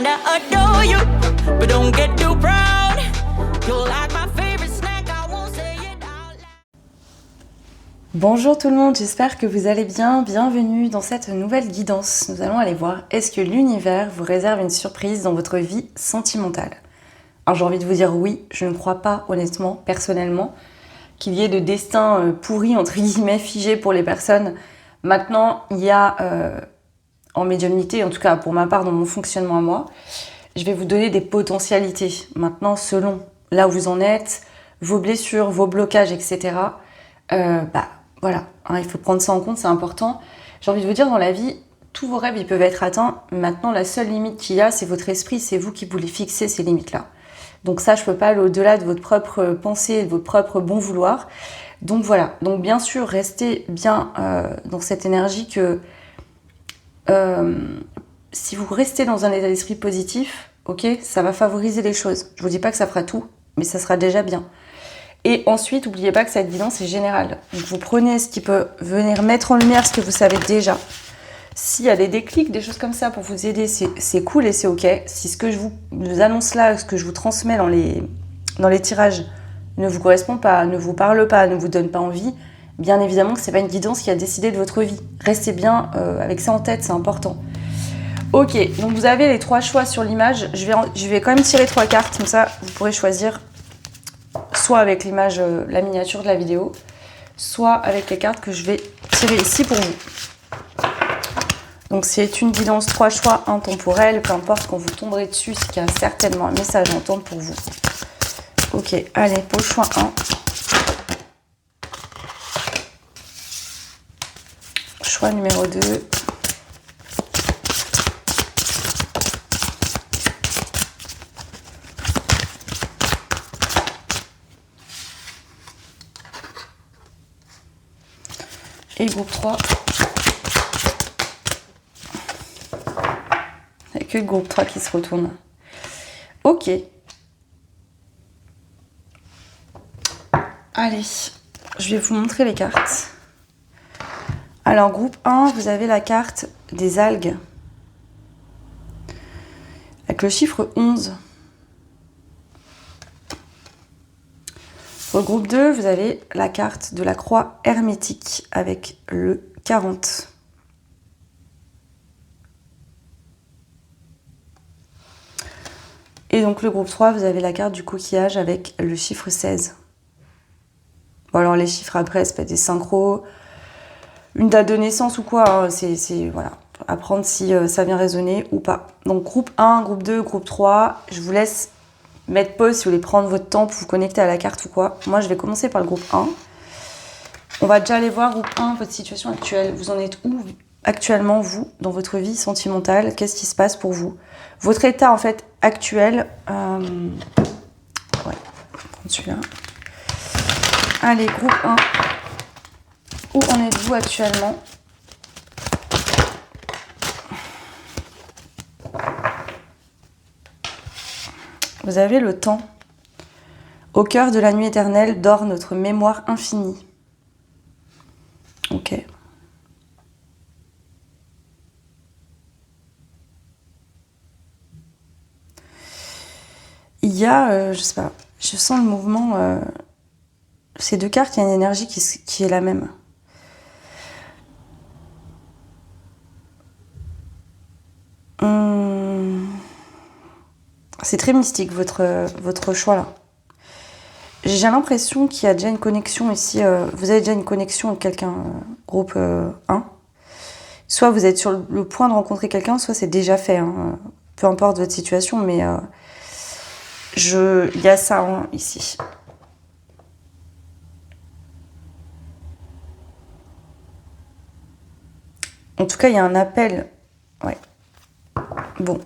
I adore you, but don't get too proud. You're like my favorite snack, I won't say it out loud. Bonjour tout le monde, j'espère que vous allez bien. Bienvenue dans cette nouvelle guidance. Nous allons aller voir, est-ce que l'univers vous réserve une surprise dans votre vie sentimentale? Alors j'ai envie de vous dire oui, je ne crois pas honnêtement, personnellement, qu'il y ait de destin pourri, entre guillemets, figé pour les personnes. Maintenant, il y a, en médiumnité, en tout cas pour ma part, dans mon fonctionnement à moi, je vais vous donner des potentialités. Maintenant, selon là où vous en êtes, vos blessures, vos blocages, etc., voilà, hein, il faut prendre ça en compte, c'est important. J'ai envie de vous dire, dans la vie, tous vos rêves, ils peuvent être atteints. Maintenant, la seule limite qu'il y a, c'est votre esprit, c'est vous qui voulez fixer ces limites-là. Donc ça, je peux pas aller au-delà de votre propre pensée, de votre propre bon vouloir. Donc voilà, donc bien sûr, restez bien dans cette énergie que si vous restez dans un état d'esprit positif, ok, ça va favoriser les choses. Je vous dis pas que ça fera tout, mais ça sera déjà bien. Et ensuite, n'oubliez pas que cette guidance est générale. Donc vous prenez ce qui peut venir mettre en lumière ce que vous savez déjà. S'il y a des déclics, des choses comme ça pour vous aider, c'est cool et c'est ok. Si ce que je vous annonce là, ce que je vous transmets dans les tirages ne vous correspond pas, ne vous parle pas, ne vous donne pas envie, bien évidemment que c'est pas une guidance qui a décidé de votre vie. Restez bien avec ça en tête, c'est important. Ok, donc vous avez les 3 choix sur l'image. Je vais quand même tirer 3 cartes, comme ça vous pourrez choisir soit avec l'image, la miniature de la vidéo, soit avec les cartes que je vais tirer ici pour vous. Donc c'est une guidance 3 choix intemporelle, peu importe quand vous tomberez dessus, c'est qu'il y a certainement un message à entendre pour vous. Ok, allez, pour le choix 1. Choix numéro 2. Et groupe 3. Il n'y a que le groupe 3 qui se retourne. Ok. Allez, je vais vous montrer les cartes. Alors, groupe 1, vous avez la carte des algues. Avec le chiffre 11. Pour le groupe 2, vous avez la carte de la croix hermétique avec le 40. Et donc le groupe 3, vous avez la carte du coquillage avec le chiffre 16. Bon alors les chiffres après, c'est pas des synchros, une date de naissance ou quoi, hein, c'est voilà, à prendre si ça vient résonner ou pas. Donc groupe 1, groupe 2, groupe 3, je vous laisse mettre pause si vous voulez prendre votre temps pour vous connecter à la carte ou quoi. Moi, je vais commencer par le groupe 1. On va déjà aller voir, groupe 1, votre situation actuelle. Vous en êtes où actuellement, vous, dans votre vie sentimentale? Qu'est-ce qui se passe pour vous? Votre état, en fait, actuel... Ouais, on va prendre celui-là. Allez, groupe 1. Où en êtes-vous actuellement? Vous avez le temps. Au cœur de la nuit éternelle dort notre mémoire infinie. Ok. Il y a, je sais pas, je sens le mouvement. Ces 2 cartes, il y a une énergie qui est la même. C'est très mystique votre choix là. J'ai l'impression qu'il y a déjà une connexion ici. Vous avez déjà une connexion avec quelqu'un, groupe 1. Soit vous êtes sur le point de rencontrer quelqu'un, soit c'est déjà fait. Hein. Peu importe votre situation, mais il y a ça hein, ici. En tout cas, il y a un appel. Ouais. Bon.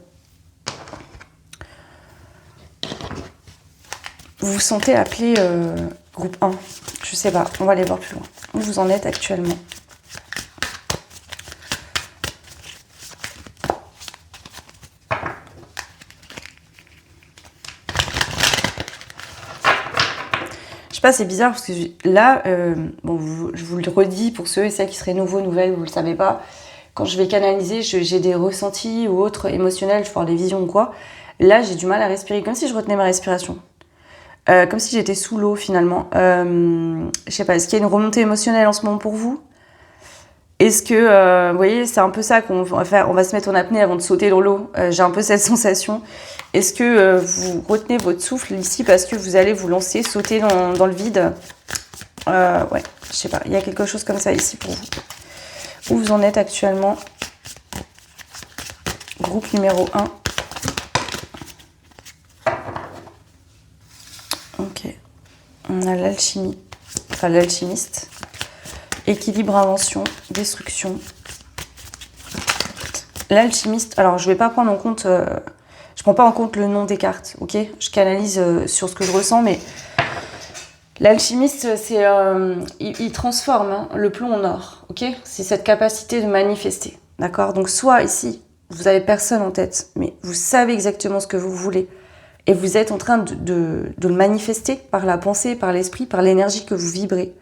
Vous vous sentez appelé groupe 1. Je sais pas, on va aller voir plus loin. Où vous en êtes actuellement? Je sais pas, c'est bizarre parce que là, bon, je vous le redis pour ceux et celles qui seraient nouveaux, nouvelles, vous le savez pas. quand je vais canaliser, j'ai des ressentis ou autres émotionnels, je vois des visions ou quoi. Là, j'ai du mal à respirer, comme si je retenais ma respiration. Comme si j'étais sous l'eau finalement. Je sais pas, est-ce qu'il y a une remontée émotionnelle en ce moment pour vous? Est-ce que, vous voyez, c'est un peu ça qu'on va faire, on va se mettre en apnée avant de sauter dans l'eau. J'ai un peu cette sensation. Est-ce que vous retenez votre souffle ici parce que vous allez vous lancer, sauter dans le vide? Ouais, je sais pas, il y a quelque chose comme ça ici pour vous. Où vous en êtes actuellement? Groupe numéro 1. Ok. On a l'alchimie, enfin l'alchimiste. Équilibre, invention, destruction. L'alchimiste, alors je vais pas prendre en compte, je prends pas en compte le nom des cartes, ok? Je canalise sur ce que je ressens, mais l'alchimiste, c'est, il transforme hein, le plomb en or, ok? C'est cette capacité de manifester, d'accord? Donc soit ici, vous avez personne en tête, mais vous savez exactement ce que vous voulez, et vous êtes en train de le manifester par la pensée, par l'esprit, par l'énergie que vous vibrez.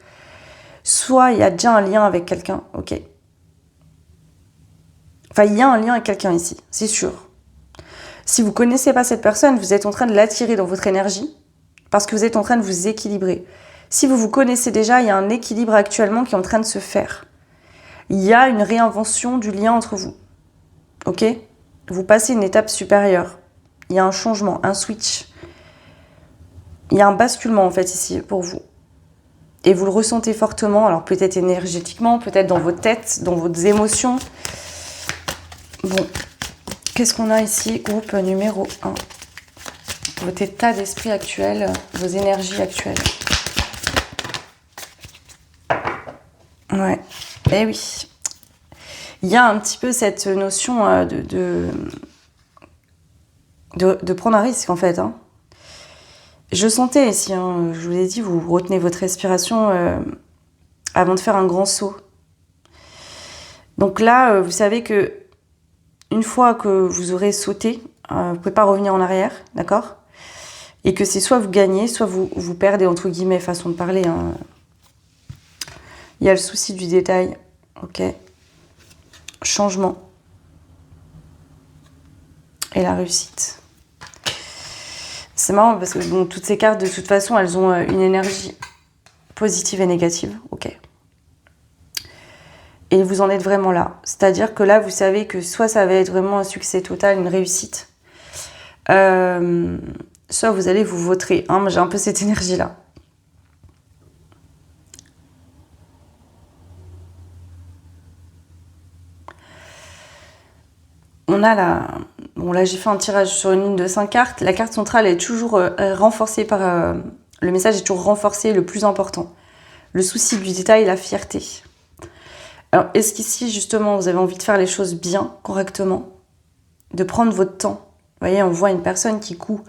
Soit il y a déjà un lien avec quelqu'un, ok. Enfin, il y a un lien avec quelqu'un ici, c'est sûr. Si vous ne connaissez pas cette personne, vous êtes en train de l'attirer dans votre énergie parce que vous êtes en train de vous équilibrer. Si vous vous connaissez déjà, il y a un équilibre actuellement qui est en train de se faire. Il y a une réinvention du lien entre vous, ok. Vous passez une étape supérieure. Il y a un changement, un switch. Il y a un basculement en fait ici pour vous. Et vous le ressentez fortement, alors peut-être énergétiquement, peut-être dans votre tête, dans vos émotions. Bon, qu'est-ce qu'on a ici? Groupe numéro 1. Votre état d'esprit actuel, vos énergies actuelles. Ouais, eh oui. Il y a un petit peu cette notion de prendre un risque en fait, hein. Je sentais ici, hein, je vous ai dit, vous retenez votre respiration avant de faire un grand saut. Donc là, vous savez que une fois que vous aurez sauté, vous ne pouvez pas revenir en arrière, d'accord? Et que c'est soit vous gagnez, soit vous perdez, entre guillemets, façon de parler. Hein. Il y a le souci du détail, ok? Changement. Et la réussite. C'est marrant parce que bon, toutes ces cartes, de toute façon, elles ont une énergie positive et négative. Ok. Et vous en êtes vraiment là. C'est-à-dire que là, vous savez que soit ça va être vraiment un succès total, une réussite, soit vous allez vous vautrer. Hein, j'ai un peu cette énergie-là. On a la... Bon, là, j'ai fait un tirage sur une ligne de 5 cartes. La carte centrale est toujours renforcée par... le message est toujours renforcé, le plus important. Le souci du détail et la fierté. Alors, est-ce qu'ici, justement, vous avez envie de faire les choses bien, correctement? De prendre votre temps? Vous voyez, on voit une personne qui coud.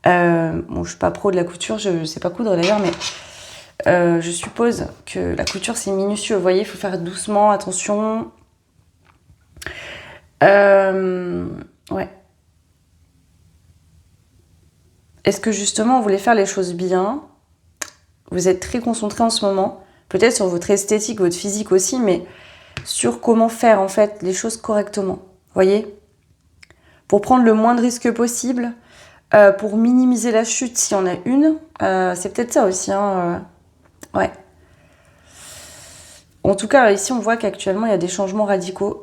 Bon, je ne suis pas pro de la couture, je ne sais pas coudre d'ailleurs, mais je suppose que la couture, c'est minutieux. Vous voyez, il faut faire doucement, attention. Ouais. Est-ce que justement, vous voulez faire les choses bien? Vous êtes très concentré en ce moment, peut-être sur votre esthétique, votre physique aussi, mais sur comment faire en fait les choses correctement. Vous voyez? Pour prendre le moins de risques possible, pour minimiser la chute s'il y en a une. C'est peut-être ça aussi, hein. Ouais. En tout cas, ici, on voit qu'actuellement, il y a des changements radicaux.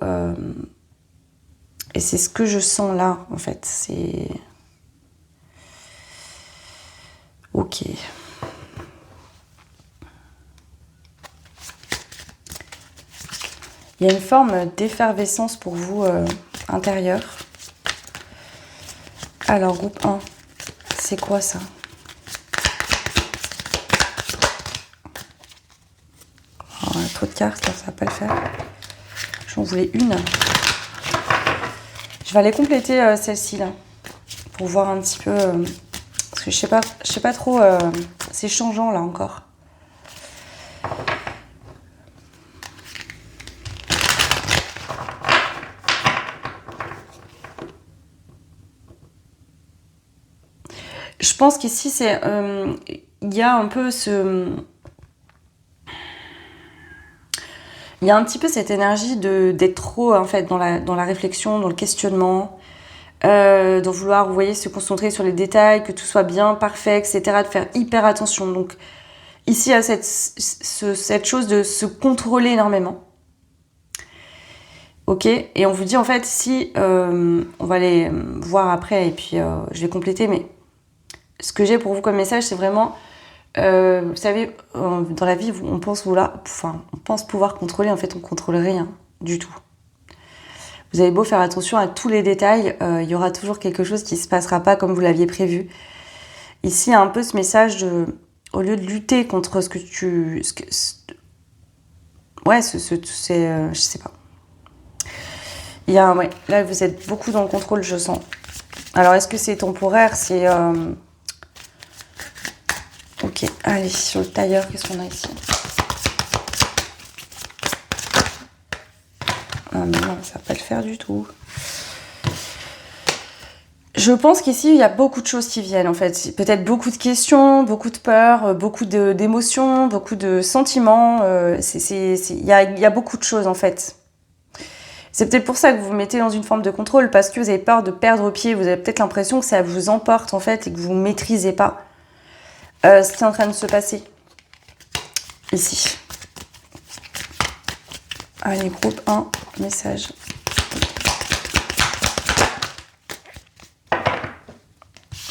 Et c'est ce que je sens là, en fait. C'est... Ok. Il y a une forme d'effervescence pour vous intérieure. Alors, groupe 1, c'est quoi ça? Oh, il y a trop de cartes, là, ça va pas le faire. J'en voulais une. Je vais aller compléter celle-ci, là, pour voir un petit peu... parce que je sais pas trop... c'est changeant, là, encore. Je pense qu'ici, c'est... il y a un peu ce... Il y a un petit peu cette énergie d'être trop en fait dans la réflexion, dans le questionnement, de vouloir, vous voyez, se concentrer sur les détails, que tout soit bien, parfait, etc., de faire hyper attention. Donc ici, il y a cette chose de se contrôler énormément. Ok, et on vous dit en fait, si on va aller voir après, et puis je vais compléter, mais ce que j'ai pour vous comme message, c'est vraiment, vous savez, dans la vie, on pense pouvoir contrôler, en fait, on contrôle rien du tout. Vous avez beau faire attention à tous les détails, il y aura toujours quelque chose qui se passera pas comme vous l'aviez prévu. Ici, il y a un peu ce message de, au lieu de lutter contre ce que tu, ouais, je sais pas. Il y a, ouais, là, vous êtes beaucoup dans le contrôle, je sens. Alors, est-ce que c'est temporaire? C'est... Ok, allez, sur le tailleur, qu'est-ce qu'on a ici? Ah, mais non, ça va pas le faire du tout. Je pense qu'ici, il y a beaucoup de choses qui viennent, en fait. Peut-être beaucoup de questions, beaucoup de peurs, beaucoup d'émotions, beaucoup de sentiments. Il y a beaucoup de choses, en fait. C'est peut-être pour ça que vous vous mettez dans une forme de contrôle, parce que vous avez peur de perdre pied. Vous avez peut-être l'impression que ça vous emporte, en fait, et que vous ne maîtrisez pas ce qui est en train de se passer. Ici. Allez, groupe 1, message.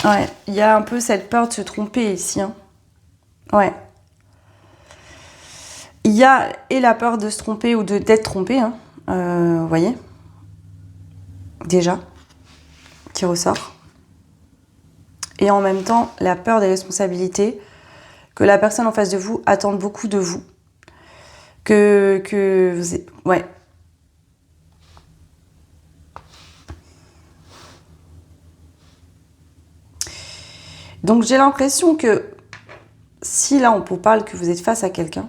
Ouais, il y a un peu cette peur de se tromper ici. Hein. Ouais. Il y a et la peur de se tromper ou d'être trompé, hein. Vous voyez, déjà, qui ressort. Et en même temps, la peur des responsabilités, que la personne en face de vous attende beaucoup de vous. Que vous... Ouais. Donc j'ai l'impression que si là on vous parle que vous êtes face à quelqu'un,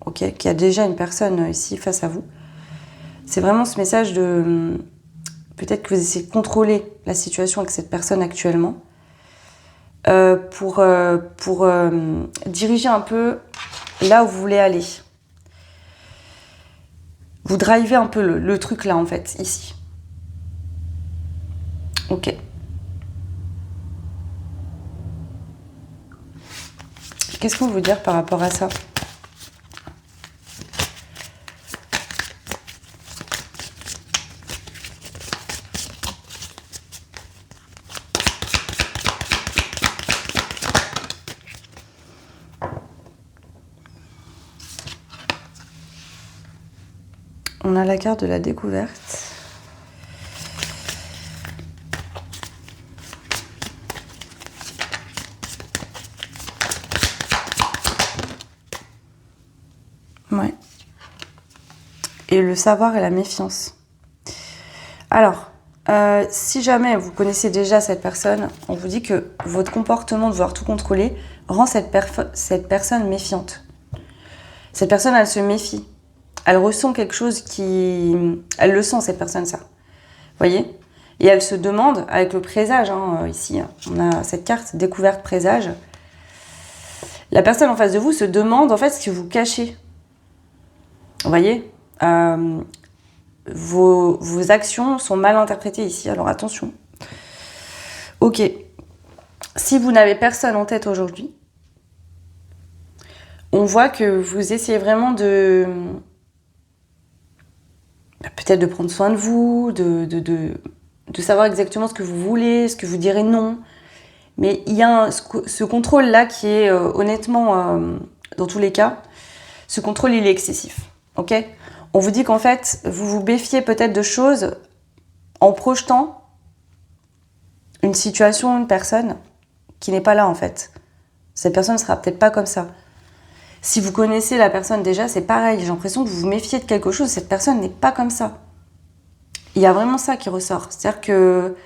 ok, qu'il y a déjà une personne ici face à vous, c'est vraiment ce message de peut-être que vous essayez de contrôler la situation avec cette personne actuellement pour diriger un peu là où vous voulez aller. Vous drivez un peu le truc là en fait, ici. Ok. Qu'est-ce qu'on veut dire par rapport à ça ? On a la carte de la découverte. Ouais. Et le savoir et la méfiance. Alors, si jamais vous connaissez déjà cette personne, on vous dit que votre comportement de vouloir tout contrôler rend cette personne méfiante. Cette personne, elle se méfie. Elle ressent quelque chose qui... Elle le sent, cette personne, ça. Vous voyez ? Et elle se demande, avec le présage, hein, ici, on a cette carte, découverte présage. La personne en face de vous se demande, en fait, ce que vous cachez. Vous voyez ? Vos actions sont mal interprétées ici, alors attention. Ok. Si vous n'avez personne en tête aujourd'hui, on voit que vous essayez vraiment de... peut-être de prendre soin de vous, de savoir exactement ce que vous voulez, ce que vous direz non. Mais il y a ce contrôle-là qui est, honnêtement, dans tous les cas, ce contrôle, il est excessif. Ok ? On vous dit qu'en fait, vous vous méfiez peut-être de choses en projetant une situation, une personne qui n'est pas là, en fait. Cette personne ne sera peut-être pas comme ça. Si vous connaissez la personne déjà, c'est pareil. J'ai l'impression que vous vous méfiez de quelque chose. Cette personne n'est pas comme ça. Il y a vraiment ça qui ressort. C'est-à-dire que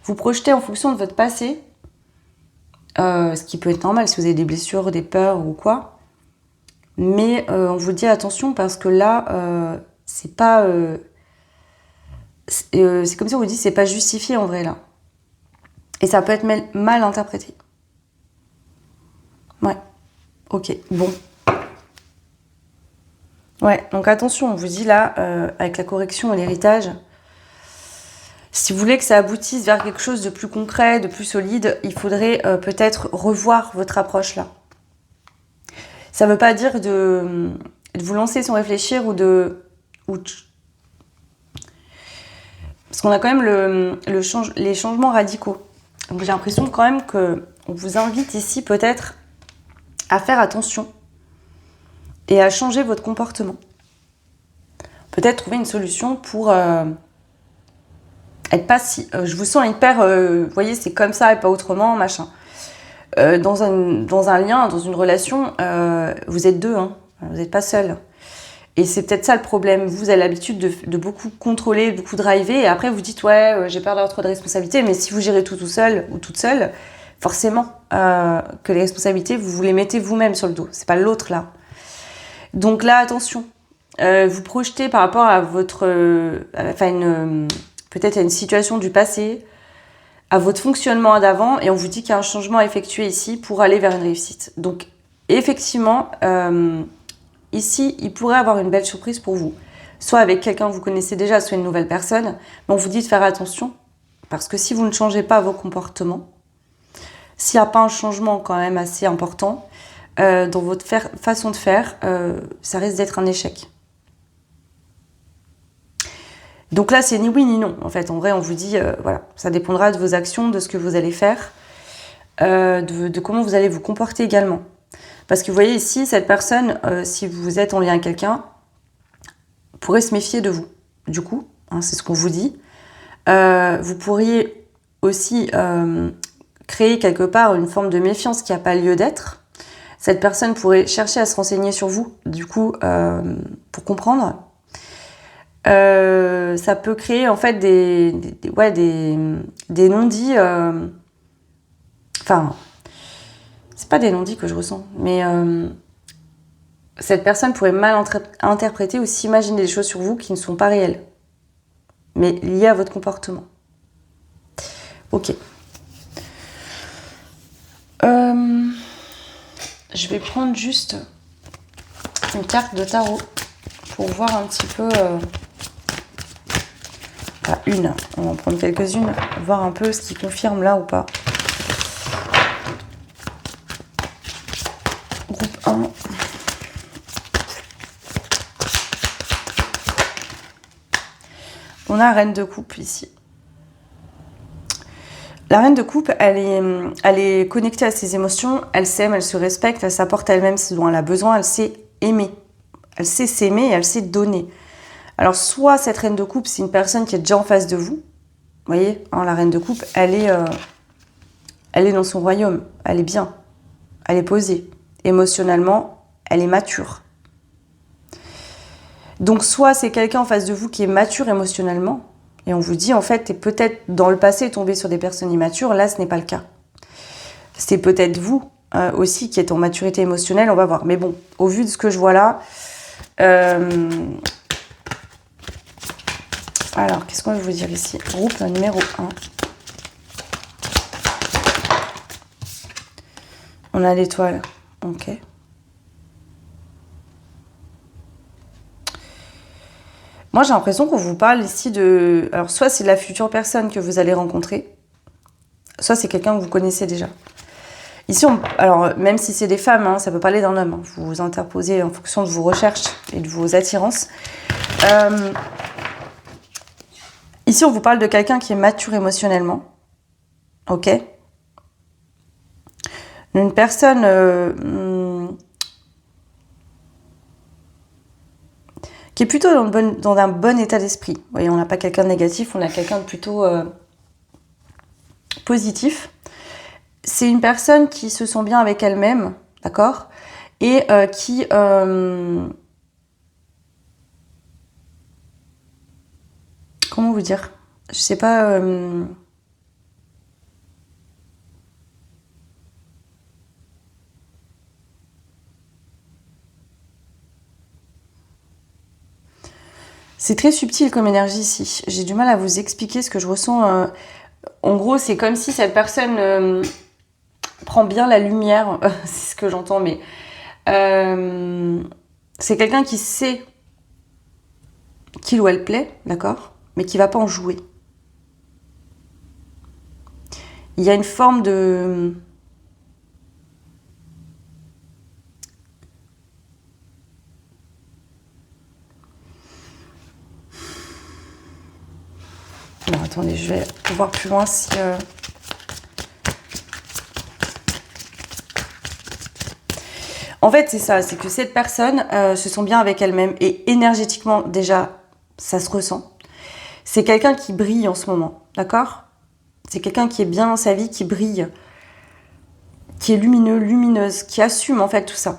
vous projetez en fonction de votre passé, ce qui peut être normal si vous avez des blessures, des peurs ou quoi. Mais on vous dit attention parce que là, c'est pas... c'est comme si on vous dit c'est pas justifié en vrai là. Et ça peut être mal interprété. Ouais. Ok, bon. Ouais, donc attention, on vous dit là, avec la correction et l'héritage, si vous voulez que ça aboutisse vers quelque chose de plus concret, de plus solide, il faudrait peut-être revoir votre approche là. Ça ne veut pas dire de vous lancer sans réfléchir parce qu'on a quand même les changements radicaux. Donc j'ai l'impression quand même qu'on vous invite ici peut-être à faire attention et à changer votre comportement. Peut-être trouver une solution pour être pas si... je vous sens hyper... vous voyez, c'est comme ça et pas autrement, machin. Dans un lien, dans une relation, vous êtes deux, hein, vous n'êtes pas seul. Et c'est peut-être ça le problème. Vous avez l'habitude de beaucoup contrôler, beaucoup driver, et après vous dites ouais, j'ai peur d'avoir trop de responsabilités, mais si vous gérez tout seul ou toute seule, forcément que les responsabilités, vous les mettez vous-même sur le dos. C'est pas l'autre là. Donc là, attention. Vous projetez par rapport à votre... peut-être à une situation du passé, à votre fonctionnement d'avant, et on vous dit qu'il y a un changement à effectuer ici pour aller vers une réussite. Donc, effectivement, ici, il pourrait avoir une belle surprise pour vous. Soit avec quelqu'un que vous connaissez déjà, soit une nouvelle personne. Mais on vous dit de faire attention, parce que si vous ne changez pas vos comportements, s'il n'y a pas un changement quand même assez important dans votre façon de faire, ça risque d'être un échec. Donc là, c'est ni oui ni non. En fait, en vrai, on vous dit, voilà, ça dépendra de vos actions, de ce que vous allez faire, de comment vous allez vous comporter également. Parce que vous voyez ici, cette personne, si vous êtes en lien avec quelqu'un, pourrait se méfier de vous. Du coup, hein, c'est ce qu'on vous dit. Vous pourriez aussi créer quelque part une forme de méfiance qui n'a pas lieu d'être. Cette personne pourrait chercher à se renseigner sur vous, du coup, pour comprendre. Ça peut créer en fait des non-dits. Enfin, c'est pas des non-dits que je ressens, mais cette personne pourrait mal interpréter ou s'imaginer des choses sur vous qui ne sont pas réelles, mais liées à votre comportement. Ok. Je vais prendre juste une carte de tarot pour voir un petit peu... une, on va en prendre quelques-unes, voir un peu ce qui confirme là ou pas. Groupe 1. On a Reine de Coupe ici. La Reine de Coupe, elle est connectée à ses émotions, elle s'aime, elle se respecte, elle s'apporte à elle-même ce dont elle a besoin, elle sait aimer. Elle sait s'aimer et elle sait donner. Alors, soit cette Reine de Coupe, c'est une personne qui est déjà en face de vous. Vous voyez, hein, la Reine de Coupe, elle est dans son royaume. Elle est bien. Elle est posée. Émotionnellement, elle est mature. Donc, soit c'est quelqu'un en face de vous qui est mature émotionnellement, et on vous dit, en fait, t'es peut-être dans le passé tombé sur des personnes immatures. Là, ce n'est pas le cas. C'est peut-être vous aussi qui êtes en maturité émotionnelle, on va voir. Mais bon, au vu de ce que je vois là... Alors, qu'est-ce qu'on va vous dire ici? Groupe numéro 1. On a l'étoile. Ok. Moi, j'ai l'impression qu'on vous parle ici de... Alors, soit c'est la future personne que vous allez rencontrer, soit c'est quelqu'un que vous connaissez déjà. Ici, alors, même si c'est des femmes, hein, ça peut parler d'un homme. Hein. Vous vous interposez en fonction de vos recherches et de vos attirances. Ici, on vous parle de quelqu'un qui est mature émotionnellement. Ok. Une personne qui est plutôt dans un bon état d'esprit. Vous voyez, on n'a pas quelqu'un de négatif, on a quelqu'un de plutôt positif. C'est une personne qui se sent bien avec elle-même, d'accord ? Et qui... comment vous dire ? Je sais pas... C'est très subtil comme énergie ici. J'ai du mal à vous expliquer ce que je ressens. En gros, c'est comme si cette personne prend bien la lumière. C'est ce que j'entends, mais c'est quelqu'un qui sait qu'il ou elle plaît, d'accord, mais qui ne va pas en jouer. Il y a une forme de... Non, attendez, je vais voir plus loin si... En fait, c'est ça, c'est que cette personne se sent bien avec elle-même et énergétiquement, déjà, ça se ressent. C'est quelqu'un qui brille en ce moment, d'accord ? C'est quelqu'un qui est bien dans sa vie, qui brille, qui est lumineux, lumineuse, qui assume en fait tout ça.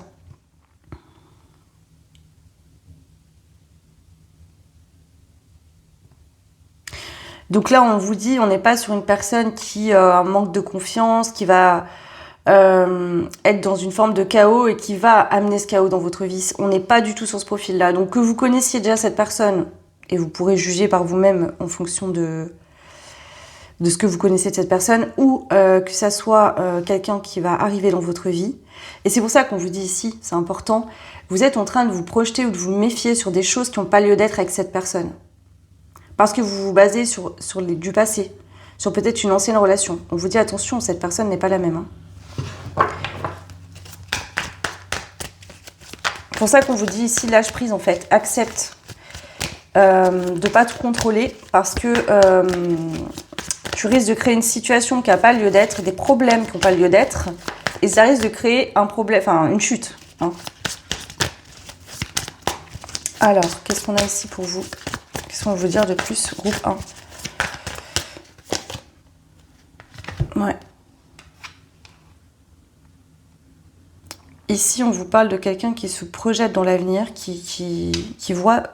Donc là, on vous dit, on n'est pas sur une personne qui a un manque de confiance, qui va être dans une forme de chaos et qui va amener ce chaos dans votre vie. On n'est pas du tout sur ce profil-là. Donc que vous connaissiez déjà cette personne, et vous pourrez juger par vous-même en fonction de ce que vous connaissez de cette personne, ou que ça soit quelqu'un qui va arriver dans votre vie. Et c'est pour ça qu'on vous dit ici, c'est important, vous êtes en train de vous projeter ou de vous méfier sur des choses qui n'ont pas lieu d'être avec cette personne. Parce que vous vous basez sur du passé, sur peut-être une ancienne relation. On vous dit attention, cette personne n'est pas la même. C'est pour ça qu'on vous dit ici, lâche prise en fait, accepte de pas tout contrôler parce que tu risques de créer une situation qui n'a pas lieu d'être, des problèmes qui n'ont pas lieu d'être, et ça risque de créer un problème, enfin une chute. Alors, qu'est-ce qu'on a ici pour vous ? Qu'est-ce qu'on veut dire de plus ? Groupe 1. Ouais. Ici, on vous parle de quelqu'un qui se projette dans l'avenir, qui voit...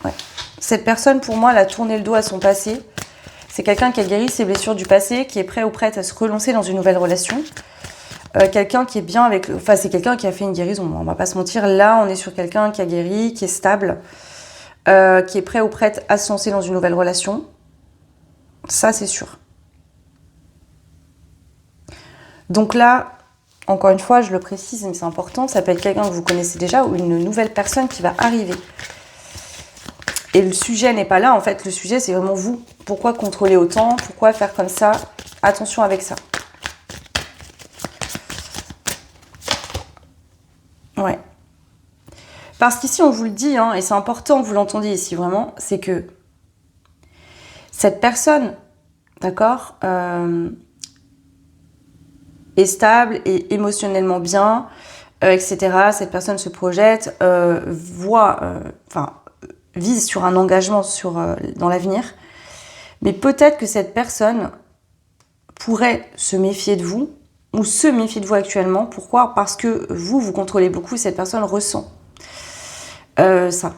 Ouais. Cette personne, pour moi, elle a tourné le dos à son passé. C'est quelqu'un qui a guéri ses blessures du passé, qui est prêt ou prête à se relancer dans une nouvelle relation. Quelqu'un qui est bien avec... Enfin, c'est quelqu'un qui a fait une guérison, on va pas se mentir. Là, on est sur quelqu'un qui a guéri, qui est stable, qui est prêt ou prête à se lancer dans une nouvelle relation. Ça, c'est sûr. Donc là, encore une fois, je le précise, mais c'est important, ça peut être quelqu'un que vous connaissez déjà ou une nouvelle personne qui va arriver. Et le sujet n'est pas là, en fait, le sujet, c'est vraiment vous. Pourquoi contrôler autant ? Pourquoi faire comme ça ? Attention avec ça. Ouais. Parce qu'ici, on vous le dit, et c'est important que vous l'entendiez ici, vraiment, c'est que cette personne, d'accord, est stable et émotionnellement bien, etc. Cette personne se projette, vise sur un engagement dans l'avenir. Mais peut-être que cette personne pourrait se méfier de vous ou se méfier de vous actuellement. Pourquoi ? Parce que vous contrôlez beaucoup, cette personne ressent ça.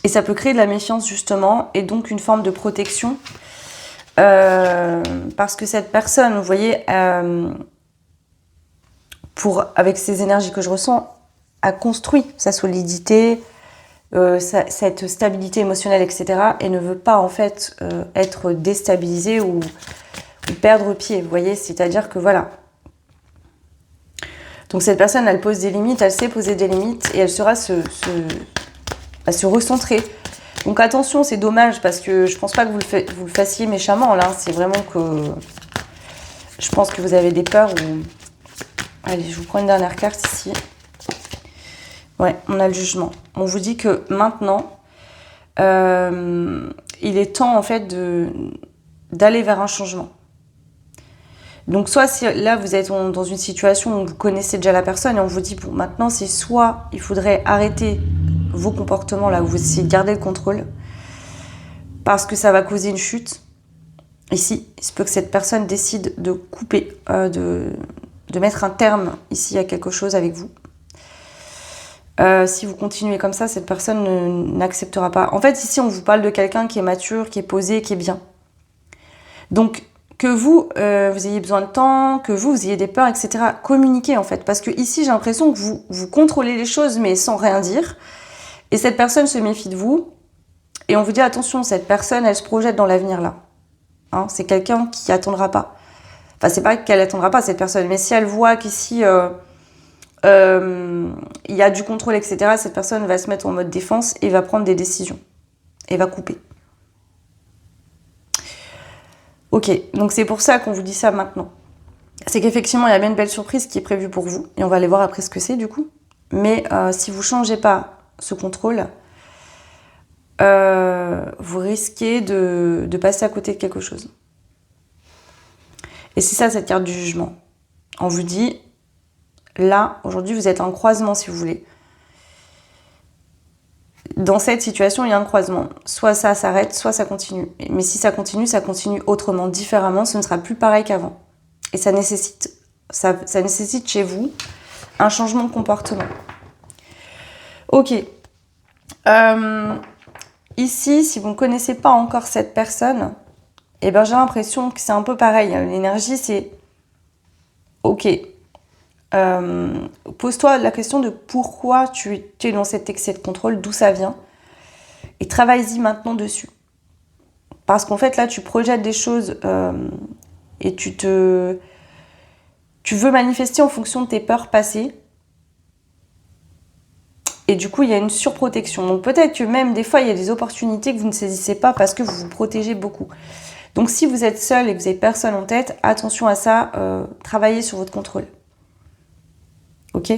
Et ça peut créer de la méfiance justement et donc une forme de protection parce que cette personne, vous voyez, avec ces énergies que je ressens, a construit sa solidité, cette stabilité émotionnelle, etc. et ne veut pas en fait être déstabilisée ou perdre pied, vous voyez, c'est-à-dire que voilà. Donc cette personne, elle pose des limites, elle sait poser des limites et elle saura se recentrer. Donc attention, c'est dommage parce que je pense pas que vous le fassiez méchamment là, c'est vraiment que je pense que vous avez des peurs ou... Allez, je vous prends une dernière carte ici. Ouais, on a le jugement. On vous dit que maintenant, il est temps en fait d'aller vers un changement. Donc soit si là vous êtes dans une situation où vous connaissez déjà la personne et on vous dit bon maintenant c'est soit il faudrait arrêter vos comportements là où vous essayez de garder le contrôle parce que ça va causer une chute. Ici, il se peut que cette personne décide de couper, de mettre un terme ici à quelque chose avec vous. Si vous continuez comme ça, cette personne n'acceptera pas. En fait, ici, on vous parle de quelqu'un qui est mature, qui est posé, qui est bien. Donc, que vous ayez besoin de temps, que vous ayez des peurs, etc. Communiquez, en fait. Parce que ici, j'ai l'impression que vous contrôlez les choses, mais sans rien dire. Et cette personne se méfie de vous. Et on vous dit, attention, cette personne, elle se projette dans l'avenir, là. C'est quelqu'un qui attendra pas. Enfin, c'est pas qu'elle attendra pas, cette personne. Mais si elle voit qu'ici... il y a du contrôle, etc., cette personne va se mettre en mode défense et va prendre des décisions. Et va couper. Ok, donc c'est pour ça qu'on vous dit ça maintenant. C'est qu'effectivement, il y a bien une belle surprise qui est prévue pour vous. Et on va aller voir après ce que c'est, du coup. Mais si vous ne changez pas ce contrôle, vous risquez de passer à côté de quelque chose. Et c'est ça, cette carte du jugement. On vous dit, là, aujourd'hui, vous êtes en croisement, si vous voulez. Dans cette situation, il y a un croisement. Soit ça s'arrête, soit ça continue. Mais si ça continue autrement, différemment. Ce ne sera plus pareil qu'avant. Et ça nécessite chez vous un changement de comportement. Ok. Ici, si vous ne connaissez pas encore cette personne, eh ben, j'ai l'impression que c'est un peu pareil. L'énergie, c'est... Ok. Pose-toi la question de pourquoi tu es dans cet excès de contrôle, d'où ça vient, et travaille-y maintenant dessus. Parce qu'en fait, là, tu projettes des choses et tu veux manifester en fonction de tes peurs passées. Et du coup, il y a une surprotection. Donc peut-être que même des fois, il y a des opportunités que vous ne saisissez pas parce que vous vous protégez beaucoup. Donc si vous êtes seul et que vous n'avez personne en tête, attention à ça, travaillez sur votre contrôle. Ok ?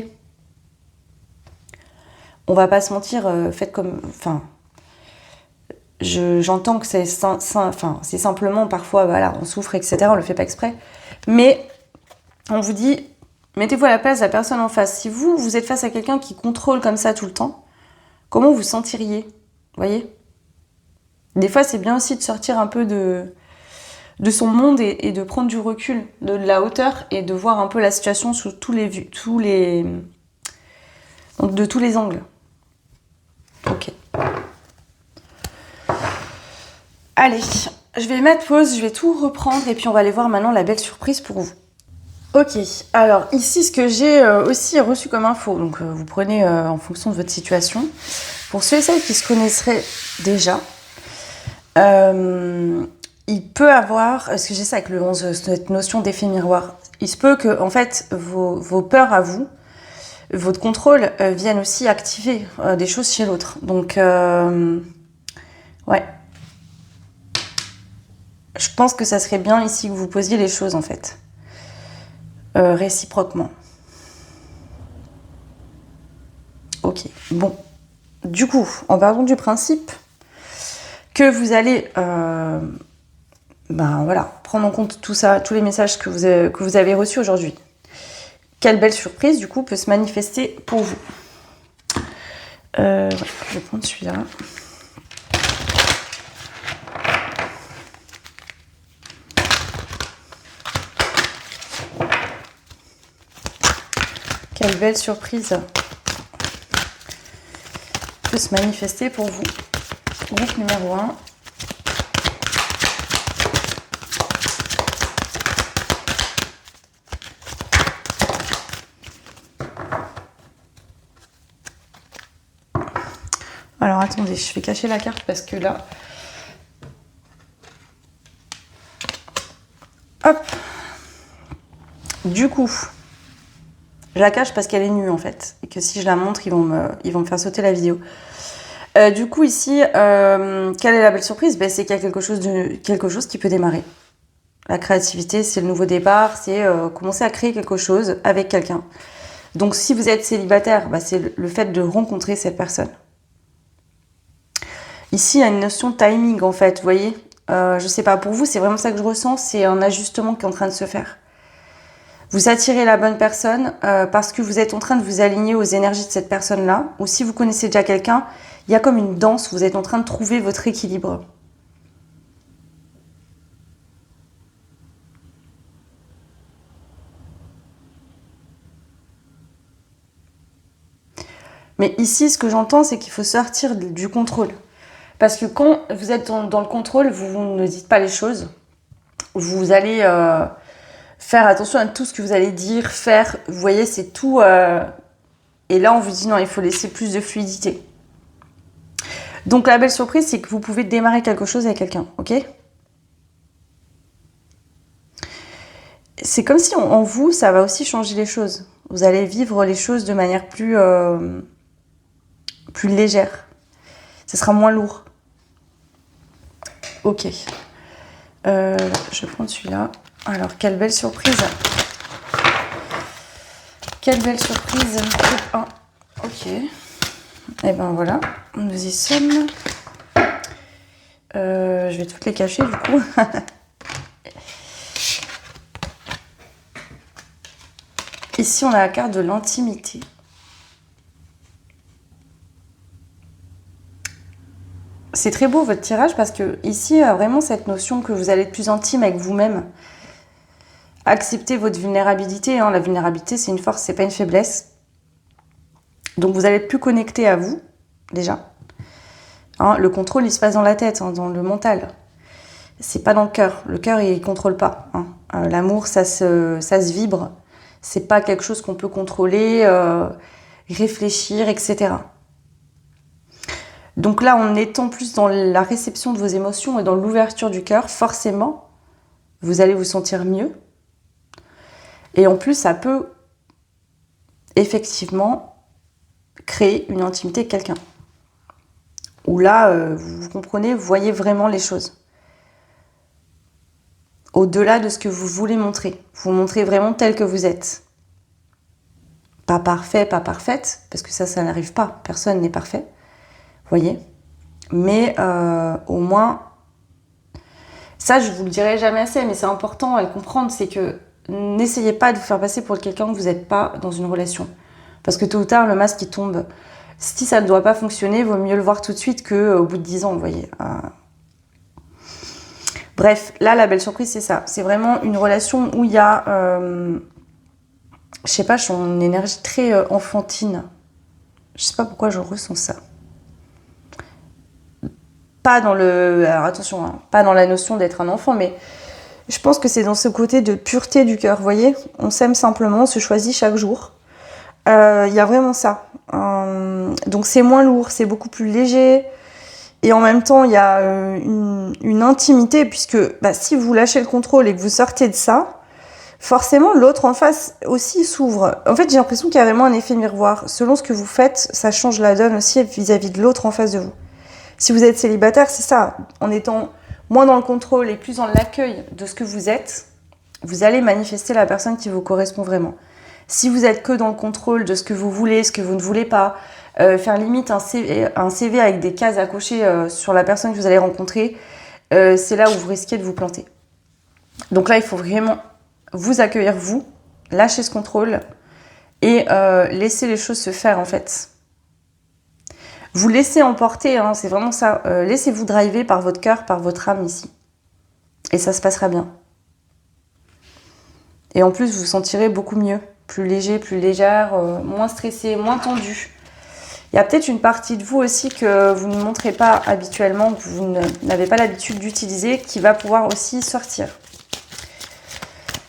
On va pas se mentir, faites comme... Enfin, j'entends que c'est simplement parfois, voilà, on souffre, etc. On le fait pas exprès. Mais on vous dit, mettez-vous à la place de la personne en face. Si vous êtes face à quelqu'un qui contrôle comme ça tout le temps, comment vous sentiriez ? Vous voyez ? Des fois, c'est bien aussi de sortir un peu de son monde et de prendre du recul, de la hauteur et de voir un peu la situation sous de tous les angles. Ok. Allez, je vais mettre pause, je vais tout reprendre et puis on va aller voir maintenant la belle surprise pour vous. Ok, alors ici ce que j'ai aussi reçu comme info, donc vous prenez en fonction de votre situation. Pour ceux et celles qui se connaisseraient déjà, il peut avoir, parce que j'ai ça avec le 11, cette notion d'effet miroir, il se peut que en fait vos peurs à vous, votre contrôle viennent aussi activer des choses chez l'autre. Donc ouais. Je pense que ça serait bien ici que vous posiez les choses en fait. Réciproquement. Ok, bon. Du coup, en partant du principe que vous allez prendre en compte tout ça, tous les messages que vous avez reçus aujourd'hui. Quelle belle surprise, du coup, peut se manifester pour vous. Je vais prendre celui-là. Quelle belle surprise peut se manifester pour vous. Groupe numéro 1. Alors attendez, je vais cacher la carte parce que là... Hop. Du coup... Je la cache parce qu'elle est nue en fait. Et que si je la montre, ils vont me faire sauter la vidéo. Du coup ici, quelle est la belle surprise ? C'est qu'il y a quelque chose qui peut démarrer. La créativité, c'est le nouveau départ, c'est commencer à créer quelque chose avec quelqu'un. Donc si vous êtes célibataire, c'est le fait de rencontrer cette personne. Ici, il y a une notion de timing en fait, vous voyez. Je sais pas, pour vous, c'est vraiment ça que je ressens, c'est un ajustement qui est en train de se faire. Vous attirez la bonne personne parce que vous êtes en train de vous aligner aux énergies de cette personne-là. Ou si vous connaissez déjà quelqu'un, il y a comme une danse, vous êtes en train de trouver votre équilibre. Mais ici, ce que j'entends, c'est qu'il faut sortir du contrôle. Parce que quand vous êtes dans le contrôle, vous ne dites pas les choses. Vous allez... faire attention à tout ce que vous allez dire, faire, vous voyez, c'est tout. Et là, on vous dit non, il faut laisser plus de fluidité. Donc, la belle surprise, c'est que vous pouvez démarrer quelque chose avec quelqu'un, ok ? C'est comme si en vous, ça va aussi changer les choses. Vous allez vivre les choses de manière plus légère. Ce sera moins lourd. Ok. Je vais prendre celui-là. Alors, quelle belle surprise. Quelle belle surprise. Ok. Et ben voilà, nous y sommes. Je vais toutes les cacher du coup. Ici, on a la carte de l'intimité. C'est très beau votre tirage parce que ici, il y a vraiment cette notion que vous allez être plus intime avec vous-même. Acceptez votre vulnérabilité. Hein. La vulnérabilité, c'est une force, c'est pas une faiblesse. Donc, vous allez être plus connecté à vous, déjà. Hein, le contrôle, il se passe dans la tête, hein, dans le mental. C'est pas dans le cœur. Le cœur, il contrôle pas. Hein. L'amour, ça se vibre. C'est pas quelque chose qu'on peut contrôler, réfléchir, etc. Donc là, en étant plus dans la réception de vos émotions et dans l'ouverture du cœur, forcément, vous allez vous sentir mieux. Et en plus, ça peut effectivement créer une intimité avec quelqu'un. Où là, vous comprenez, vous voyez vraiment les choses. Au-delà de ce que vous voulez montrer. Vous montrez vraiment tel que vous êtes. Pas parfait, pas parfaite, parce que ça n'arrive pas. Personne n'est parfait. Vous voyez ? Mais au moins, ça je vous le dirai jamais assez, mais c'est important à le comprendre, c'est que n'essayez pas de vous faire passer pour quelqu'un que vous n'êtes pas dans une relation. Parce que tôt ou tard, le masque il tombe. Si ça ne doit pas fonctionner, il vaut mieux le voir tout de suite qu'au bout de 10 ans, vous voyez. Bref, là, la belle surprise, c'est ça. C'est vraiment une relation où il y a, je sais pas, une énergie très enfantine. Je sais pas pourquoi je ressens ça. Pas dans alors attention, hein, pas dans la notion d'être un enfant, mais je pense que c'est dans ce côté de pureté du cœur, vous voyez. On s'aime simplement, on se choisit chaque jour. Il y a vraiment ça. Donc c'est moins lourd, c'est beaucoup plus léger. Et en même temps, il y a une intimité, puisque si vous lâchez le contrôle et que vous sortez de ça, forcément, l'autre en face aussi s'ouvre. En fait, j'ai l'impression qu'il y a vraiment un effet miroir. Selon ce que vous faites, ça change la donne aussi vis-à-vis de l'autre en face de vous. Si vous êtes célibataire, c'est ça. En étant moins dans le contrôle et plus dans l'accueil de ce que vous êtes, vous allez manifester la personne qui vous correspond vraiment. Si vous êtes que dans le contrôle de ce que vous voulez, ce que vous ne voulez pas, faire limite un CV avec des cases à cocher sur la personne que vous allez rencontrer, c'est là où vous risquez de vous planter. Donc là, il faut vraiment vous accueillir, vous, lâcher ce contrôle et laisser les choses se faire en fait. Vous laissez emporter, hein, c'est vraiment ça. Laissez-vous driver par votre cœur, par votre âme ici. Et ça se passera bien. Et en plus, vous vous sentirez beaucoup mieux. Plus léger, plus légère, moins stressé, moins tendu. Il y a peut-être une partie de vous aussi que vous ne montrez pas habituellement, que vous n'avez pas l'habitude d'utiliser, qui va pouvoir aussi sortir.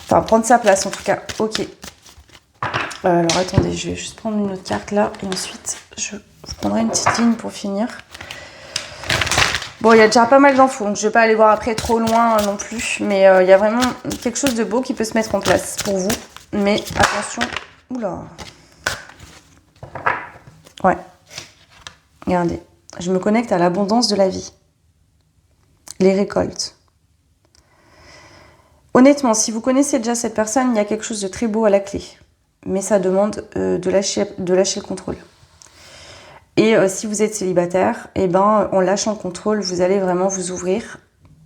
Enfin, prendre sa place en tout cas. Ok. Alors attendez, je vais juste prendre une autre carte là et ensuite je prendrai une petite ligne pour finir. Bon, il y a déjà pas mal d'infos, donc je vais pas aller voir après trop loin non plus, mais il y a vraiment quelque chose de beau qui peut se mettre en place pour vous. Mais attention, oula. Ouais. Regardez, je me connecte à l'abondance de la vie. Les récoltes. Honnêtement, si vous connaissez déjà cette personne, il y a quelque chose de très beau à la clé. Mais ça demande de lâcher le contrôle. Et si vous êtes célibataire, en lâchant le contrôle, vous allez vraiment vous ouvrir.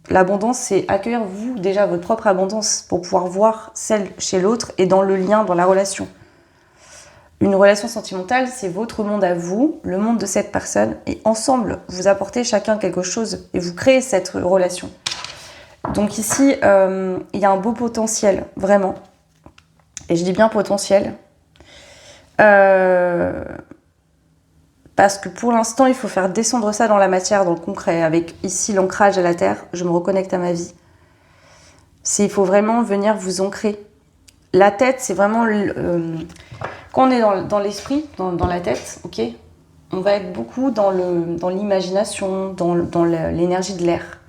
L'abondance, c'est accueillir vous, déjà, votre propre abondance pour pouvoir voir celle chez l'autre et dans le lien, dans la relation. Une relation sentimentale, c'est votre monde à vous, le monde de cette personne, et ensemble, vous apportez chacun quelque chose et vous créez cette relation. Donc ici, il y a un beau potentiel, vraiment. Et je dis bien potentiel. Parce que pour l'instant, il faut faire descendre ça dans la matière, dans le concret, avec ici l'ancrage à la terre. Je me reconnecte à ma vie. Il faut vraiment venir vous ancrer. La tête, c'est vraiment... quand on est dans l'esprit, dans la tête, ok, on va être beaucoup dans l'imagination, dans l'énergie de l'air.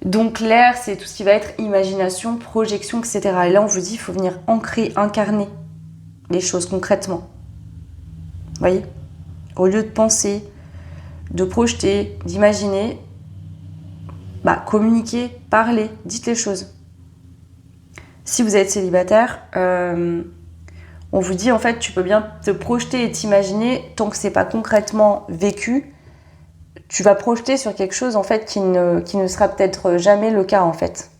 Donc l'air, c'est tout ce qui va être imagination, projection, etc. Et là, on vous dit, il faut venir ancrer, incarner les choses concrètement. Vous voyez? Au lieu de penser, de projeter, d'imaginer, communiquez, parlez, dites les choses. Si vous êtes célibataire, on vous dit en fait tu peux bien te projeter et t'imaginer tant que c'est pas concrètement vécu, tu vas projeter sur quelque chose en fait qui ne sera peut-être jamais le cas en fait.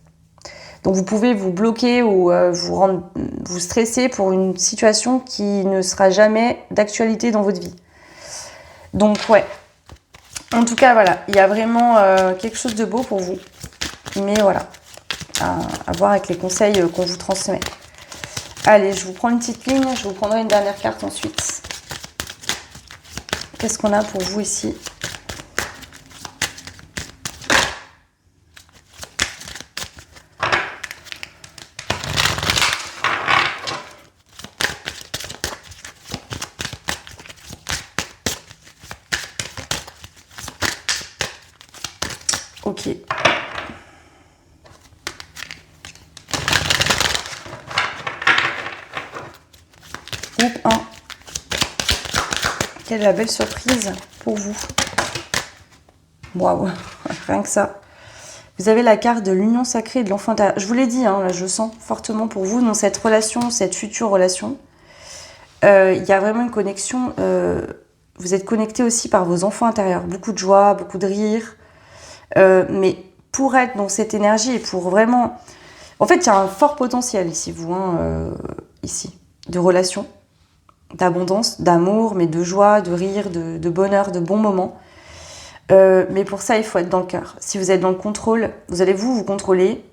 Donc vous pouvez vous bloquer ou vous stresser pour une situation qui ne sera jamais d'actualité dans votre vie. Donc ouais. En tout cas voilà, il y a vraiment quelque chose de beau pour vous. Mais voilà, à voir avec les conseils qu'on vous transmet. Allez, je vous prends une petite ligne, je vous prendrai une dernière carte ensuite. Qu'est-ce qu'on a pour vous ici? Ok. Groupe 1. Quelle est la belle surprise pour vous. Waouh, rien que ça. Vous avez la carte de l'union sacrée et de l'enfant intérieur. Je vous l'ai dit, là, je sens fortement pour vous dans cette relation, cette future relation. Il y a vraiment une connexion. Vous êtes connecté aussi par vos enfants intérieurs. Beaucoup de joie, beaucoup de rire. Mais pour être dans cette énergie et pour vraiment... En fait, il y a un fort potentiel ici, vous, ici, de relation, d'abondance, d'amour, mais de joie, de rire, de bonheur, de bons moments. Mais pour ça, il faut être dans le cœur. Si vous êtes dans le contrôle, vous allez vous contrôler,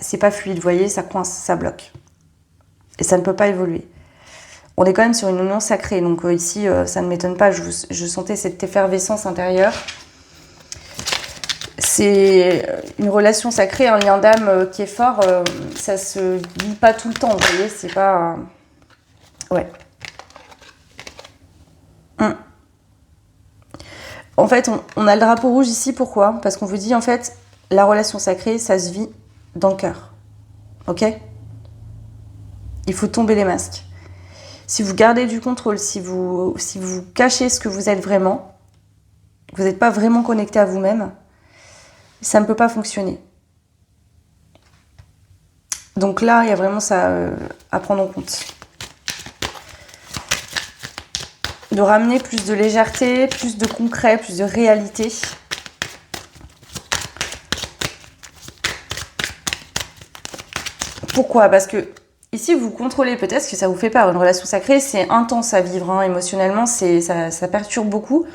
c'est pas fluide, vous voyez, ça coince, ça bloque. Et ça ne peut pas évoluer. On est quand même sur une union sacrée, donc ici, ça ne m'étonne pas, je sentais cette effervescence intérieure. C'est une relation sacrée, un lien d'âme qui est fort, ça se vit pas tout le temps, vous voyez, c'est pas... Ouais. En fait, on a le drapeau rouge ici, pourquoi? Parce qu'on vous dit, en fait, la relation sacrée, ça se vit dans le cœur. Ok? Il faut tomber les masques. Si vous gardez du contrôle, si vous cachez ce que vous êtes vraiment, vous n'êtes pas vraiment connecté à vous-même, ça ne peut pas fonctionner. Donc là, il y a vraiment ça à prendre en compte. De ramener plus de légèreté, plus de concret, plus de réalité. Pourquoi? Parce que ici, vous contrôlez peut-être que ça vous fait peur. Une relation sacrée, c'est intense à vivre, émotionnellement, ça perturbe beaucoup.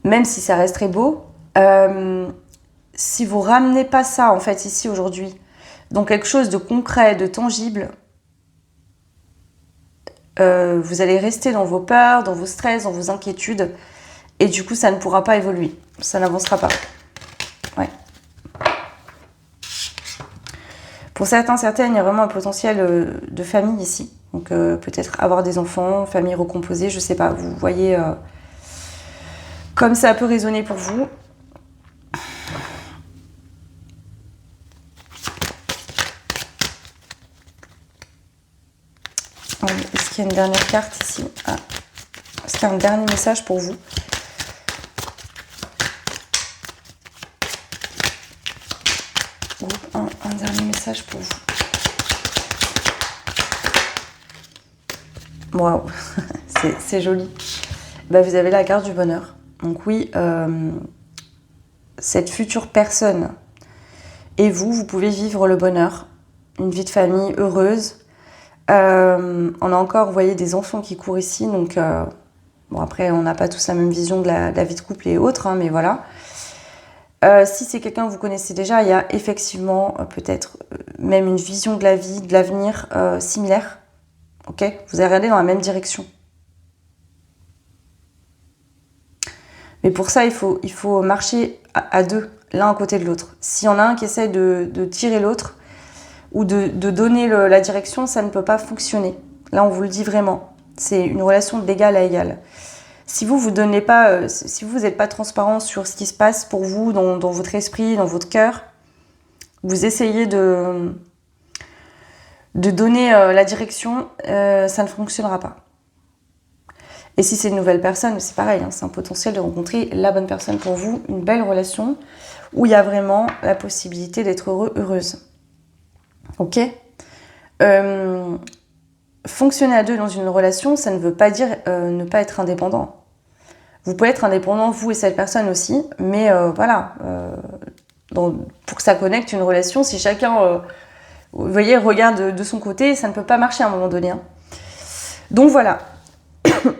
Même si ça reste très beau. Si vous ramenez pas ça, en fait, ici, aujourd'hui, dans quelque chose de concret, de tangible, vous allez rester dans vos peurs, dans vos stress, dans vos inquiétudes, et du coup, ça ne pourra pas évoluer. Ça n'avancera pas. Ouais. Pour certains, certaines, il y a vraiment un potentiel de famille ici. Donc, peut-être avoir des enfants, famille recomposée, je sais pas. Vous voyez comme ça peut résonner pour vous. Est-ce qu'il y a une dernière carte ici? Est-ce qu'il y a un dernier message pour vous? Groupe 1, un dernier message pour vous. Waouh, c'est joli. Vous avez la carte du bonheur. Donc oui, cette future personne et vous pouvez vivre le bonheur. Une vie de famille heureuse. On a encore, vous voyez, des enfants qui courent ici, donc après on n'a pas tous la même vision de la vie de couple et autres, mais voilà. Si c'est quelqu'un que vous connaissez déjà, il y a effectivement peut-être même une vision de la vie, de l'avenir similaire. Ok, vous allez regarder dans la même direction. Mais pour ça, il faut marcher à deux, l'un à côté de l'autre. S'il y en a un qui essaie de tirer l'autre, ou de donner la direction, ça ne peut pas fonctionner. Là, on vous le dit vraiment. C'est une relation d'égal à égal. Si vous donnez pas, si vous n'êtes pas transparent sur ce qui se passe pour vous, dans votre esprit, dans votre cœur, vous essayez de donner la direction, ça ne fonctionnera pas. Et si c'est une nouvelle personne, c'est pareil, hein, c'est un potentiel de rencontrer la bonne personne pour vous, une belle relation où il y a vraiment la possibilité d'être heureux, heureuse. Ok ? Fonctionner à deux dans une relation, ça ne veut pas dire ne pas être indépendant. Vous pouvez être indépendant, vous et cette personne aussi, mais voilà, pour que ça connecte une relation, si chacun, vous voyez, regarde de son côté, ça ne peut pas marcher à un moment donné. Hein. Donc voilà.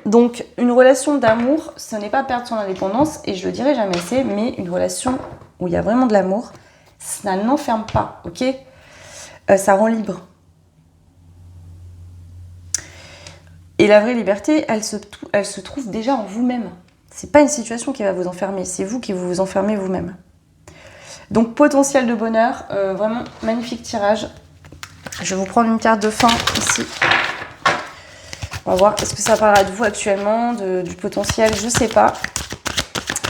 Donc une relation d'amour, ce n'est pas perdre son indépendance, et je le dirai jamais assez, mais une relation où il y a vraiment de l'amour, ça n'enferme pas, ok ? Ça rend libre. Et la vraie liberté, elle se trouve déjà en vous-même. C'est pas une situation qui va vous enfermer, c'est vous qui vous enfermez vous-même. Donc potentiel de bonheur, vraiment magnifique tirage. Je vais vous prendre une carte de fin ici. On va voir, est-ce que ça parlera de vous actuellement, du potentiel, je sais pas.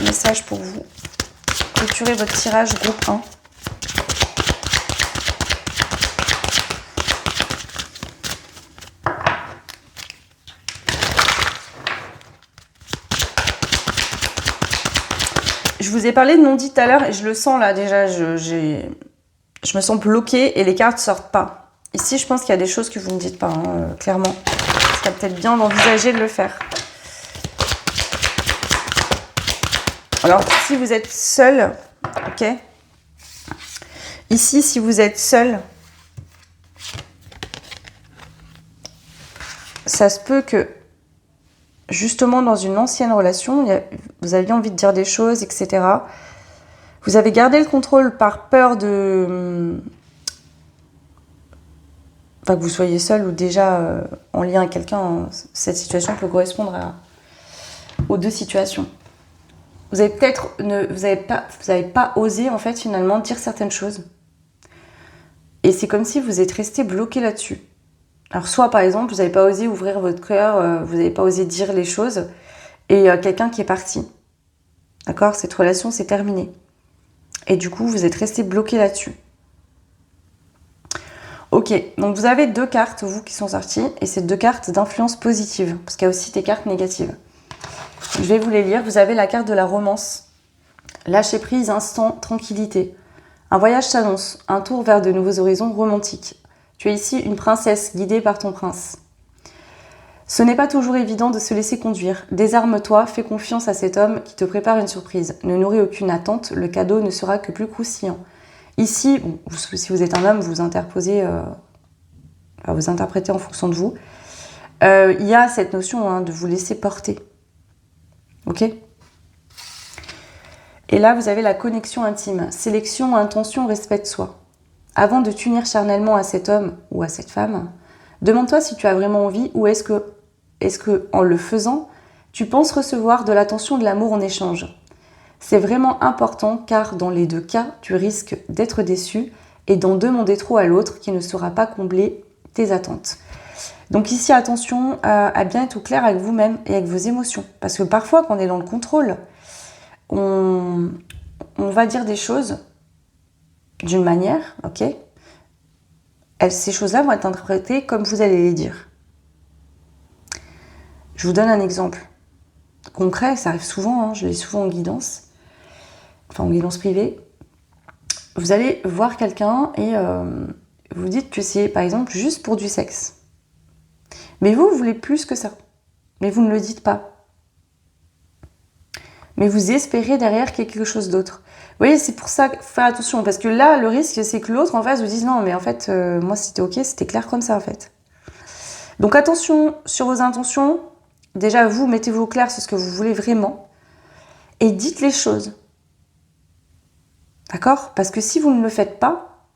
Message pour vous. Clôturez votre tirage groupe 1. Je vous ai parlé de non-dit tout à l'heure et je le sens là déjà, je me sens bloquée et les cartes sortent pas. Ici, je pense qu'il y a des choses que vous ne dites pas, hein, clairement. Ce serait peut-être bien d'envisager de le faire. Alors, si vous êtes seul, ok ? Ici, si vous êtes seul, ça se peut que, justement, dans une ancienne relation, vous aviez envie de dire des choses, etc. Vous avez gardé le contrôle par peur de... Enfin, que vous soyez seul ou déjà en lien avec quelqu'un, cette situation peut correspondre aux deux situations. Vous avez peut-être... Vous avez pas osé, en fait, finalement, dire certaines choses. Et c'est comme si vous êtes resté bloqué là-dessus. Alors, soit, par exemple, vous n'avez pas osé ouvrir votre cœur, vous n'avez pas osé dire les choses, et quelqu'un qui est parti. D'accord ? Cette relation s'est terminée. Et du coup, vous êtes resté bloqué là-dessus. Ok, donc vous avez 2 cartes, vous, qui sont sorties, et c'est 2 cartes d'influence positive, parce qu'il y a aussi des cartes négatives. Je vais vous les lire. Vous avez la carte de la romance. Lâcher prise, instant, tranquillité. Un voyage s'annonce, un tour vers de nouveaux horizons romantiques. Tu es ici une princesse guidée par ton prince. Ce n'est pas toujours évident de se laisser conduire. Désarme-toi, fais confiance à cet homme qui te prépare une surprise. Ne nourris aucune attente, le cadeau ne sera que plus croustillant. Ici, bon, si vous êtes un homme, vous interprétez en fonction de vous. Il y a cette notion de vous laisser porter. Ok ? Et là, vous avez la connexion intime. Sélection, intention, respect de soi. Avant de t'unir charnellement à cet homme ou à cette femme, demande-toi si tu as vraiment envie ou est-ce que, en le faisant, tu penses recevoir de l'attention, de l'amour en échange. C'est vraiment important car dans les 2 cas, tu risques d'être déçu et d'en demander trop à l'autre qui ne saura pas combler tes attentes. Donc ici, attention à bien être au clair avec vous-même et avec vos émotions. Parce que parfois, quand on est dans le contrôle, on va dire des choses d'une manière, ok ? Ces choses-là vont être interprétées comme vous allez les dire. Je vous donne un exemple concret, ça arrive souvent, je l'ai souvent en guidance, en guidance privée. Vous allez voir quelqu'un et vous dites que c'est, par exemple, juste pour du sexe. Mais vous voulez plus que ça. Mais vous ne le dites pas. Mais vous espérez derrière quelque chose d'autre. Vous voyez, c'est pour ça, faire attention, parce que là, le risque, c'est que l'autre, en face, vous dise non, mais en fait, moi, c'était ok, c'était clair comme ça, en fait. Donc, attention sur vos intentions. Déjà, vous, mettez-vous au clair sur ce que vous voulez vraiment. Et dites les choses. D'accord ? Parce que si vous ne le faites pas,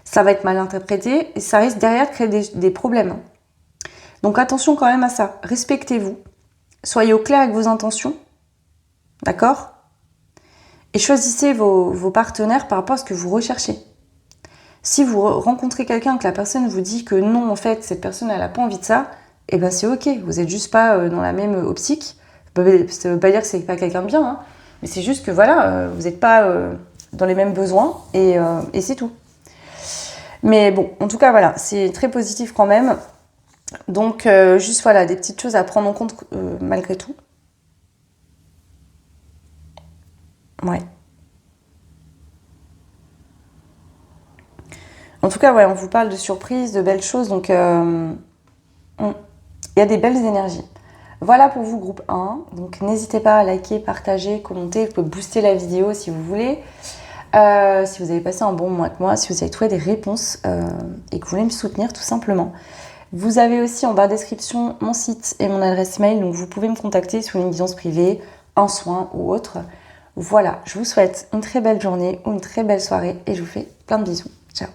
ça va être mal interprété et ça risque derrière de créer des problèmes. Donc, attention quand même à ça. Respectez-vous. Soyez au clair avec vos intentions. D'accord ? Et choisissez vos partenaires par rapport à ce que vous recherchez. Si vous rencontrez quelqu'un que la personne vous dit que non, en fait, cette personne, elle n'a pas envie de ça, eh ben c'est ok. Vous n'êtes juste pas dans la même optique. Ça ne veut pas dire que c'est pas quelqu'un de bien, mais c'est juste que voilà, vous n'êtes pas dans les mêmes besoins et c'est tout. Mais bon, en tout cas, voilà, c'est très positif quand même. Donc, juste voilà, des petites choses à prendre en compte malgré tout. Ouais. En tout cas, ouais, on vous parle de surprises, de belles choses, donc il y a des belles énergies. Voilà pour vous, groupe 1. Donc, n'hésitez pas à liker, partager, commenter. Vous pouvez booster la vidéo si vous voulez. Si vous avez passé un bon mois avec moi, si vous avez trouvé des réponses et que vous voulez me soutenir, tout simplement. Vous avez aussi en barre de description mon site et mon adresse mail, donc vous pouvez me contacter sur une guidance privée, un soin ou autre. Voilà, je vous souhaite une très belle journée ou une très belle soirée et je vous fais plein de bisous. Ciao.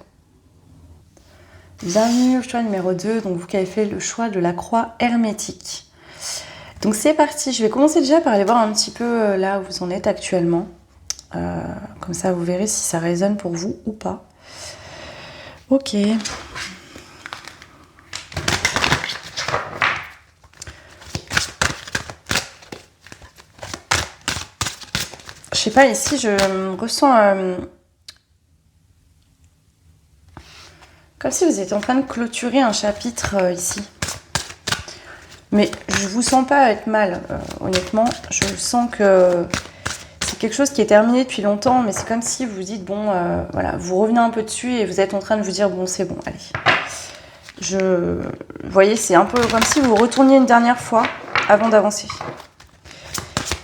Bienvenue au choix numéro 2, donc vous qui avez fait le choix de la croix hermétique. Donc c'est parti, je vais commencer déjà par aller voir un petit peu là où vous en êtes actuellement. Comme ça vous verrez si ça résonne pour vous ou pas. Ok. Je sais pas, ici je ressens comme si vous étiez en train de clôturer un chapitre ici. Mais je vous sens pas être mal, honnêtement. Je sens que c'est quelque chose qui est terminé depuis longtemps, mais c'est comme si vous dites, bon, voilà, vous revenez un peu dessus et vous êtes en train de vous dire, bon, c'est bon, allez. Vous voyez, c'est un peu comme si vous retourniez une dernière fois avant d'avancer.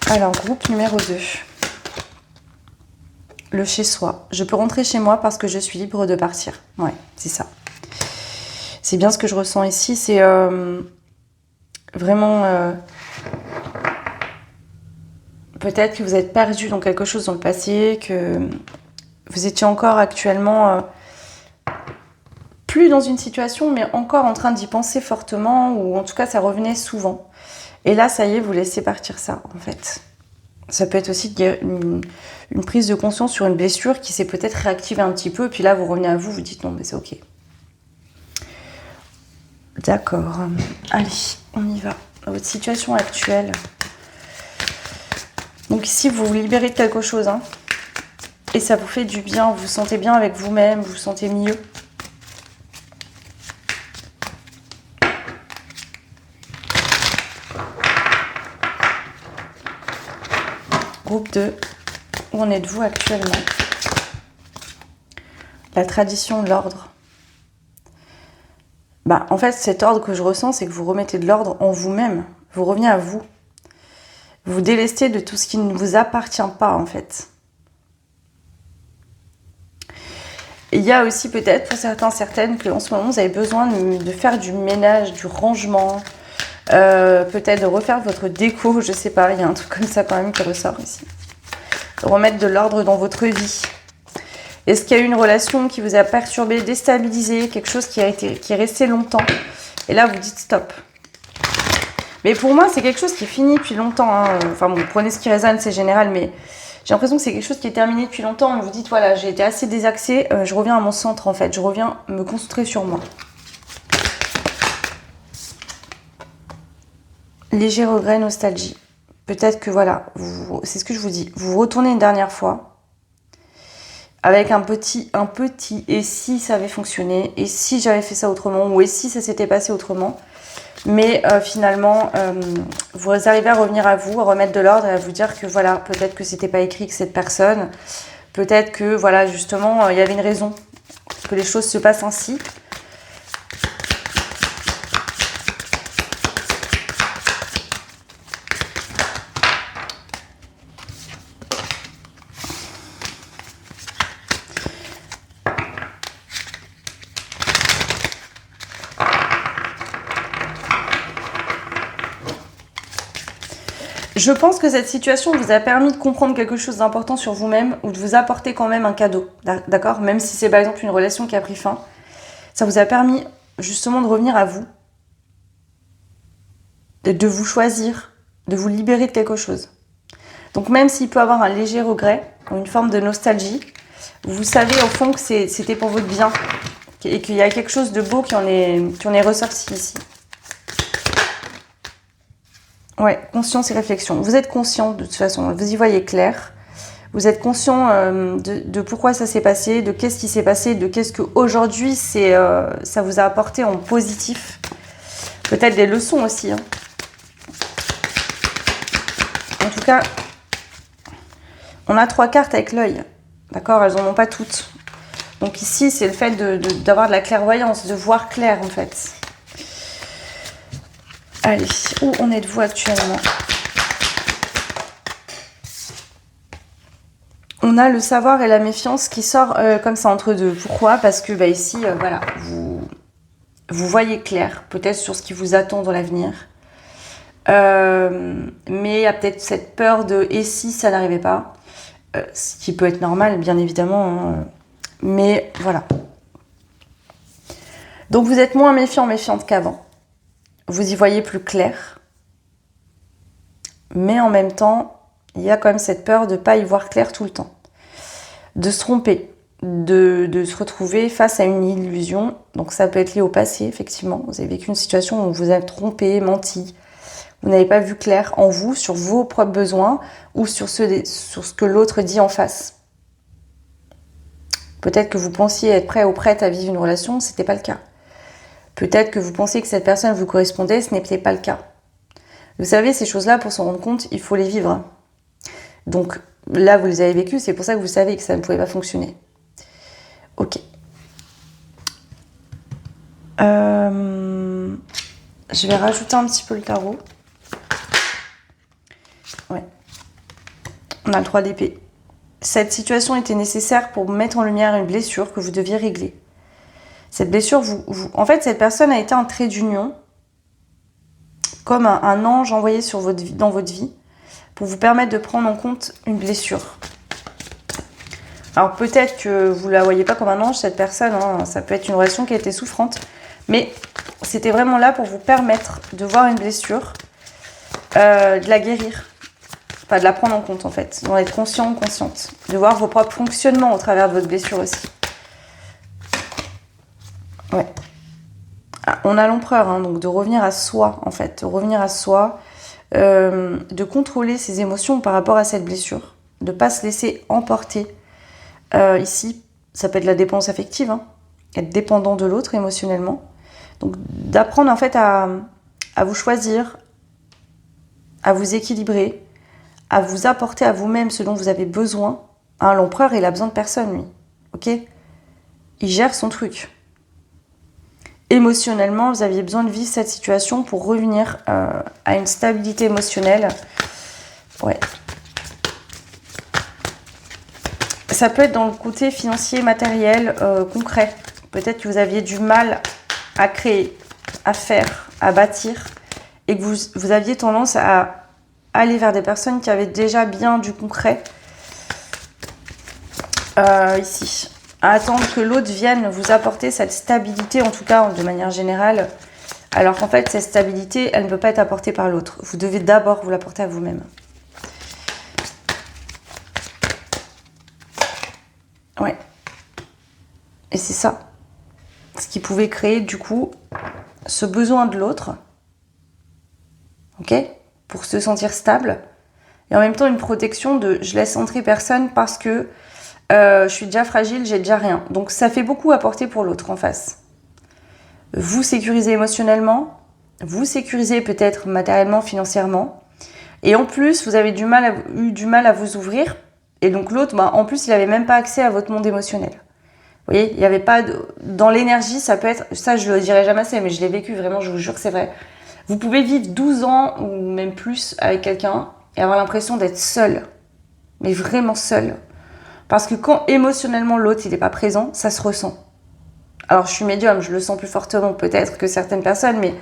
Alors, groupe numéro 2. Le chez-soi. Je peux rentrer chez moi parce que je suis libre de partir. Ouais, c'est ça. C'est bien ce que je ressens ici. C'est vraiment... peut-être que vous êtes perdu dans quelque chose dans le passé, que vous étiez encore actuellement... plus dans une situation, mais encore en train d'y penser fortement, ou en tout cas, ça revenait souvent. Et là, ça y est, vous laissez partir ça, en fait. Ça peut être aussi une prise de conscience sur une blessure qui s'est peut-être réactivée un petit peu, et puis là, vous revenez à vous, vous dites non, mais c'est ok. D'accord. Allez, on y va. Dans votre situation actuelle. Donc ici, vous vous libérez de quelque chose, hein, et ça vous fait du bien, vous vous sentez bien avec vous-même, vous vous sentez mieux. Groupe 2, où en êtes-vous actuellement? La tradition, l'ordre. Bah, en fait, cet ordre que je ressens, c'est que vous remettez de l'ordre en vous-même. Vous revenez à vous. Vous vous délestez de tout ce qui ne vous appartient pas, en fait. Et il y a aussi peut-être, pour certains, certaines, qu'en ce moment, vous avez besoin de faire du ménage, du rangement, peut-être de refaire votre déco, je sais pas, il y a un truc comme ça quand même qui ressort ici. De remettre de l'ordre dans votre vie. Est-ce qu'il y a eu une relation qui vous a perturbé, déstabilisé, quelque chose qui est resté longtemps? Et là, vous dites stop. Mais pour moi, c'est quelque chose qui est fini depuis longtemps, hein. Enfin bon, prenez ce qui résonne, c'est général, mais j'ai l'impression que c'est quelque chose qui est terminé depuis longtemps. Vous dites, voilà, j'ai été assez désaxée, je reviens à mon centre, en fait. Je reviens me concentrer sur moi. Léger regret, nostalgie. Peut-être que, voilà, c'est ce que je vous dis. Vous retournez une dernière fois avec un petit et si ça avait fonctionné, et si j'avais fait ça autrement, ou et si ça s'était passé autrement. Mais finalement, vous arrivez à revenir à vous, à remettre de l'ordre et à vous dire que voilà, peut-être que c'était pas écrit que cette personne, peut-être que voilà, justement, il y avait une raison que les choses se passent ainsi. Je pense que cette situation vous a permis de comprendre quelque chose d'important sur vous-même ou de vous apporter quand même un cadeau, d'accord? Même si c'est par exemple une relation qui a pris fin, ça vous a permis justement de revenir à vous, de vous choisir, de vous libérer de quelque chose. Donc même s'il peut y avoir un léger regret ou une forme de nostalgie, vous savez au fond que c'était pour votre bien et qu'il y a quelque chose de beau qui en est ressorti ici. Ouais, conscience et réflexion. Vous êtes conscient de toute façon, vous y voyez clair. Vous êtes conscient de pourquoi ça s'est passé, de qu'est-ce qui s'est passé, de qu'est-ce qu'aujourd'hui ça vous a apporté en positif. Peut-être des leçons aussi. Hein. En tout cas, on a 3 cartes avec l'œil. D'accord? Elles n'en ont pas toutes. Donc ici, c'est le fait d'avoir de la clairvoyance, de voir clair en fait. Allez, où en êtes-vous actuellement? On a le savoir et la méfiance qui sort comme ça entre deux. Pourquoi? Parce que ici, voilà, vous voyez clair, peut-être sur ce qui vous attend dans l'avenir. Mais il y a peut-être cette peur de « et si ça n'arrivait pas ?» ce qui peut être normal, bien évidemment. Hein. Mais voilà. Donc vous êtes moins méfiant, méfiante qu'avant. Vous y voyez plus clair. Mais en même temps, il y a quand même cette peur de ne pas y voir clair tout le temps. De se tromper, de se retrouver face à une illusion. Donc ça peut être lié au passé, effectivement. Vous avez vécu une situation où vous vous avez trompé, menti. Vous n'avez pas vu clair en vous, sur vos propres besoins ou sur ce que l'autre dit en face. Peut-être que vous pensiez être prêt ou prête à vivre une relation, ce n'était pas le cas. Peut-être que vous pensiez que cette personne vous correspondait, ce n'était pas le cas. Vous savez, ces choses-là, pour s'en rendre compte, il faut les vivre. Donc là, vous les avez vécues, c'est pour ça que vous savez que ça ne pouvait pas fonctionner. Ok. Je vais rajouter un petit peu le tarot. Ouais. On a le 3 d'épée. Cette situation était nécessaire pour mettre en lumière une blessure que vous deviez régler. Cette blessure, en fait, cette personne a été un trait d'union, comme un ange envoyé dans votre vie, pour vous permettre de prendre en compte une blessure. Alors peut-être que vous ne la voyez pas comme un ange, cette personne, hein, ça peut être une relation qui a été souffrante, mais c'était vraiment là pour vous permettre de voir une blessure, de la guérir. Enfin, de la prendre en compte, en fait. D'en être conscient ou consciente. De voir vos propres fonctionnements au travers de votre blessure aussi. Ouais. Ah, on a l'empereur, hein, donc de revenir à soi, en fait. De revenir à soi. De contrôler ses émotions par rapport à cette blessure. De ne pas se laisser emporter. Ici, ça peut être la dépendance affective. Hein. Être dépendant de l'autre émotionnellement. Donc, d'apprendre, en fait, à vous choisir. À vous équilibrer. À vous apporter à vous-même ce dont vous avez besoin. Hein, l'empereur, il a besoin de personne, lui. Ok? Il gère son truc. Émotionnellement, vous aviez besoin de vivre cette situation pour revenir à une stabilité émotionnelle. Ouais. Ça peut être dans le côté financier, matériel, concret. Peut-être que vous aviez du mal à créer, à faire, à bâtir. Et que vous aviez tendance à aller vers des personnes qui avaient déjà bien du concret. Ici. À attendre que l'autre vienne vous apporter cette stabilité, en tout cas de manière générale. Alors qu'en fait, cette stabilité, elle ne peut pas être apportée par l'autre. Vous devez d'abord vous l'apporter à vous-même. Ouais. Et c'est ça. Ce qui pouvait créer, du coup, ce besoin de l'autre. Ok ? Pour se sentir stable. Et en même temps, une protection de je laisse entrer personne parce que je suis déjà fragile, j'ai déjà rien. Donc ça fait beaucoup apporter pour l'autre en face. Vous sécurisez émotionnellement, vous sécurisez peut-être matériellement, financièrement. Et en plus, vous avez eu du mal à vous ouvrir. Et donc l'autre, en plus, il n'avait même pas accès à votre monde émotionnel. Vous voyez, il n'y avait pas... Dans l'énergie, ça peut être... Ça, je ne le dirai jamais assez, mais je l'ai vécu, vraiment, je vous jure que c'est vrai. Vous pouvez vivre 12 ans ou même plus avec quelqu'un et avoir l'impression d'être seul. Mais vraiment seul. Parce que quand émotionnellement l'autre il n'est pas présent, ça se ressent. Alors je suis médium, je le sens plus fortement peut-être que certaines personnes, mais vous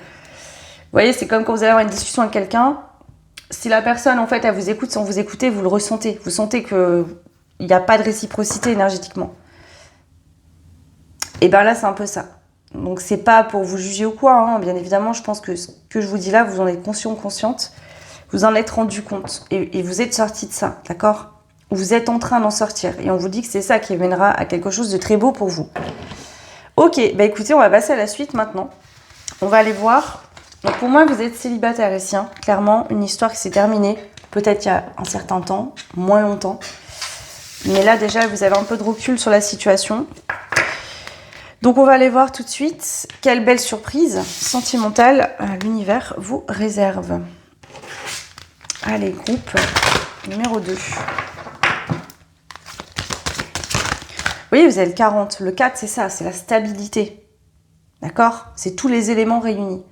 voyez, c'est comme quand vous allez avoir une discussion avec quelqu'un, si la personne en fait elle vous écoute sans vous écouter, vous le ressentez. Vous sentez qu'il n'y a pas de réciprocité énergétiquement. Et bien là c'est un peu ça. Donc c'est pas pour vous juger ou quoi, hein. Bien évidemment je pense que ce que je vous dis là, vous en êtes conscient ou consciente, vous en êtes rendu compte et vous êtes sorti de ça, d'accord ? Vous êtes en train d'en sortir et on vous dit que c'est ça qui mènera à quelque chose de très beau pour vous. Ok, bah écoutez, on va passer à la suite maintenant. On va aller voir. Donc pour moi, vous êtes célibataire ici, hein. Clairement, une histoire qui s'est terminée, peut-être il y a un certain temps, moins longtemps. Mais là, déjà, vous avez un peu de recul sur la situation. Donc, on va aller voir tout de suite quelle belle surprise sentimentale l'univers vous réserve. Allez, groupe numéro 2. Oui, vous avez le 40. Le 4, c'est ça, c'est la stabilité. D'accord? C'est tous les éléments réunis.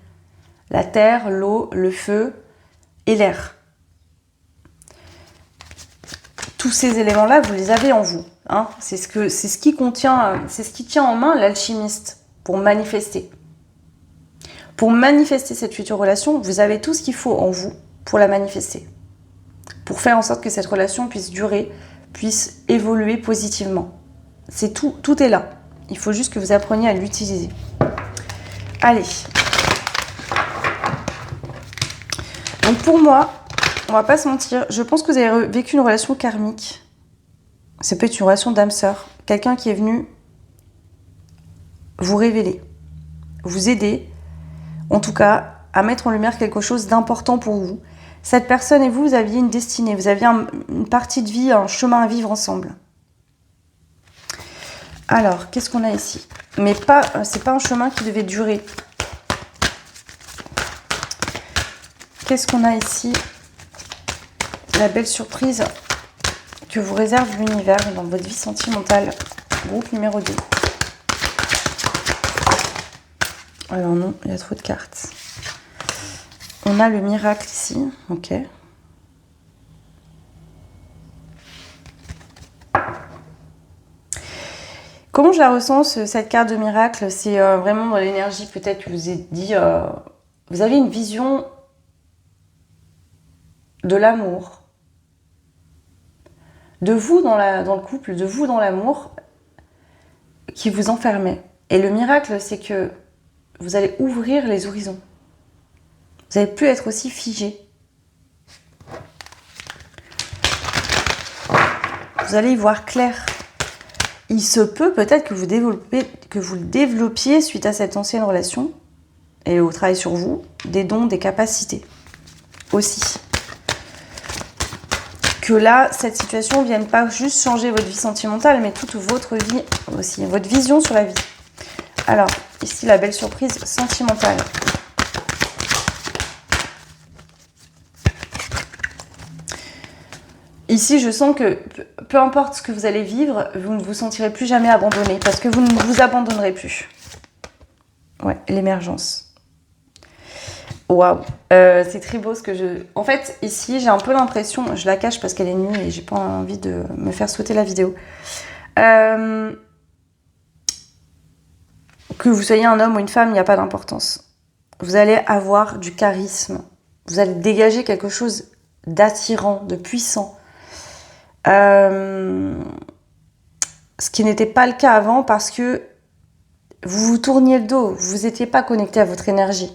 La terre, l'eau, le feu et l'air. Tous ces éléments-là, vous les avez en vous. Hein? C'est ce qui tient en main l'alchimiste pour manifester. Pour manifester cette future relation, vous avez tout ce qu'il faut en vous pour la manifester. Pour faire en sorte que cette relation puisse durer, puisse évoluer positivement. C'est tout est là. Il faut juste que vous appreniez à l'utiliser. Allez. Donc pour moi, on va pas se mentir, je pense que vous avez vécu une relation karmique. Ça peut être une relation d'âme sœur. Quelqu'un qui est venu vous révéler, vous aider, en tout cas, à mettre en lumière quelque chose d'important pour vous. Cette personne et vous aviez une destinée, vous aviez une partie de vie, un chemin à vivre ensemble. Alors, qu'est-ce qu'on a ici? Mais c'est pas un chemin qui devait durer. Qu'est-ce qu'on a ici? La belle surprise que vous réserve l'univers dans votre vie sentimentale. Groupe numéro 2. Alors non, il y a trop de cartes. On a le miracle ici. Ok. Comment je la ressens, cette carte de miracle? C'est vraiment dans l'énergie, peut-être que je vous ai dit, vous avez une vision de l'amour, de vous dans le couple, de vous dans l'amour, qui vous enfermait. Et le miracle, c'est que vous allez ouvrir les horizons. Vous n'allez plus être aussi figé. Vous allez y voir clair. Il se peut peut-être que vous le développiez suite à cette ancienne relation et au travail sur vous, des dons, des capacités aussi. Que là, cette situation ne vienne pas juste changer votre vie sentimentale, mais toute votre vie aussi, votre vision sur la vie. Alors, ici, la belle surprise sentimentale. Ici, je sens que peu importe ce que vous allez vivre, vous ne vous sentirez plus jamais abandonné parce que vous ne vous abandonnerez plus. Ouais, l'émergence. Waouh, c'est très beau ce que je... En fait, ici, j'ai un peu l'impression, je la cache parce qu'elle est nue et j'ai pas envie de me faire sauter la vidéo. Que vous soyez un homme ou une femme, il n'y a pas d'importance. Vous allez avoir du charisme. Vous allez dégager quelque chose d'attirant, de puissant. Ce qui n'était pas le cas avant parce que vous vous tourniez le dos, vous n'étiez pas connecté à votre énergie.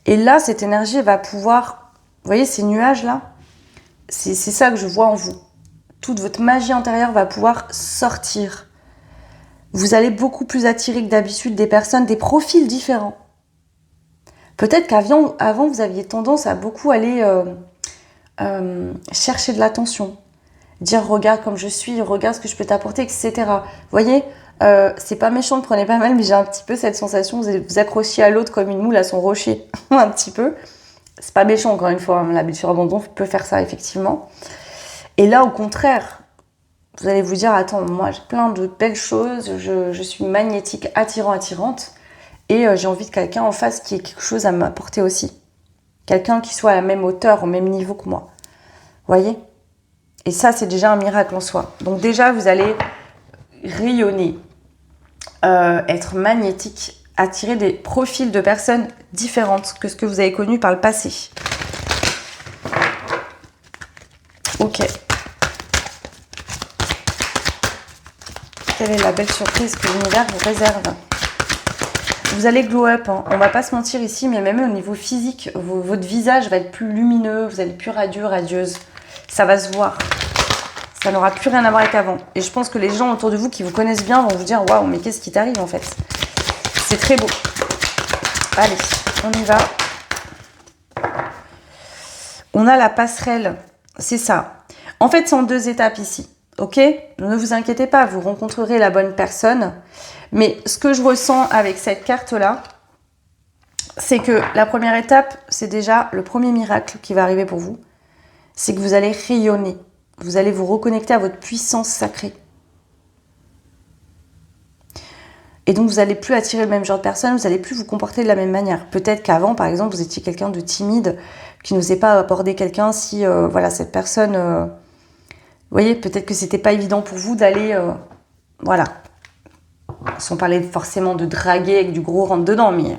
Et là, cette énergie va pouvoir... Vous voyez ces nuages-là? C'est ça que je vois en vous. Toute votre magie intérieure va pouvoir sortir. Vous allez beaucoup plus attirer que d'habitude des personnes, des profils différents. Peut-être qu'avant, vous aviez tendance à beaucoup aller chercher de l'attention. Dire regarde comme je suis, regarde ce que je peux t'apporter, etc. Vous voyez, c'est pas méchant, ne prenez pas mal, mais j'ai un petit peu cette sensation, vous accrochez à l'autre comme une moule à son rocher, un petit peu. C'est pas méchant, encore une fois, hein, la blessure abandon peut faire ça, effectivement. Et là, au contraire, vous allez vous dire, attends, moi j'ai plein de belles choses, je suis magnétique, attirante, et j'ai envie de quelqu'un en face qui ait quelque chose à m'apporter aussi. Quelqu'un qui soit à la même hauteur, au même niveau que moi. Vous voyez ? Et ça, c'est déjà un miracle en soi. Donc déjà, vous allez rayonner, être magnétique, attirer des profils de personnes différentes que ce que vous avez connu par le passé. Ok. Quelle est la belle surprise que l'univers vous réserve? Vous allez glow up, hein. On va pas se mentir ici, mais même au niveau physique, votre visage va être plus lumineux, vous allez plus radieux, radieuse. Ça va se voir. Ça n'aura plus rien à voir avec avant. Et je pense que les gens autour de vous qui vous connaissent bien vont vous dire « Waouh, mais qu'est-ce qui t'arrive en fait ?» C'est très beau. Allez, on y va. On a la passerelle. C'est ça. En fait, c'est en 2 étapes ici. Ok? Ne vous inquiétez pas, vous rencontrerez la bonne personne. Mais ce que je ressens avec cette carte-là, c'est que la première étape, c'est déjà le premier miracle qui va arriver pour vous. C'est que vous allez rayonner. Vous allez vous reconnecter à votre puissance sacrée. Et donc, vous n'allez plus attirer le même genre de personne, vous n'allez plus vous comporter de la même manière. Peut-être qu'avant, par exemple, vous étiez quelqu'un de timide, qui n'osait pas aborder quelqu'un si, voilà, cette personne... vous voyez, peut-être que c'était pas évident pour vous d'aller... voilà. Sans parler forcément de draguer avec du gros rentre-dedans, mais...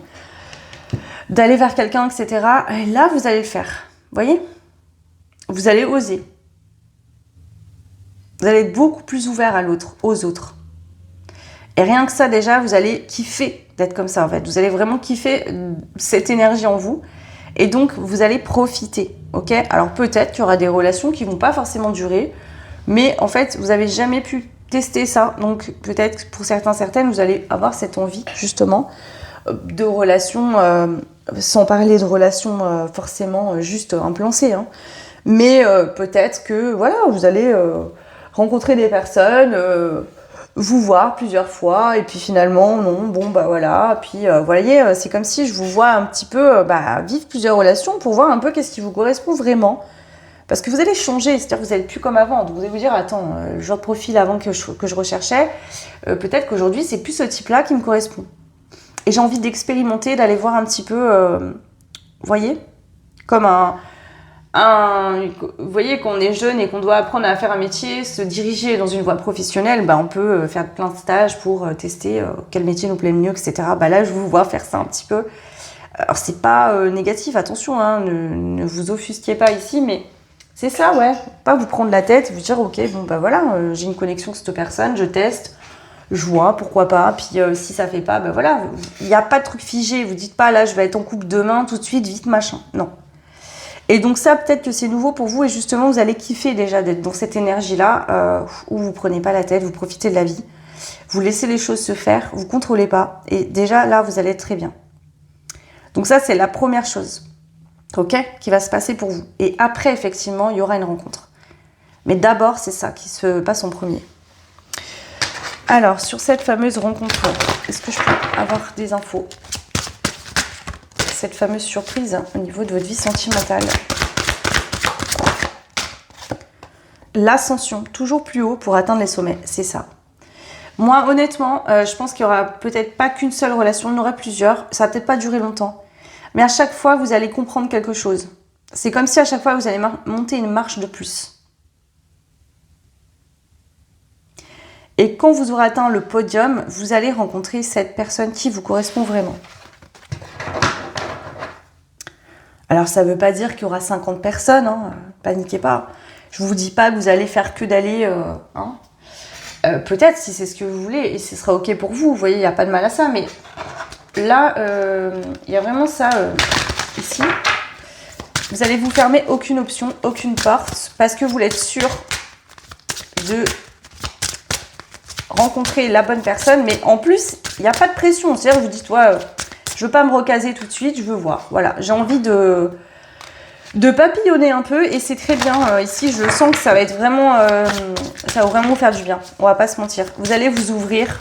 d'aller vers quelqu'un, etc. Et là, vous allez le faire. Vous voyez? Vous allez oser. Vous allez être beaucoup plus ouvert à l'autre, aux autres. Et rien que ça, déjà, vous allez kiffer d'être comme ça, en fait. Vous allez vraiment kiffer cette énergie en vous. Et donc, vous allez profiter, ok? Alors, peut-être qu'il y aura des relations qui ne vont pas forcément durer. Mais, en fait, vous n'avez jamais pu tester ça. Donc, peut-être pour certaines, vous allez avoir cette envie, justement, de relations, sans parler de relations forcément juste un plan C, hein. Mais peut-être que, voilà, vous allez rencontrer des personnes... vous voir plusieurs fois et puis finalement non, bon bah voilà, puis vous voyez, c'est comme si je vous vois un petit peu vivre plusieurs relations pour voir un peu qu'est-ce qui vous correspond vraiment, parce que vous allez changer, c'est-à-dire que vous n'êtes plus comme avant, donc vous allez vous dire attends, le genre de profil avant que je recherchais, peut-être qu'aujourd'hui c'est plus ce type-là qui me correspond et j'ai envie d'expérimenter, d'aller voir un petit peu, vous voyez, comme vous voyez, quand on est jeune et qu'on doit apprendre à faire un métier, se diriger dans une voie professionnelle, on peut faire plein de stages pour tester quel métier nous plaît le mieux, etc. Là, je vous vois faire ça un petit peu. Alors, c'est pas négatif, attention, hein, ne vous offusquez pas ici, mais c'est ça, ouais. Pas vous prendre la tête et vous dire, ok, bon, voilà, j'ai une connexion avec cette personne, je teste, je vois, pourquoi pas, puis si ça fait pas, voilà, il n'y a pas de truc figé, vous dites pas, là, je vais être en couple demain, tout de suite, vite, machin, non. Et donc ça, peut-être que c'est nouveau pour vous et justement, vous allez kiffer déjà d'être dans cette énergie-là où vous prenez pas la tête, vous profitez de la vie, vous laissez les choses se faire, vous contrôlez pas et déjà là, vous allez être très bien. Donc ça, c'est la première chose, ok, qui va se passer pour vous. Et après, effectivement, il y aura une rencontre. Mais d'abord, c'est ça qui se passe en premier. Alors, sur cette fameuse rencontre, est-ce que je peux avoir des infos ? Cette fameuse surprise au niveau de votre vie sentimentale. L'ascension, toujours plus haut pour atteindre les sommets, c'est ça. Moi, honnêtement, je pense qu'il n'y aura peut-être pas qu'une seule relation, il y en aura plusieurs, ça va peut-être pas durer longtemps. Mais à chaque fois, vous allez comprendre quelque chose. C'est comme si à chaque fois, vous allez monter une marche de plus. Et quand vous aurez atteint le podium, vous allez rencontrer cette personne qui vous correspond vraiment. Alors, ça ne veut pas dire qu'il y aura 50 personnes, hein, paniquez pas. Je ne vous dis pas que vous allez faire que d'aller... peut-être, si c'est ce que vous voulez, et ce sera OK pour vous. Vous voyez, il n'y a pas de mal à ça. Mais là, il y a vraiment ça ici. Vous allez vous fermer aucune option, aucune porte, parce que vous voulez être sûr de rencontrer la bonne personne. Mais en plus, il n'y a pas de pression. C'est-à-dire, vous dites, ouais... je veux pas me recaser tout de suite, je veux voir. Voilà, j'ai envie de papillonner un peu et c'est très bien. Ici, je sens que ça va être vraiment, ça va vraiment vous faire du bien. On va pas se mentir. Vous allez vous ouvrir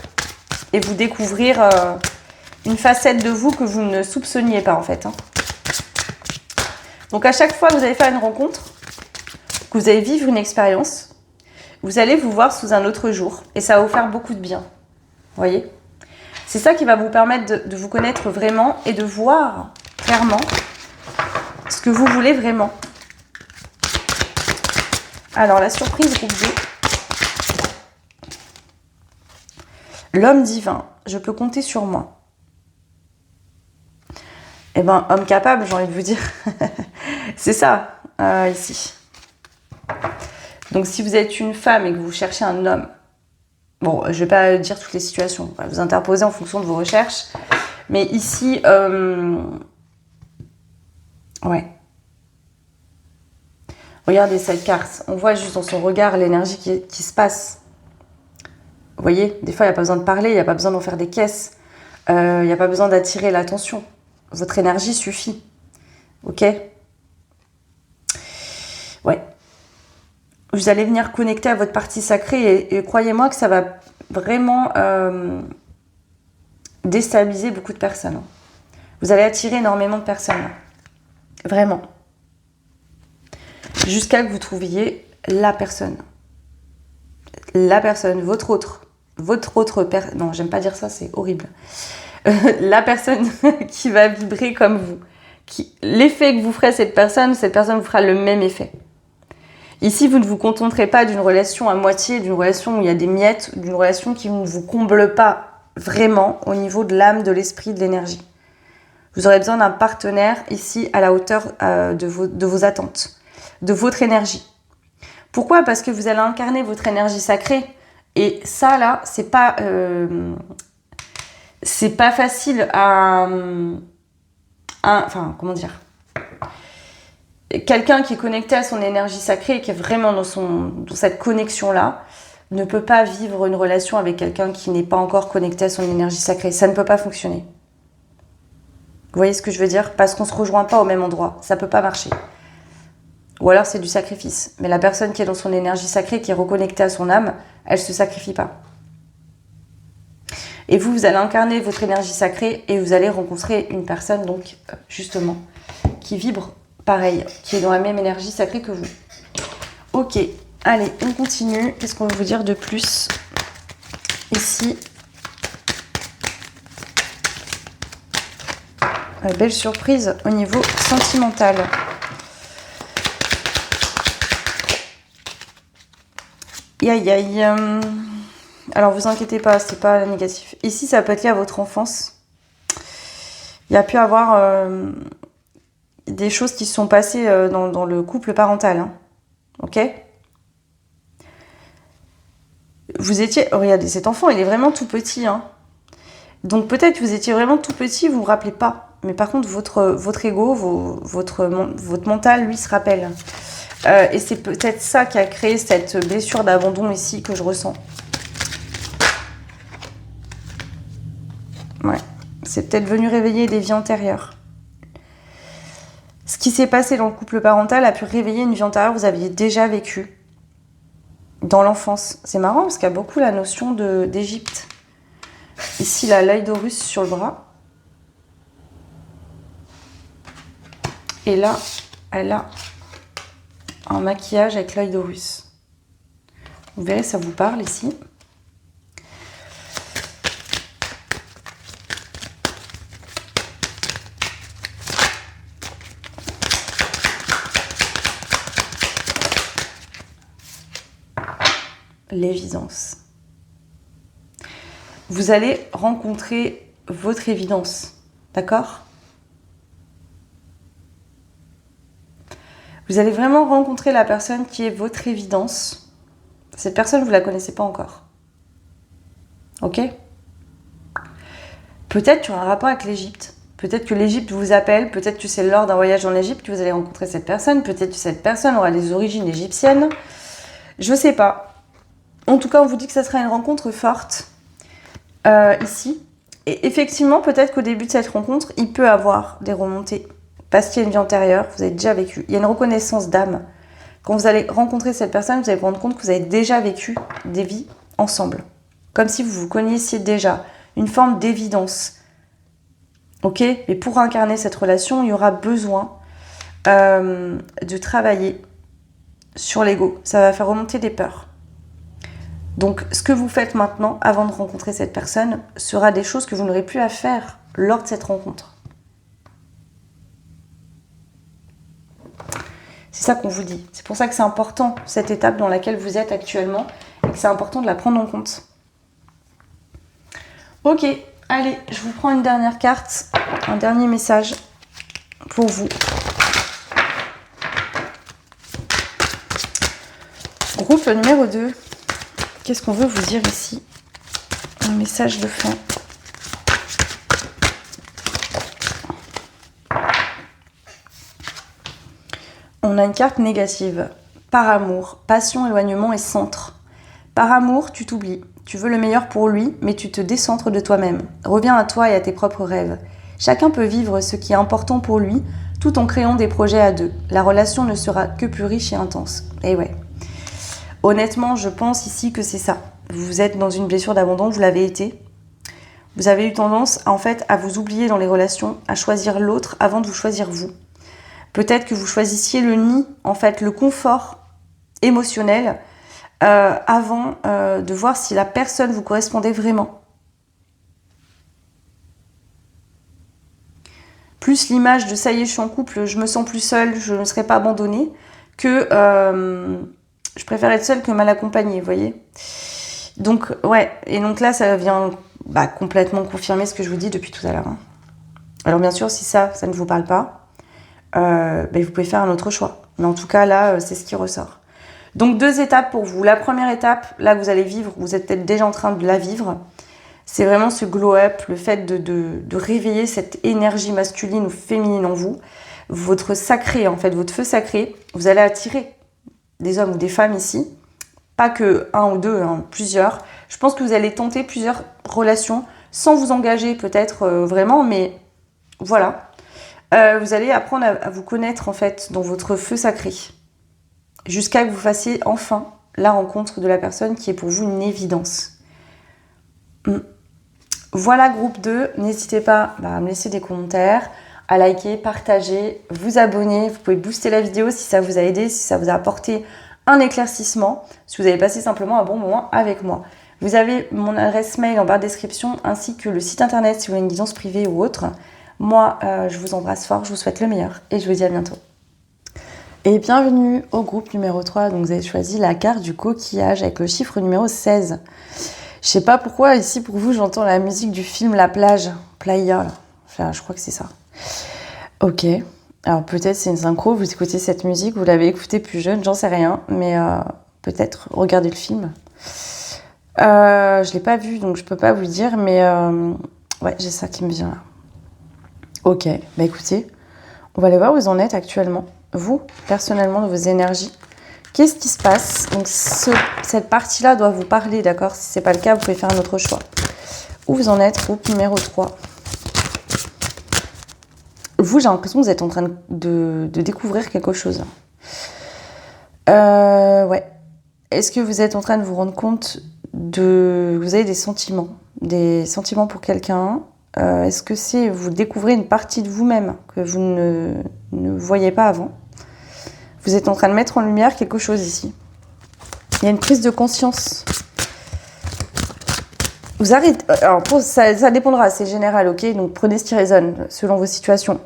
et vous découvrir une facette de vous que vous ne soupçonniez pas en fait. Hein. Donc à chaque fois que vous allez faire une rencontre, que vous allez vivre une expérience, vous allez vous voir sous un autre jour et ça va vous faire beaucoup de bien. Vous voyez ? C'est ça qui va vous permettre de vous connaître vraiment et de voir clairement ce que vous voulez vraiment. Alors, la surprise groupe 2. L'homme divin, je peux compter sur moi. Eh ben, homme capable, j'ai envie de vous dire. C'est ça, ici. Donc, si vous êtes une femme et que vous cherchez un homme, bon, je ne vais pas dire toutes les situations, on va vous interposer en fonction de vos recherches. Mais ici, ouais. Regardez cette carte. On voit juste dans son regard l'énergie qui se passe. Vous voyez, des fois, il n'y a pas besoin de parler, il n'y a pas besoin d'en faire des caisses. Il n'y a pas besoin d'attirer l'attention. Votre énergie suffit. Ok ? Ouais. vous allez venir connecter à votre partie sacrée et croyez-moi que ça va vraiment déstabiliser beaucoup de personnes. Vous allez attirer énormément de personnes. Vraiment. Jusqu'à que vous trouviez la personne. La personne, votre autre personne. Non, j'aime pas dire ça, c'est horrible. La personne qui va vibrer comme vous. L'effet que vous ferez cette personne vous fera le même effet. Ici, vous ne vous contenterez pas d'une relation à moitié, d'une relation où il y a des miettes, d'une relation qui ne vous comble pas vraiment au niveau de l'âme, de l'esprit, de l'énergie. Vous aurez besoin d'un partenaire ici à la hauteur de vos attentes, de votre énergie. Pourquoi ? Parce que vous allez incarner votre énergie sacrée. Et ça, là, c'est pas facile enfin, comment dire ? Quelqu'un qui est connecté à son énergie sacrée et qui est vraiment dans cette connexion-là ne peut pas vivre une relation avec quelqu'un qui n'est pas encore connecté à son énergie sacrée. Ça ne peut pas fonctionner. Vous voyez ce que je veux dire ? Parce qu'on ne se rejoint pas au même endroit. Ça ne peut pas marcher. Ou alors c'est du sacrifice. Mais la personne qui est dans son énergie sacrée, qui est reconnectée à son âme, elle ne se sacrifie pas. Et vous allez incarner votre énergie sacrée et vous allez rencontrer une personne, donc, justement, qui vibre pareil, qui est dans la même énergie sacrée que vous. Ok, allez, on continue. Qu'est-ce qu'on va vous dire de plus ici ? Belle surprise au niveau sentimental. Aïe. Alors, vous inquiétez pas, c'est pas négatif. Ici, ça peut être lié à votre enfance. Il y a pu avoir des choses qui se sont passées dans le couple parental. Hein. Ok ? Vous étiez... Oh, regardez, cet enfant, il est vraiment tout petit. Hein. Donc, peut-être que vous étiez vraiment tout petit, vous ne vous rappelez pas. Mais par contre, votre ego, votre mental, lui, se rappelle. Et c'est peut-être ça qui a créé cette blessure d'abandon ici que je ressens. Ouais. C'est peut-être venu réveiller des vies antérieures. Ce qui s'est passé dans le couple parental a pu réveiller une vie antérieure que vous aviez déjà vécue dans l'enfance. C'est marrant parce qu'il y a beaucoup la notion d'Égypte. Ici, là, l'œil d'Horus sur le bras. Et là, elle a un maquillage avec l'œil d'Horus. Vous verrez, ça vous parle ici. L'évidence. Vous allez rencontrer votre évidence, d'accord ? Vous allez vraiment rencontrer la personne qui est votre évidence. Cette personne, vous ne la connaissez pas encore. Ok ? Peut-être qu'il y aura un rapport avec l'Égypte. Peut-être que l'Égypte vous appelle. Peut-être que c'est lors d'un voyage en Égypte que vous allez rencontrer cette personne. Peut-être que cette personne aura des origines égyptiennes. Je ne sais pas. En tout cas, on vous dit que ça sera une rencontre forte ici. Et effectivement, peut-être qu'au début de cette rencontre, il peut avoir des remontées. Parce qu'il y a une vie antérieure, vous avez déjà vécu. Il y a une reconnaissance d'âme. Quand vous allez rencontrer cette personne, vous allez vous rendre compte que vous avez déjà vécu des vies ensemble. Comme si vous vous connaissiez déjà. Une forme d'évidence. Ok ? Mais pour incarner cette relation, il y aura besoin de travailler sur l'ego. Ça va faire remonter des peurs. Donc, ce que vous faites maintenant, avant de rencontrer cette personne, sera des choses que vous n'aurez plus à faire lors de cette rencontre. C'est ça qu'on vous dit. C'est pour ça que c'est important, cette étape dans laquelle vous êtes actuellement, et que c'est important de la prendre en compte. Ok, allez, je vous prends une dernière carte, un dernier message pour vous. Groupe numéro 2. Qu'est-ce qu'on veut vous dire ici ? Un message de fin. On a une carte négative. Par amour, passion, éloignement et centre. Par amour, tu t'oublies. Tu veux le meilleur pour lui, mais tu te décentres de toi-même. Reviens à toi et à tes propres rêves. Chacun peut vivre ce qui est important pour lui, tout en créant des projets à deux. La relation ne sera que plus riche et intense. Et ouais. Honnêtement, je pense ici que c'est ça. Vous êtes dans une blessure d'abandon, vous l'avez été. Vous avez eu tendance, en fait, à vous oublier dans les relations, à choisir l'autre avant de vous choisir vous. Peut-être que vous choisissiez le nid, en fait, le confort émotionnel, avant de voir si la personne vous correspondait vraiment. Plus l'image de « ça y est, je suis en couple, je me sens plus seule, je ne serai pas abandonnée » que je préfère être seule que mal accompagnée, vous voyez. Donc, ouais, et donc là, ça vient complètement confirmer ce que je vous dis depuis tout à l'heure. Hein. Alors bien sûr, si ça ne vous parle pas, vous pouvez faire un autre choix. Mais en tout cas, là, c'est ce qui ressort. Donc, 2 étapes pour vous. La première étape, là, vous allez vivre, vous êtes peut-être déjà en train de la vivre. C'est vraiment ce glow-up, le fait de réveiller cette énergie masculine ou féminine en vous. Votre sacré, en fait, votre feu sacré, vous allez attirer des hommes ou des femmes ici. Pas que un ou deux, hein, plusieurs. Je pense que vous allez tenter plusieurs relations sans vous engager peut-être vraiment, mais voilà. Vous allez apprendre à vous connaître en fait dans votre feu sacré. Jusqu'à que vous fassiez enfin la rencontre de la personne qui est pour vous une évidence. Voilà, groupe 2. N'hésitez pas à me laisser des commentaires, à liker, partager, vous abonner. Vous pouvez booster la vidéo si ça vous a aidé, si ça vous a apporté un éclaircissement, si vous avez passé simplement un bon moment avec moi. Vous avez mon adresse mail en barre de description ainsi que le site internet si vous voulez une guidance privée ou autre. Moi, je vous embrasse fort, je vous souhaite le meilleur et je vous dis à bientôt. Et bienvenue au groupe numéro 3. Donc vous avez choisi la carte du coquillage avec le chiffre numéro 16. Je sais pas pourquoi ici pour vous j'entends la musique du film La Plage, Playa, là. Enfin, je crois que c'est ça. Ok. Alors peut-être c'est une synchro, vous écoutez cette musique, vous l'avez écoutée plus jeune, j'en sais rien, mais peut-être regardez le film. Je l'ai pas vu, donc je peux pas vous dire, mais ouais, j'ai ça qui me vient là. Ok, écoutez, on va aller voir où vous en êtes actuellement, vous, personnellement, de vos énergies. Qu'est-ce qui se passe? Donc cette partie-là doit vous parler, d'accord? Si c'est pas le cas, vous pouvez faire un autre choix. Où vous en êtes, groupe numéro 3? Vous, j'ai l'impression que vous êtes en train de découvrir quelque chose. Ouais. Est-ce que vous êtes en train de vous rendre compte que vous avez des sentiments pour quelqu'un? Est-ce que vous découvrez une partie de vous-même que vous ne voyiez pas avant? Vous êtes en train de mettre en lumière quelque chose ici. Il y a une prise de conscience. Vous arrêtez. Alors, ça dépendra, c'est général, ok? Donc, prenez ce qui résonne selon vos situations.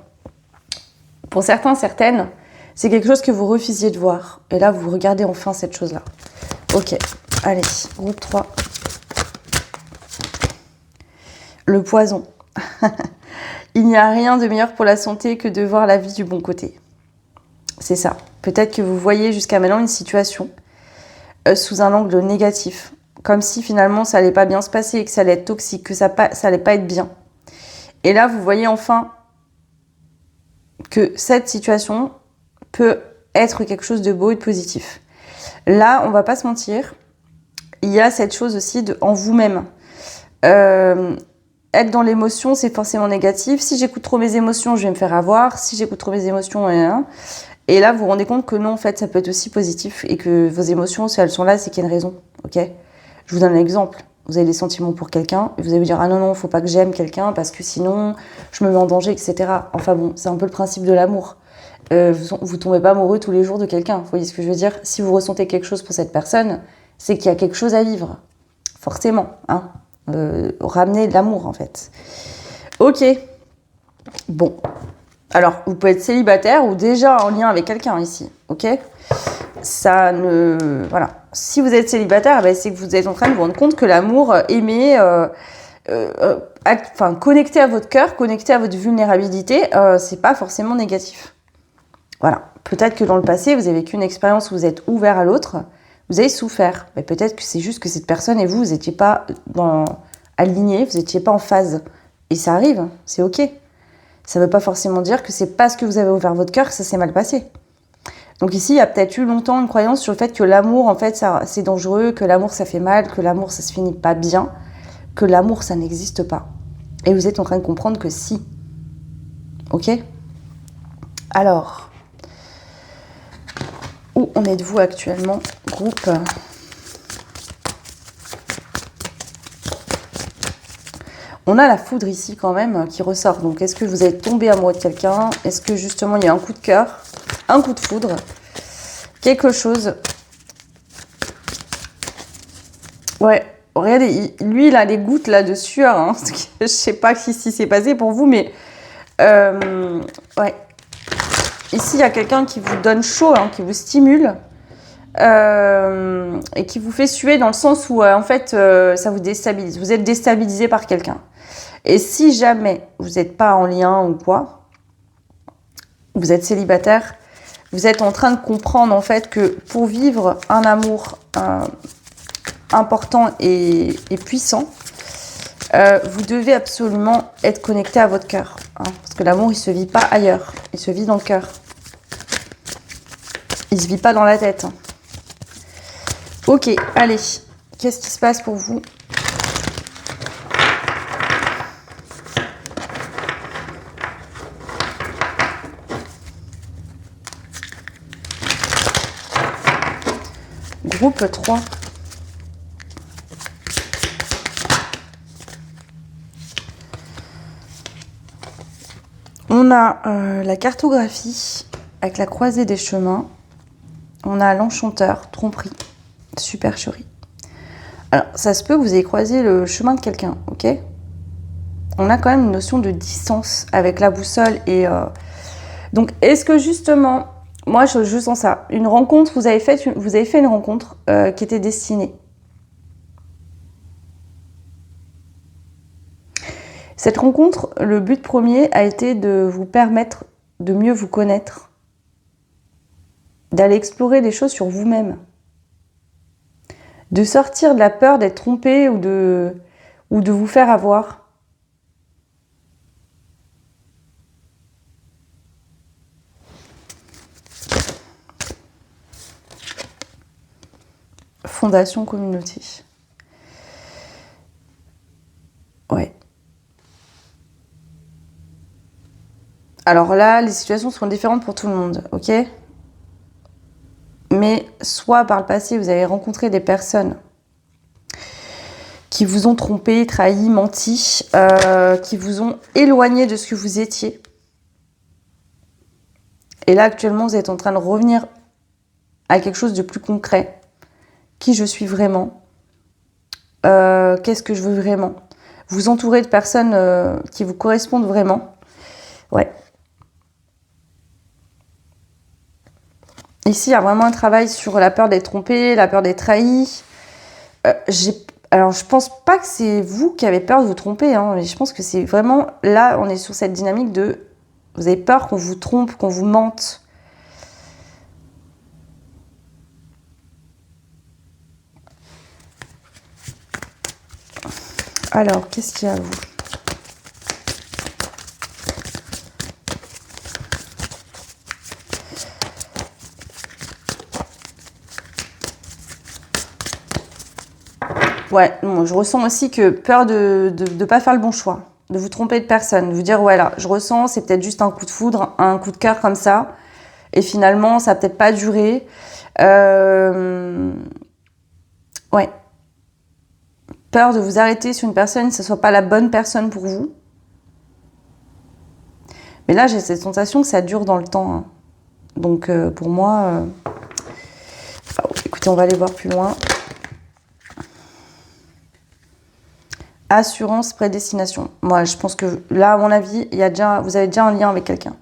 Pour certains, certaines, c'est quelque chose que vous refusiez de voir. Et là, vous regardez enfin cette chose-là. Ok, allez, groupe 3. Le poison. Il n'y a rien de meilleur pour la santé que de voir la vie du bon côté. C'est ça. Peut-être que vous voyez jusqu'à maintenant une situation sous un angle négatif. Comme si finalement ça allait pas bien se passer, que ça allait être toxique, que ça allait pas être bien. Et là, vous voyez enfin que cette situation peut être quelque chose de beau et de positif. Là, on va pas se mentir, il y a cette chose aussi en vous-même. Être dans l'émotion, c'est forcément négatif. Si j'écoute trop mes émotions, je vais me faire avoir. Si j'écoute trop mes émotions, et là, vous vous rendez compte que non, en fait, ça peut être aussi positif et que vos émotions, si elles sont là, c'est qu'il y a une raison, ok ? Je vous donne un exemple. Vous avez des sentiments pour quelqu'un et vous allez vous dire « Ah non, faut pas que j'aime quelqu'un parce que sinon, je me mets en danger, etc. » Enfin bon, c'est un peu le principe de l'amour. Vous tombez pas amoureux tous les jours de quelqu'un, vous voyez ce que je veux dire? Si vous ressentez quelque chose pour cette personne, c'est qu'il y a quelque chose à vivre. Forcément, hein. Ramener de l'amour, en fait. Ok. Bon. Alors, vous pouvez être célibataire ou déjà en lien avec quelqu'un ici, ok? Voilà. Si vous êtes célibataire, c'est que vous êtes en train de vous rendre compte que l'amour aimé, connecté à votre cœur, connecté à votre vulnérabilité, c'est pas forcément négatif. Voilà. Peut-être que dans le passé, vous avez vécu une expérience où vous êtes ouvert à l'autre, vous avez souffert. Mais peut-être que c'est juste que cette personne et vous n'étiez pas alignés, vous n'étiez pas en phase. Et ça arrive, c'est ok. Ça ne veut pas forcément dire que c'est parce que vous avez ouvert votre cœur que ça s'est mal passé. Donc ici, il y a peut-être eu longtemps une croyance sur le fait que l'amour, en fait, c'est dangereux, que l'amour, ça fait mal, que l'amour, ça se finit pas bien, que l'amour, ça n'existe pas. Et vous êtes en train de comprendre que si. Ok ? Alors, Où en êtes-vous actuellement, groupe? On a la foudre ici quand même qui ressort. Donc est-ce que vous êtes tombé amoureux de quelqu'un? Est-ce que justement il y a un coup de cœur? Un coup de foudre? Quelque chose? Ouais, regardez, lui il a les gouttes là de sueur. Hein. Je sais pas ce qui s'est passé pour vous, mais... ouais. Ici il y a quelqu'un qui vous donne chaud, hein, qui vous stimule. Et qui vous fait suer dans le sens où en fait ça vous déstabilise. Vous êtes déstabilisé par quelqu'un. Et si jamais vous n'êtes pas en lien ou quoi, vous êtes célibataire, vous êtes en train de comprendre en fait que pour vivre un amour important et puissant, vous devez absolument être connecté à votre cœur. Hein, parce que l'amour, il se vit pas ailleurs, il se vit dans le cœur. Il se vit pas dans la tête. Ok, allez, qu'est-ce qui se passe pour vous ? Groupe 3. On a la cartographie avec la croisée des chemins. On a l'enchanteur, tromperie, supercherie. Alors, ça se peut que vous ayez croisé le chemin de quelqu'un, ok ? On a quand même une notion de distance avec la boussole et... Donc, est-ce que justement... Moi, je sens ça. Une rencontre, vous avez fait une rencontre qui était destinée. Cette rencontre, le but premier a été de vous permettre de mieux vous connaître, d'aller explorer des choses sur vous-même, de sortir de la peur d'être trompé ou de vous faire avoir. Fondation Communauté. Ouais. Alors là, les situations seront différentes pour tout le monde, ok ? Mais soit par le passé, vous avez rencontré des personnes qui vous ont trompé, trahi, menti, qui vous ont éloigné de ce que vous étiez. Et là, actuellement, vous êtes en train de revenir à quelque chose de plus concret. Qui je suis vraiment, qu'est-ce que je veux vraiment, vous entourez de personnes qui vous correspondent vraiment. Ouais. Ici, il y a vraiment un travail sur la peur d'être trompé, la peur d'être trahi. Alors, je pense pas que c'est vous qui avez peur de vous tromper, hein, mais je pense que c'est vraiment... Là, on est sur cette dynamique de... Vous avez peur qu'on vous trompe, qu'on vous mente. Alors, qu'est-ce qu'il y a à vous ? Ouais, bon, je ressens aussi que peur de pas faire le bon choix, de vous tromper de personne, de vous dire, ouais, là, je ressens, c'est peut-être juste un coup de foudre, un coup de cœur comme ça, et finalement, ça n'a peut-être pas duré. Ouais. Peur de vous arrêter sur une personne, que ce ne soit pas la bonne personne pour vous. Mais là, j'ai cette sensation que ça dure dans le temps. Hein. Donc, pour moi... écoutez, on va aller voir plus loin. Assurance, prédestination. Moi, je pense que là, à mon avis, vous avez déjà un lien avec quelqu'un.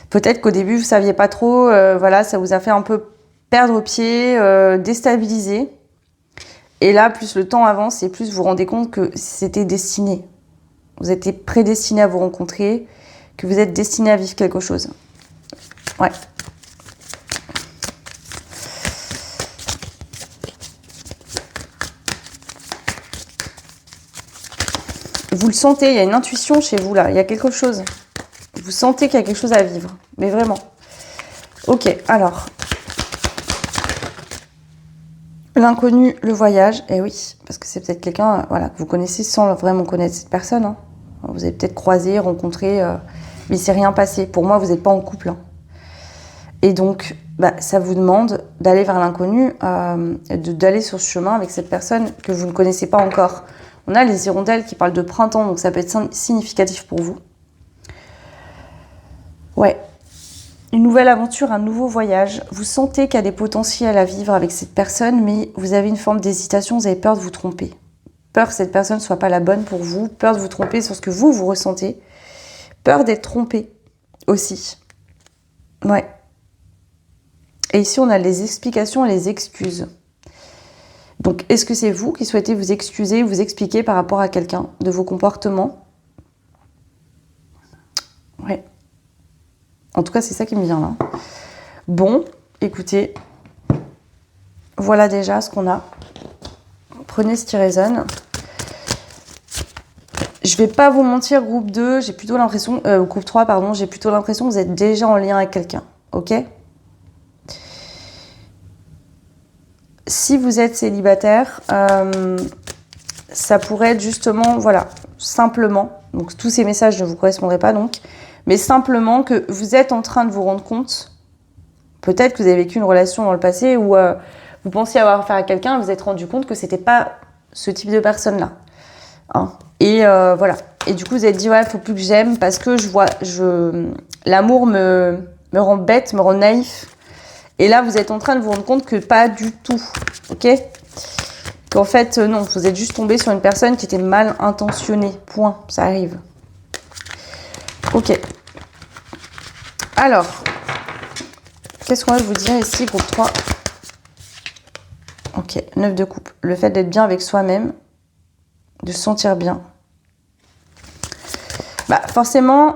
Peut-être qu'au début, vous ne saviez pas trop. Voilà, ça vous a fait un peu perdre pied, déstabiliser. Et là, plus le temps avance et plus vous vous rendez compte que c'était destiné. Vous étiez prédestiné à vous rencontrer, que vous êtes destiné à vivre quelque chose. Ouais. Vous le sentez, il y a une intuition chez vous là, il y a quelque chose. Vous sentez qu'il y a quelque chose à vivre, mais vraiment. Ok, alors... L'inconnu, le voyage, et oui, parce que c'est peut-être quelqu'un voilà, que vous connaissez sans vraiment connaître cette personne. Hein. Vous avez peut-être croisé, rencontré, mais il ne s'est rien passé. Pour moi, vous n'êtes pas en couple. Hein. Et donc, ça vous demande d'aller vers l'inconnu, d'aller sur ce chemin avec cette personne que vous ne connaissez pas encore. On a les hirondelles qui parlent de printemps, donc ça peut être significatif pour vous. Ouais. Une nouvelle aventure, un nouveau voyage. Vous sentez qu'il y a des potentiels à vivre avec cette personne, mais vous avez une forme d'hésitation, vous avez peur de vous tromper. Peur que cette personne ne soit pas la bonne pour vous, peur de vous tromper sur ce que vous ressentez, peur d'être trompé aussi. Ouais. Et ici, on a les explications et les excuses. Donc, est-ce que c'est vous qui souhaitez vous excuser, vous expliquer par rapport à quelqu'un de vos comportements? Ouais. En tout cas, c'est ça qui me vient là. Bon, écoutez, voilà déjà ce qu'on a. Prenez ce qui résonne. Je vais pas vous mentir, groupe 2, j'ai plutôt l'impression... groupe 3, pardon, j'ai plutôt l'impression que vous êtes déjà en lien avec quelqu'un. Ok ? Si vous êtes célibataire, ça pourrait être justement, voilà, simplement, donc tous ces messages ne vous correspondraient pas donc, mais simplement que vous êtes en train de vous rendre compte, peut-être que vous avez vécu une relation dans le passé où vous pensiez avoir affaire à quelqu'un et vous vous êtes rendu compte que c'était pas ce type de personne-là. Hein. Et voilà. Et du coup, vous êtes dit, ouais, il faut plus que j'aime parce que l'amour me rend bête, me rend naïf. Et là, vous êtes en train de vous rendre compte que pas du tout, ok ? Qu'en fait, non, vous êtes juste tombé sur une personne qui était mal intentionnée, point, ça arrive. Ok. Alors, qu'est-ce qu'on va vous dire ici, groupe 3 ? Ok, 9 de coupe. Le fait d'être bien avec soi-même, de se sentir bien. Forcément,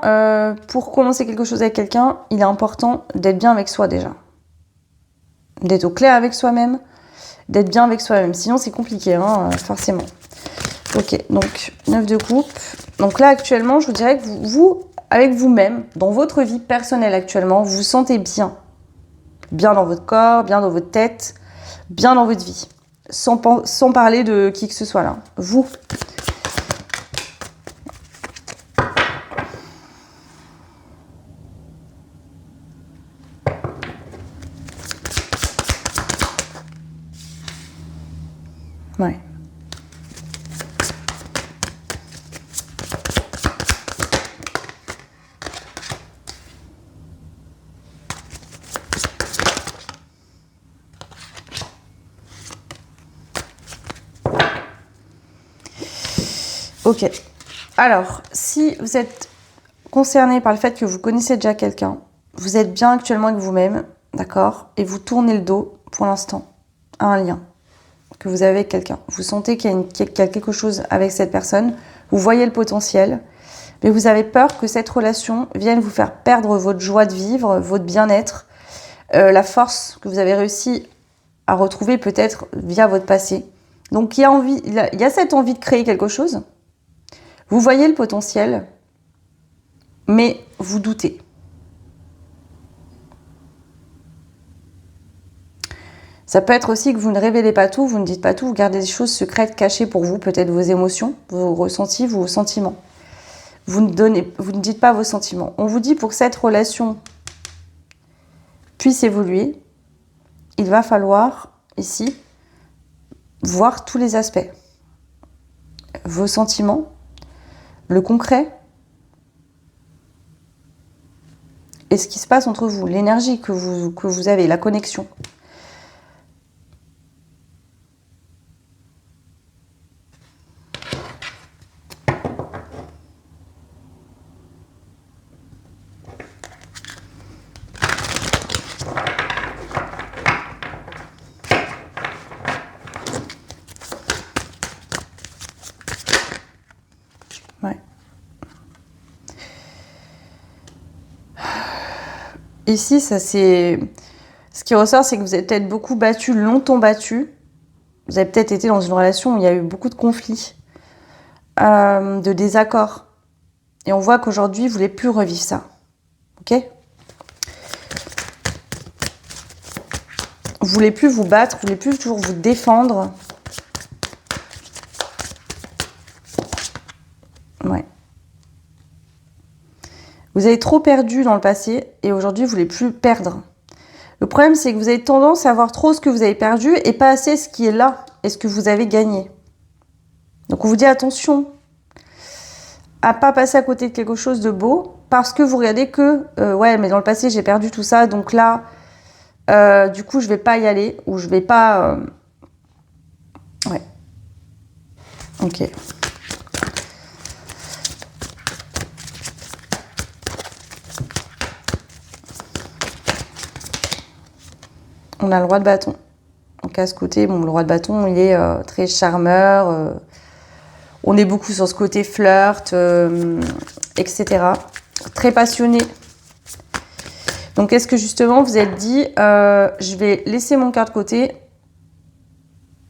pour commencer quelque chose avec quelqu'un, il est important d'être bien avec soi déjà. D'être au clair avec soi-même, d'être bien avec soi-même. Sinon, c'est compliqué, hein, forcément. Ok, donc 9 de coupe. Donc là, actuellement, je vous dirais que vous, avec vous-même, dans votre vie personnelle actuellement, vous vous sentez bien. Bien dans votre corps, bien dans votre tête, bien dans votre vie. Sans parler de qui que ce soit là. Vous. Ouais. Ok. Alors, si vous êtes concerné par le fait que vous connaissez déjà quelqu'un, vous êtes bien actuellement avec vous-même, d'accord, et vous tournez le dos, pour l'instant, à un lien que vous avez avec quelqu'un. Vous sentez qu'il y a quelque chose avec cette personne, vous voyez le potentiel, mais vous avez peur que cette relation vienne vous faire perdre votre joie de vivre, votre bien-être, la force que vous avez réussi à retrouver peut-être via votre passé. Donc il y a cette envie de créer quelque chose, vous voyez le potentiel, mais vous doutez. Ça peut être aussi que vous ne révélez pas tout, vous ne dites pas tout, vous gardez des choses secrètes cachées pour vous, peut-être vos émotions, vos ressentis, vos sentiments. Vous ne dites pas vos sentiments. On vous dit pour que cette relation puisse évoluer, il va falloir, ici, voir tous les aspects. Vos sentiments, le concret, et ce qui se passe entre vous, l'énergie que vous avez, la connexion. Ici, ce qui ressort, c'est que vous avez peut-être beaucoup battu, longtemps battu. Vous avez peut-être été dans une relation où il y a eu beaucoup de conflits, de désaccords. Et on voit qu'aujourd'hui, vous ne voulez plus revivre ça. Ok ? Vous ne voulez plus vous battre, vous ne voulez plus toujours vous défendre. Ouais. Vous avez trop perdu dans le passé et aujourd'hui, vous ne voulez plus perdre. Le problème, c'est que vous avez tendance à voir trop ce que vous avez perdu et pas assez ce qui est là et ce que vous avez gagné. Donc, on vous dit attention à pas passer à côté de quelque chose de beau parce que vous regardez que, ouais, mais dans le passé, j'ai perdu tout ça, donc là, du coup, je vais pas y aller ou je vais pas... Ouais. Ok. On a le roi de bâton. Donc à ce côté, bon, le roi de bâton, il est très charmeur. On est beaucoup sur ce côté flirt, etc. Très passionné. Donc est-ce que justement vous êtes dit, je vais laisser mon cœur de côté,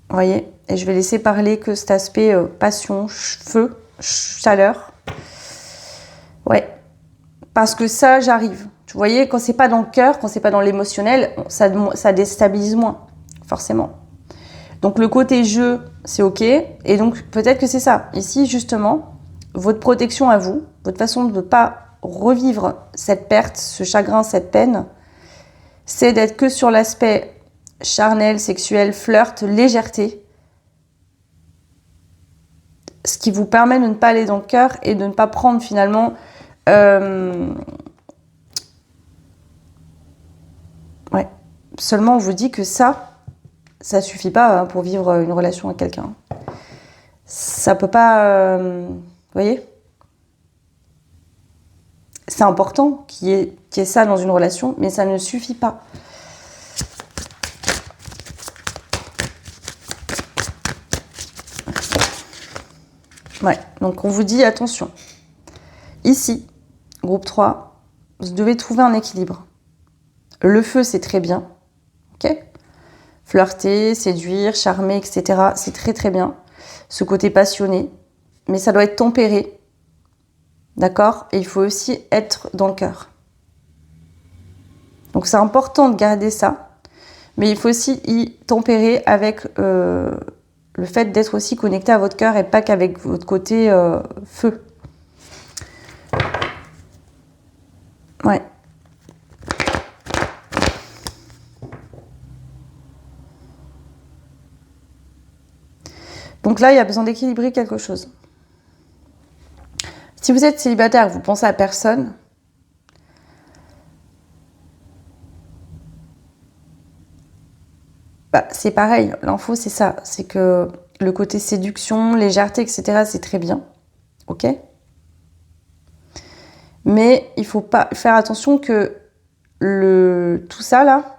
vous voyez, et je vais laisser parler que cet aspect passion, feu, chaleur. Ouais. Parce que ça, j'arrive. Vous voyez, quand c'est pas dans le cœur, quand c'est pas dans l'émotionnel, ça déstabilise moins, forcément. Donc le côté jeu, c'est ok. Et donc peut-être que c'est ça. Ici, justement, votre protection à vous, votre façon de ne pas revivre cette perte, ce chagrin, cette peine, c'est d'être que sur l'aspect charnel, sexuel, flirt, légèreté. Ce qui vous permet de ne pas aller dans le cœur et de ne pas prendre finalement... Ouais. Seulement, on vous dit que ça suffit pas pour vivre une relation avec quelqu'un. Ça peut pas... Vous voyez ? C'est important qu'il y ait ça dans une relation, mais ça ne suffit pas. Ouais, donc on vous dit attention. Ici, groupe 3, vous devez trouver un équilibre. Le feu, c'est très bien. Ok ? Flirter, séduire, charmer, etc. C'est très très bien. Ce côté passionné. Mais ça doit être tempéré. D'accord ? Et il faut aussi être dans le cœur. Donc c'est important de garder ça. Mais il faut aussi y tempérer avec le fait d'être aussi connecté à votre cœur et pas qu'avec votre côté feu. Ouais. Donc là, il y a besoin d'équilibrer quelque chose. Si vous êtes célibataire, vous pensez à personne, bah, c'est pareil. L'info, c'est ça. C'est que le côté séduction, légèreté, etc., c'est très bien. Ok ? Mais il faut pas faire attention que tout ça, là,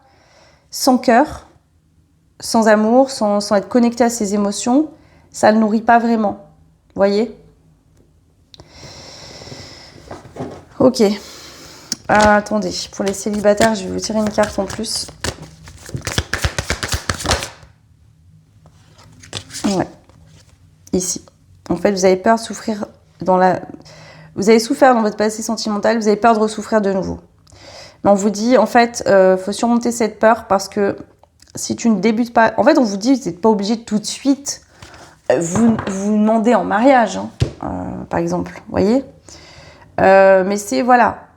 sans cœur, sans amour, sans être connecté à ses émotions, ça ne le nourrit pas vraiment. Vous voyez ? Ok. Attendez, pour les célibataires, je vais vous tirer une carte en plus. Ouais. Ici. En fait, vous avez peur de souffrir Vous avez souffert dans votre passé sentimental, vous avez peur de ressouffrir de nouveau. Mais on vous dit, en fait, faut surmonter cette peur parce que si tu ne débutes pas... En fait, on vous dit, vous n'êtes pas obligé de tout de suite vous demander en mariage, hein, par exemple. Vous voyez ? Mais c'est, voilà.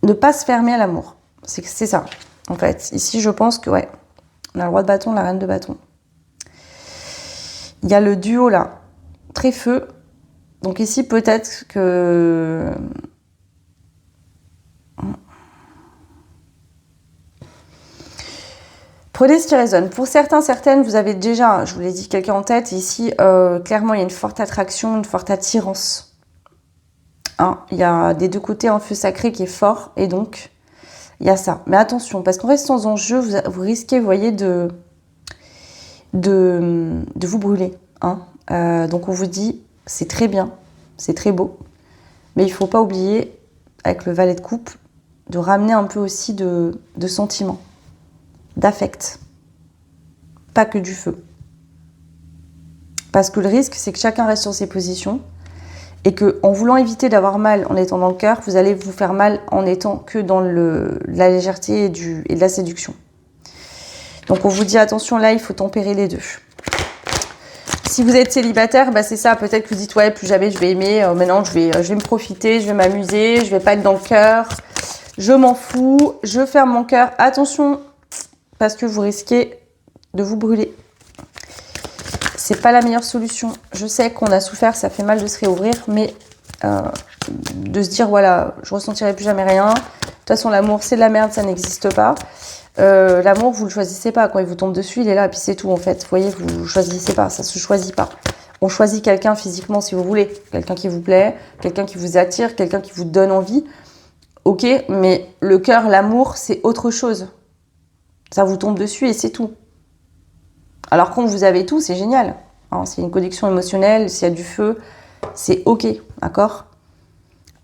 Ne pas se fermer à l'amour. C'est ça, en fait. Ici, je pense que, ouais, on a le roi de bâton, la reine de bâton. Il y a le duo, là, très feu. Donc ici, peut-être que... Prenez ce qui résonne. Pour certains, certaines, vous avez déjà, je vous l'ai dit, quelqu'un en tête. Ici, clairement, il y a une forte attraction, une forte attirance. Hein, il y a des deux côtés un feu sacré qui est fort. Et donc, il y a ça. Mais attention, parce qu'en restant en jeu, vous risquez, vous voyez, de vous brûler. Hein. Donc, on vous dit, c'est très bien, c'est très beau. Mais il ne faut pas oublier, avec le valet de coupe, de ramener un peu aussi de sentiments. D'affect, pas que du feu. Parce que le risque, c'est que chacun reste sur ses positions et que, en voulant éviter d'avoir mal en étant dans le cœur, vous allez vous faire mal en étant que dans la légèreté et de la séduction. Donc on vous dit attention, là, il faut tempérer les deux. si vous êtes célibataire, bah c'est ça. Peut-être que vous dites, ouais, plus jamais je vais aimer. Maintenant, je vais me profiter, je vais m'amuser, je vais pas être dans le cœur. Je m'en fous, je ferme mon cœur. Attention, parce que vous risquez de vous brûler. C'est pas la meilleure solution. Je sais qu'on a souffert, ça fait mal de se réouvrir, mais de se dire, voilà, je ressentirai plus jamais rien. De toute façon, l'amour, c'est de la merde, ça n'existe pas. L'amour, vous le choisissez pas. Quand il vous tombe dessus, il est là, puis c'est tout, en fait. Vous voyez, vous le choisissez pas, ça se choisit pas. On choisit quelqu'un physiquement, si vous voulez. Quelqu'un qui vous plaît, quelqu'un qui vous attire, quelqu'un qui vous donne envie. Ok, mais le cœur, l'amour, c'est autre chose. Ça vous tombe dessus et c'est tout. Alors quand vous avez tout, c'est génial. Hein, s'il y a une connexion émotionnelle, s'il y a du feu, c'est ok, d'accord ?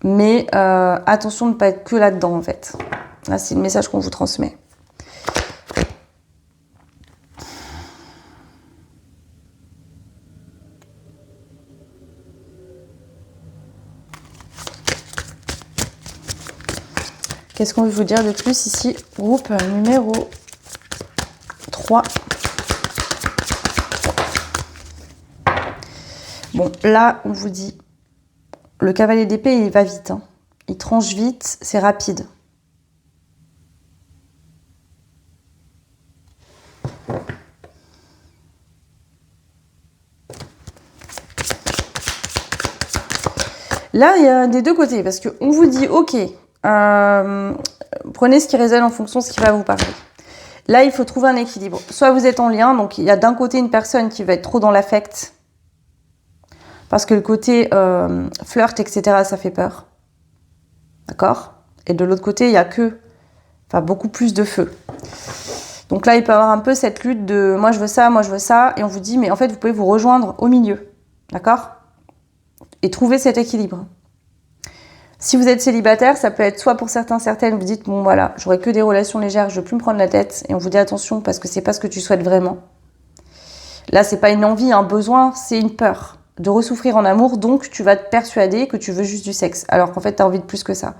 Mais attention de ne pas être que là-dedans, en fait. Là, c'est le message qu'on vous transmet. Qu'est-ce qu'on veut vous dire de plus ici? Groupe numéro 3. Bon, là, on vous dit, le cavalier d'épée, il va vite. Hein. Il tranche vite, c'est rapide. Là, il y a des deux côtés, parce qu'on vous dit, ok, prenez ce qui résonne en fonction de ce qui va vous parler. Là, il faut trouver un équilibre. Soit vous êtes en lien, donc il y a d'un côté une personne qui va être trop dans l'affect, parce que le côté flirt, etc., ça fait peur. D'accord? Et de l'autre côté, il y a beaucoup plus de feu. Donc là, il peut y avoir un peu cette lutte de moi je veux ça, et on vous dit, mais en fait, vous pouvez vous rejoindre au milieu. D'accord? Et trouver cet équilibre. Si vous êtes célibataire, ça peut être soit pour certains, certaines, vous dites, bon voilà, j'aurai que des relations légères, je ne veux plus me prendre la tête, et on vous dit attention, parce que c'est pas ce que tu souhaites vraiment. Là, c'est pas une envie, un besoin, c'est une peur de ressouffrir en amour, donc tu vas te persuader que tu veux juste du sexe, alors qu'en fait, tu as envie de plus que ça.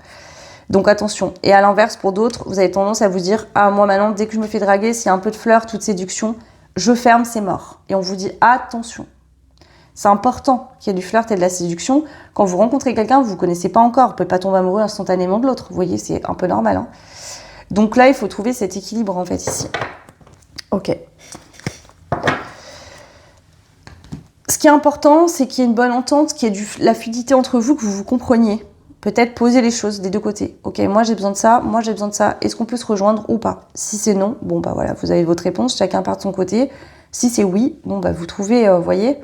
Donc attention. Et à l'inverse, pour d'autres, vous avez tendance à vous dire, ah moi maintenant, dès que je me fais draguer, s'il y a un peu de flirt, toute séduction, je ferme, c'est mort. Et on vous dit, attention. C'est important qu'il y ait du flirt et de la séduction. Quand vous rencontrez quelqu'un, vous ne connaissez pas encore. Vous ne pouvez pas tomber amoureux instantanément de l'autre. Vous voyez, c'est un peu normal. Hein. Donc là, il faut trouver cet équilibre, en fait, ici. Ok. Ce qui est important, c'est qu'il y ait une bonne entente, qu'il y ait la fluidité entre vous, que vous vous compreniez. Peut-être poser les choses des deux côtés. Ok, moi j'ai besoin de ça, moi j'ai besoin de ça. Est-ce qu'on peut se rejoindre ou pas? Si c'est non, bon bah voilà, vous avez votre réponse, chacun part de son côté. Si c'est oui, bon bah vous trouvez, voyez,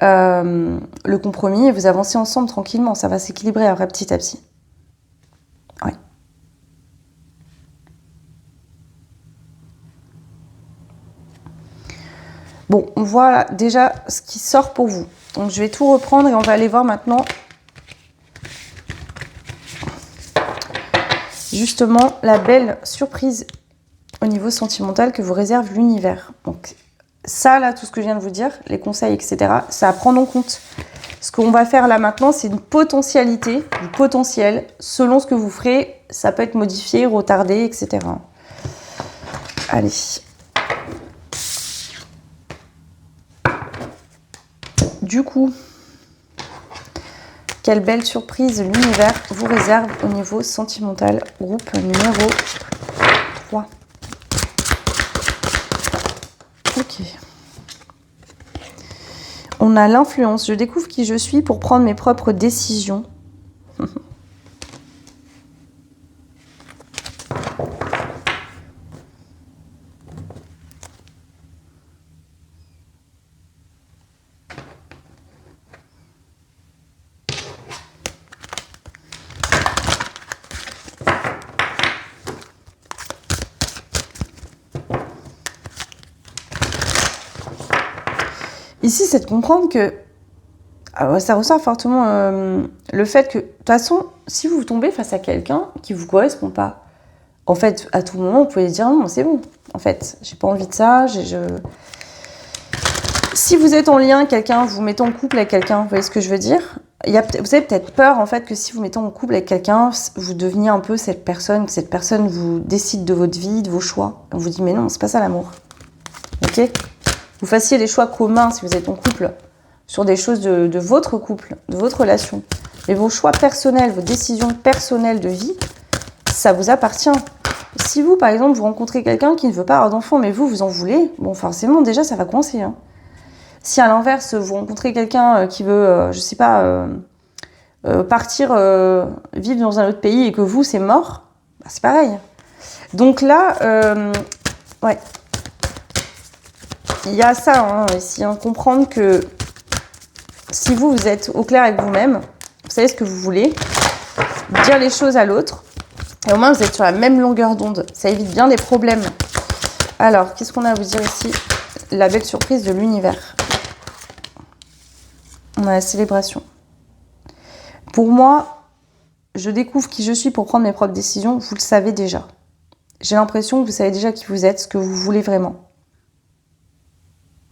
le compromis et vous avancez ensemble tranquillement. Ça va s'équilibrer après petit à petit. Ouais. Bon, on voit là, déjà ce qui sort pour vous. Donc je vais tout reprendre et on va aller voir maintenant justement la belle surprise au niveau sentimental que vous réserve l'univers. Donc ça, là, tout ce que je viens de vous dire, les conseils, etc., ça à prendre en compte. Ce qu'on va faire là maintenant, c'est une potentialité, du potentiel. Selon ce que vous ferez, ça peut être modifié, retardé, etc. Allez. Du coup, quelle belle surprise l'univers vous réserve au niveau sentimental. Groupe numéro 3. Ok. On a l'influence. Je découvre qui je suis pour prendre mes propres décisions. Ici, c'est de comprendre que ça ressort fortement le fait que, de toute façon, si vous tombez face à quelqu'un qui ne vous correspond pas, en fait, à tout moment, vous pouvez dire non, c'est bon. En fait, j'ai pas envie de ça. Si vous êtes en lien, vous mettez en couple avec quelqu'un, vous voyez ce que je veux dire? Vous avez peut-être peur, en fait, que si vous mettez en couple avec quelqu'un, vous deveniez un peu cette personne, que cette personne vous décide de votre vie, de vos choix. On vous dit, mais non, c'est pas ça l'amour. Ok? vous fassiez des choix communs si vous êtes en couple, sur des choses de votre couple, de votre relation. Mais vos choix personnels, vos décisions personnelles de vie, ça vous appartient. Si vous, par exemple, vous rencontrez quelqu'un qui ne veut pas avoir d'enfant, mais vous en voulez, bon, forcément, déjà, ça va coincer. Hein. Si à l'inverse, vous rencontrez quelqu'un qui veut, je sais pas, partir vivre dans un autre pays et que vous, c'est mort, bah, c'est pareil. Donc là, ouais, il y a ça hein, ici, hein, comprendre que si vous êtes au clair avec vous-même, vous savez ce que vous voulez, dire les choses à l'autre, et au moins vous êtes sur la même longueur d'onde. Ça évite bien des problèmes. Alors, qu'est-ce qu'on a à vous dire ici? La belle surprise de l'univers. On a la célébration. Pour moi, je découvre qui je suis pour prendre mes propres décisions. Vous le savez déjà. J'ai l'impression que vous savez déjà qui vous êtes, ce que vous voulez vraiment.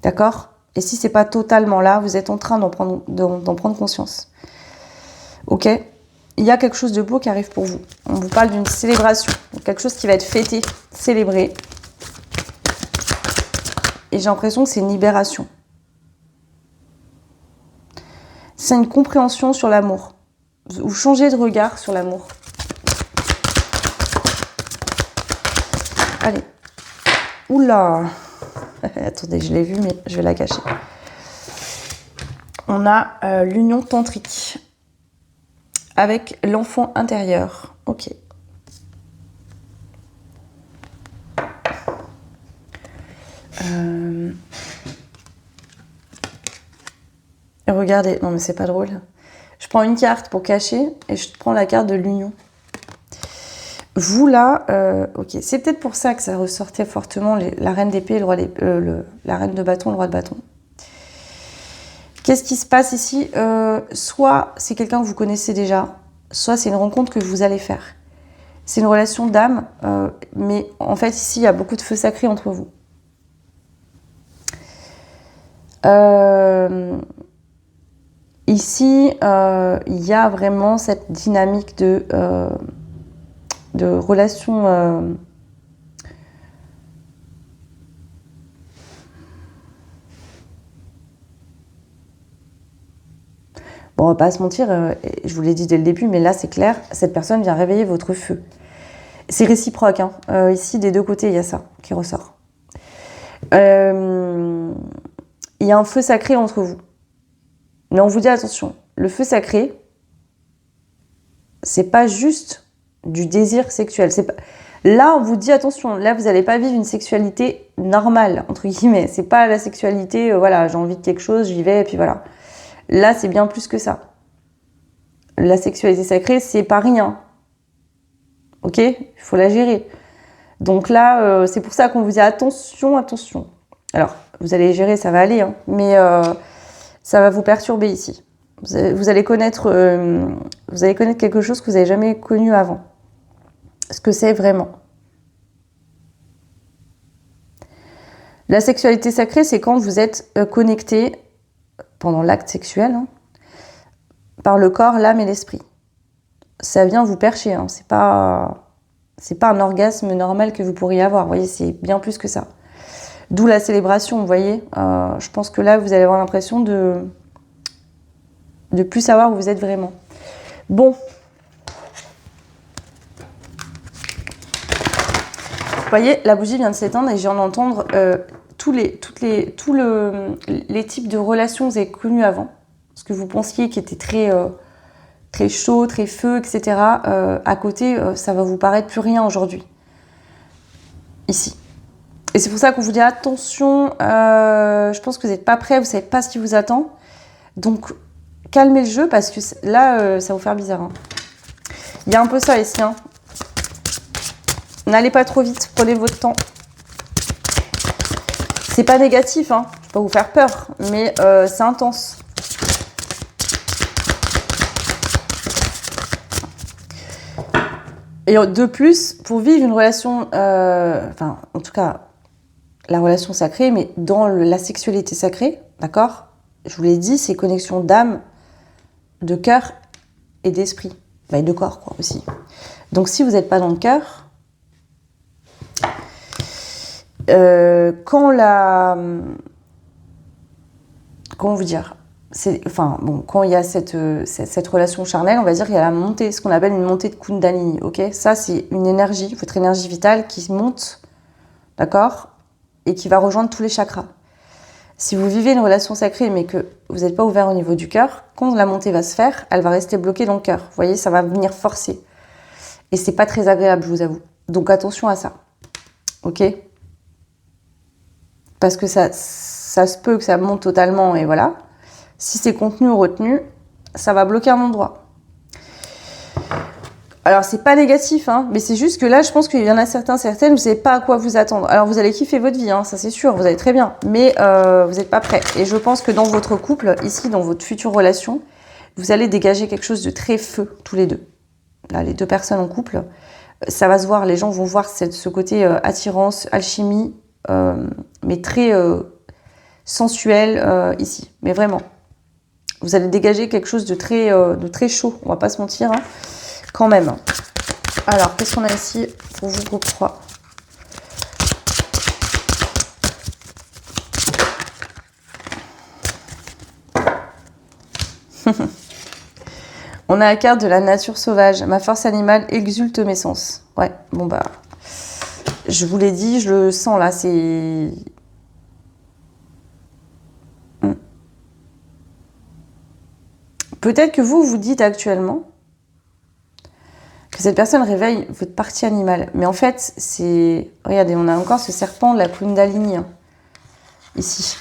D'accord? Et si c'est pas totalement là, vous êtes en train d'en prendre conscience. Ok? Il y a quelque chose de beau qui arrive pour vous. On vous parle d'une célébration. Quelque chose qui va être fêté, célébré. Et j'ai l'impression que c'est une libération. C'est une compréhension sur l'amour. Vous changez de regard sur l'amour. Allez. Oula. Attendez, je l'ai vu, mais je vais la cacher. On a l'union tantrique avec l'enfant intérieur. Ok. Regardez, non mais c'est pas drôle. Je prends une carte pour cacher et je prends la carte de l'union. Vous là, ok, c'est peut-être pour ça que ça ressortait fortement la reine d'épée, la reine de bâton, le roi de bâton. Qu'est-ce qui se passe ici? Soit c'est quelqu'un que vous connaissez déjà, soit c'est une rencontre que vous allez faire. C'est une relation d'âme, mais en fait ici il y a beaucoup de feu sacré entre vous. Ici, il y a vraiment cette dynamique de relation. Bon, on va pas se mentir, je vous l'ai dit dès le début, mais là c'est clair, cette personne vient réveiller votre feu. C'est réciproque, hein. Ici des deux côtés il y a ça qui ressort. Il y a un feu sacré entre vous. Mais on vous dit attention, le feu sacré, c'est pas juste du désir sexuel. Là, on vous dit attention, là vous n'allez pas vivre une sexualité normale, entre guillemets. C'est pas la sexualité, voilà, j'ai envie de quelque chose, j'y vais, et puis voilà. Là, c'est bien plus que ça. La sexualité sacrée, c'est pas rien. Ok? Il faut la gérer. Donc là, c'est pour ça qu'on vous dit attention, attention. Alors, vous allez gérer, ça va aller, hein, mais ça va vous perturber ici. Vous allez connaître quelque chose que vous n'avez jamais connu avant. Ce que c'est vraiment. La sexualité sacrée, c'est quand vous êtes connecté pendant l'acte sexuel, hein, par le corps, l'âme et l'esprit. Ça vient vous percher, hein, c'est pas un orgasme normal que vous pourriez avoir, vous voyez, c'est bien plus que ça. D'où la célébration, vous voyez. Je pense que là, vous allez avoir l'impression de plus savoir où vous êtes vraiment. Bon. Vous voyez, la bougie vient de s'éteindre et je viens d'entendre tous les types de relations que vous avez connues avant. Ce que vous pensiez qui était très chaud, très feu, etc. À côté, ça va vous paraître plus rien aujourd'hui. Ici. Et c'est pour ça qu'on vous dit attention, je pense que vous n'êtes pas prêts, vous ne savez pas ce qui vous attend. Donc, calmez le jeu parce que là, ça va vous faire bizarre. Hein. Il y a un peu ça ici. Hein. N'allez pas trop vite, prenez votre temps. C'est pas négatif, hein. Je ne vais pas vous faire peur, mais c'est intense. Et de plus, pour vivre une relation, enfin, en tout cas, la relation sacrée, mais dans la sexualité sacrée, d'accord? Je vous l'ai dit, c'est connexion d'âme, de cœur et d'esprit. Bah, et de corps, quoi, aussi. Donc, si vous n'êtes pas dans le cœur, quand comment vous dire, enfin bon, quand il y a cette relation charnelle, on va dire qu'il y a la montée, ce qu'on appelle une montée de Kundalini, ok? Ça, c'est une énergie, votre énergie vitale qui monte, d'accord? Et qui va rejoindre tous les chakras. Si vous vivez une relation sacrée mais que vous n'êtes pas ouvert au niveau du cœur, quand la montée va se faire, elle va rester bloquée dans le cœur. Vous voyez, ça va venir forcer. Et c'est pas très agréable, je vous avoue. Donc attention à ça, ok? Parce que ça se peut que ça monte totalement et voilà. Si c'est contenu ou retenu, ça va bloquer un endroit. Alors, c'est pas négatif, hein, mais c'est juste que là, je pense qu'il y en a certaines, vous savez pas à quoi vous attendre. Alors, vous allez kiffer votre vie, hein, ça c'est sûr, vous allez très bien, mais vous n'êtes pas prêts. Et je pense que dans votre couple, ici, dans votre future relation, vous allez dégager quelque chose de très feu, tous les deux. Là, les deux personnes en couple, ça va se voir, les gens vont voir ce côté attirance, alchimie, mais très sensuel ici, mais vraiment. Vous allez dégager quelque chose de très chaud, on va pas se mentir, hein. Quand même. Alors, qu'est-ce qu'on a ici pour vous, groupe 3? On a la carte de la nature sauvage. Ma force animale exulte mes sens. Ouais, bon bah... Je vous l'ai dit, je le sens là, c'est... Peut-être que vous dites actuellement que cette personne réveille votre partie animale. Mais en fait, c'est... Regardez, on a encore ce serpent de la Kundalini, hein, ici.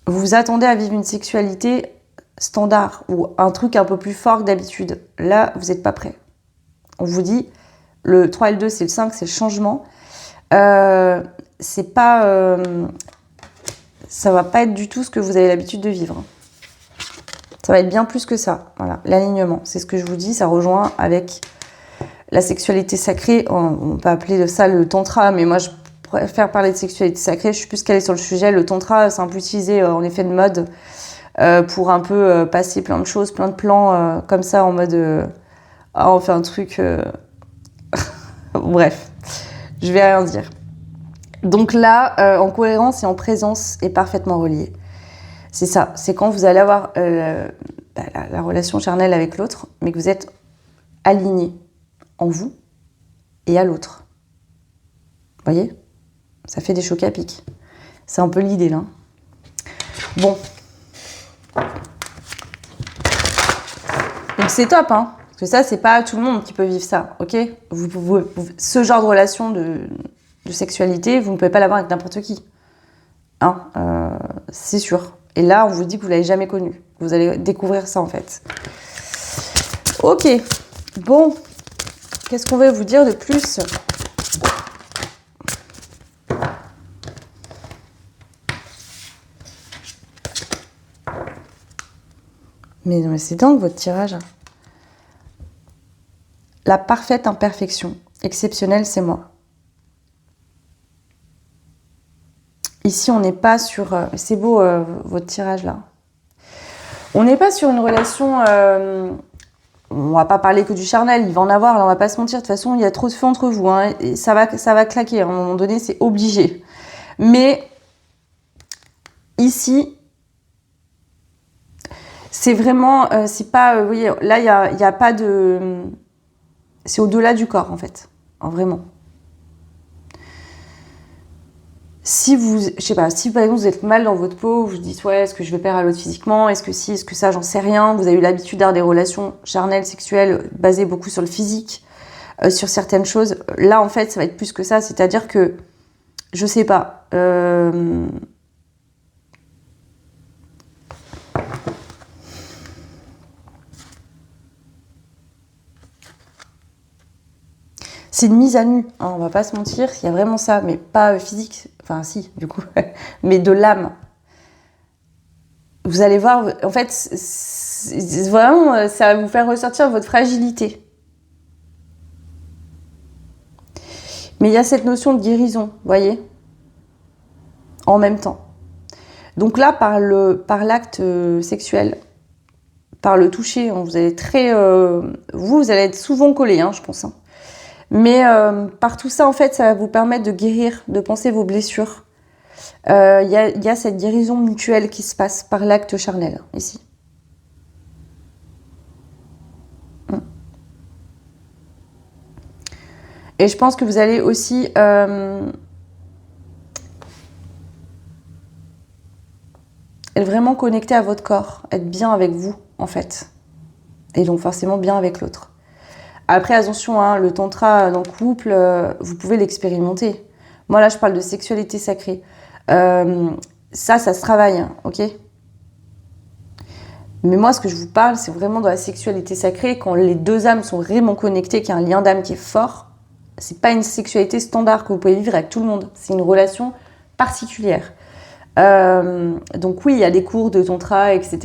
Vous vous attendez à vivre une sexualité standard ou un truc un peu plus fort que d'habitude. Là, vous n'êtes pas prêt. On vous dit, le 3 et le 2, c'est le 5, c'est le changement. C'est pas... ça va pas être du tout ce que vous avez l'habitude de vivre. Ça va être bien plus que ça. Voilà, l'alignement, c'est ce que je vous dis, ça rejoint avec la sexualité sacrée. On peut appeler ça le tantra, mais moi je préfère parler de sexualité sacrée. Je suis plus calée sur le sujet. Le tantra, c'est un peu utilisé en effet de mode pour un peu passer plein de choses, plein de plans comme ça en mode on fait un truc. Bref, je vais rien dire. Donc là, en cohérence et en présence est parfaitement relié. C'est ça, c'est quand vous allez avoir la relation charnelle avec l'autre, mais que vous êtes aligné en vous et à l'autre. Vous voyez? Ça fait des chocs à pic. C'est un peu l'idée, là. Bon. Donc c'est top, hein? Parce que ça, c'est pas tout le monde qui peut vivre ça, ok? Ce genre de relation de sexualité, vous ne pouvez pas l'avoir avec n'importe qui. Hein? C'est sûr. Et là, on vous dit que vous ne l'avez jamais connu. Vous allez découvrir ça, en fait. Ok. Bon. Qu'est-ce qu'on va vous dire de plus? Mais c'est dingue, votre tirage. La parfaite imperfection. Exceptionnelle, c'est moi. Ici, on n'est pas sur... c'est beau, votre tirage, là. On n'est pas sur une relation... on va pas parler que du charnel, il va en avoir, là, on va pas se mentir. De toute façon, il y a trop de feu entre vous, hein, et ça va claquer. À un moment donné, c'est obligé. Mais ici, c'est vraiment... c'est pas... vous voyez, là, il y a pas de... C'est au-delà du corps, en fait. Vraiment. Si vous, je sais pas, si par exemple vous êtes mal dans votre peau, vous vous dites ouais, est-ce que je vais plaire à l'autre physiquement, est-ce que si, est-ce que ça, j'en sais rien. Vous avez eu l'habitude d'avoir des relations charnelles, sexuelles, basées beaucoup sur le physique, sur certaines choses. Là, en fait, ça va être plus que ça, c'est-à-dire que, je sais pas, c'est une mise à nu, hein, on va pas se mentir, il y a vraiment ça, mais pas physique, enfin si, du coup, mais de l'âme. Vous allez voir, en fait, vraiment, ça va vous faire ressortir votre fragilité. Mais il y a cette notion de guérison, vous voyez, en même temps. Donc là, par l'acte sexuel, par le toucher, vous allez vous allez être souvent collé, hein, je pense, hein. Mais par tout ça, en fait, ça va vous permettre de guérir, de penser vos blessures. y a cette guérison mutuelle qui se passe par l'acte charnel, ici. Et je pense que vous allez aussi être vraiment connecté à votre corps, être bien avec vous, en fait. Et donc forcément bien avec l'autre. Après, attention, hein, le tantra dans le couple, vous pouvez l'expérimenter. Moi, là, je parle de sexualité sacrée. Ça se travaille, hein, ok? Mais moi, ce que je vous parle, c'est vraiment de la sexualité sacrée, quand les deux âmes sont vraiment connectées, qu'il y a un lien d'âme qui est fort. C'est pas une sexualité standard que vous pouvez vivre avec tout le monde. C'est une relation particulière. Donc oui, il y a des cours de tantra, etc.,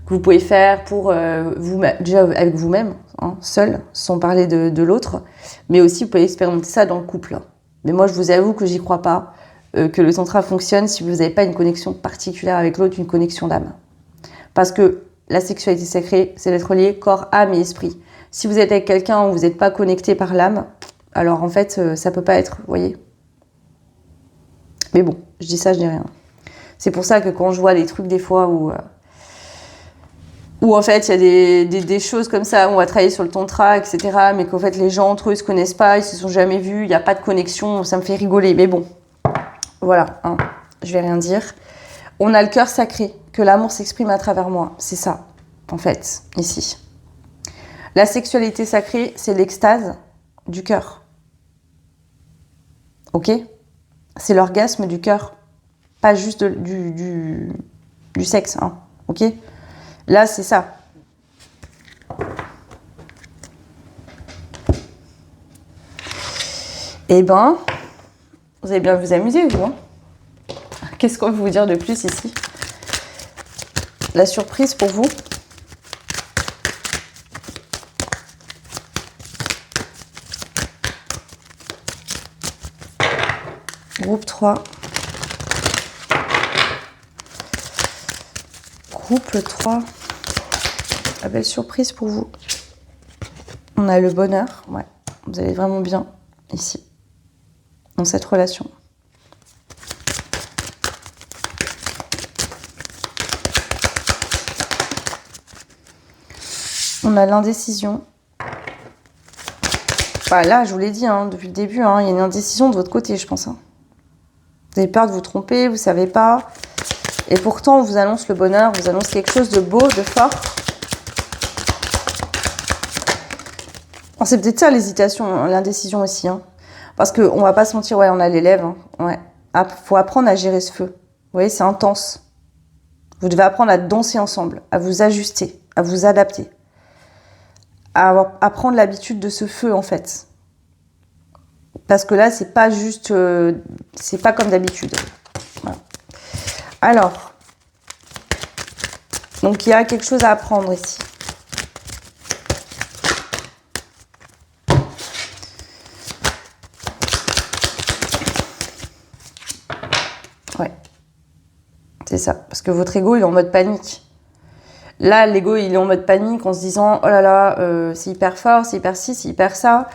que vous pouvez faire pour vous, déjà avec vous-même, hein, seul, sans parler de l'autre. Mais aussi, vous pouvez expérimenter ça dans le couple. Mais moi, je vous avoue que j'y crois pas, que le tantra fonctionne si vous n'avez pas une connexion particulière avec l'autre, une connexion d'âme. Parce que la sexualité sacrée, c'est d'être lié corps, âme et esprit. Si vous êtes avec quelqu'un où vous n'êtes pas connecté par l'âme, alors en fait, ça peut pas être, vous voyez. Mais bon, je dis ça, je dis rien. C'est pour ça que quand je vois des trucs des fois où en fait, il y a des choses comme ça, où on va travailler sur le tantra, etc., mais qu'en fait, les gens entre eux, ils se connaissent pas, ils se sont jamais vus, il n'y a pas de connexion, ça me fait rigoler. Mais bon, voilà, hein, je vais rien dire. On a le cœur sacré, que l'amour s'exprime à travers moi. C'est ça, en fait, ici. La sexualité sacrée, c'est l'extase du cœur. Ok? C'est l'orgasme du cœur, pas juste du sexe, hein, ok? Là, c'est ça. Eh ben, vous allez bien vous amuser, vous, hein? Qu'est-ce qu'on peut vous dire de plus ici? La surprise pour vous. Groupe 3. Groupe 3. La belle surprise pour vous. On a le bonheur. Ouais, vous allez vraiment bien ici, dans cette relation. On a l'indécision. Bah là, je vous l'ai dit, hein, depuis le début, hein, il y a une indécision de votre côté, je pense. Hein. Vous avez peur de vous tromper, vous ne savez pas. Et pourtant, on vous annonce le bonheur, on vous annonce quelque chose de beau, de fort. Oh, c'est peut-être ça l'hésitation, l'indécision aussi. Hein. Parce qu'on ne va pas se mentir, ouais, on a les lèvres. Hein, ouais. Faut apprendre à gérer ce feu. Vous voyez, c'est intense. Vous devez apprendre à danser ensemble, à vous ajuster, à vous adapter. À prendre l'habitude de ce feu, en fait. Parce que là, c'est pas juste... c'est pas comme d'habitude. Voilà. Alors, donc il y a quelque chose à apprendre ici. Ouais. C'est ça. Parce que votre ego, il est en mode panique. Là, l'ego, il est en mode panique en se disant « Oh là là, c'est hyper fort, c'est hyper ci, c'est hyper ça. »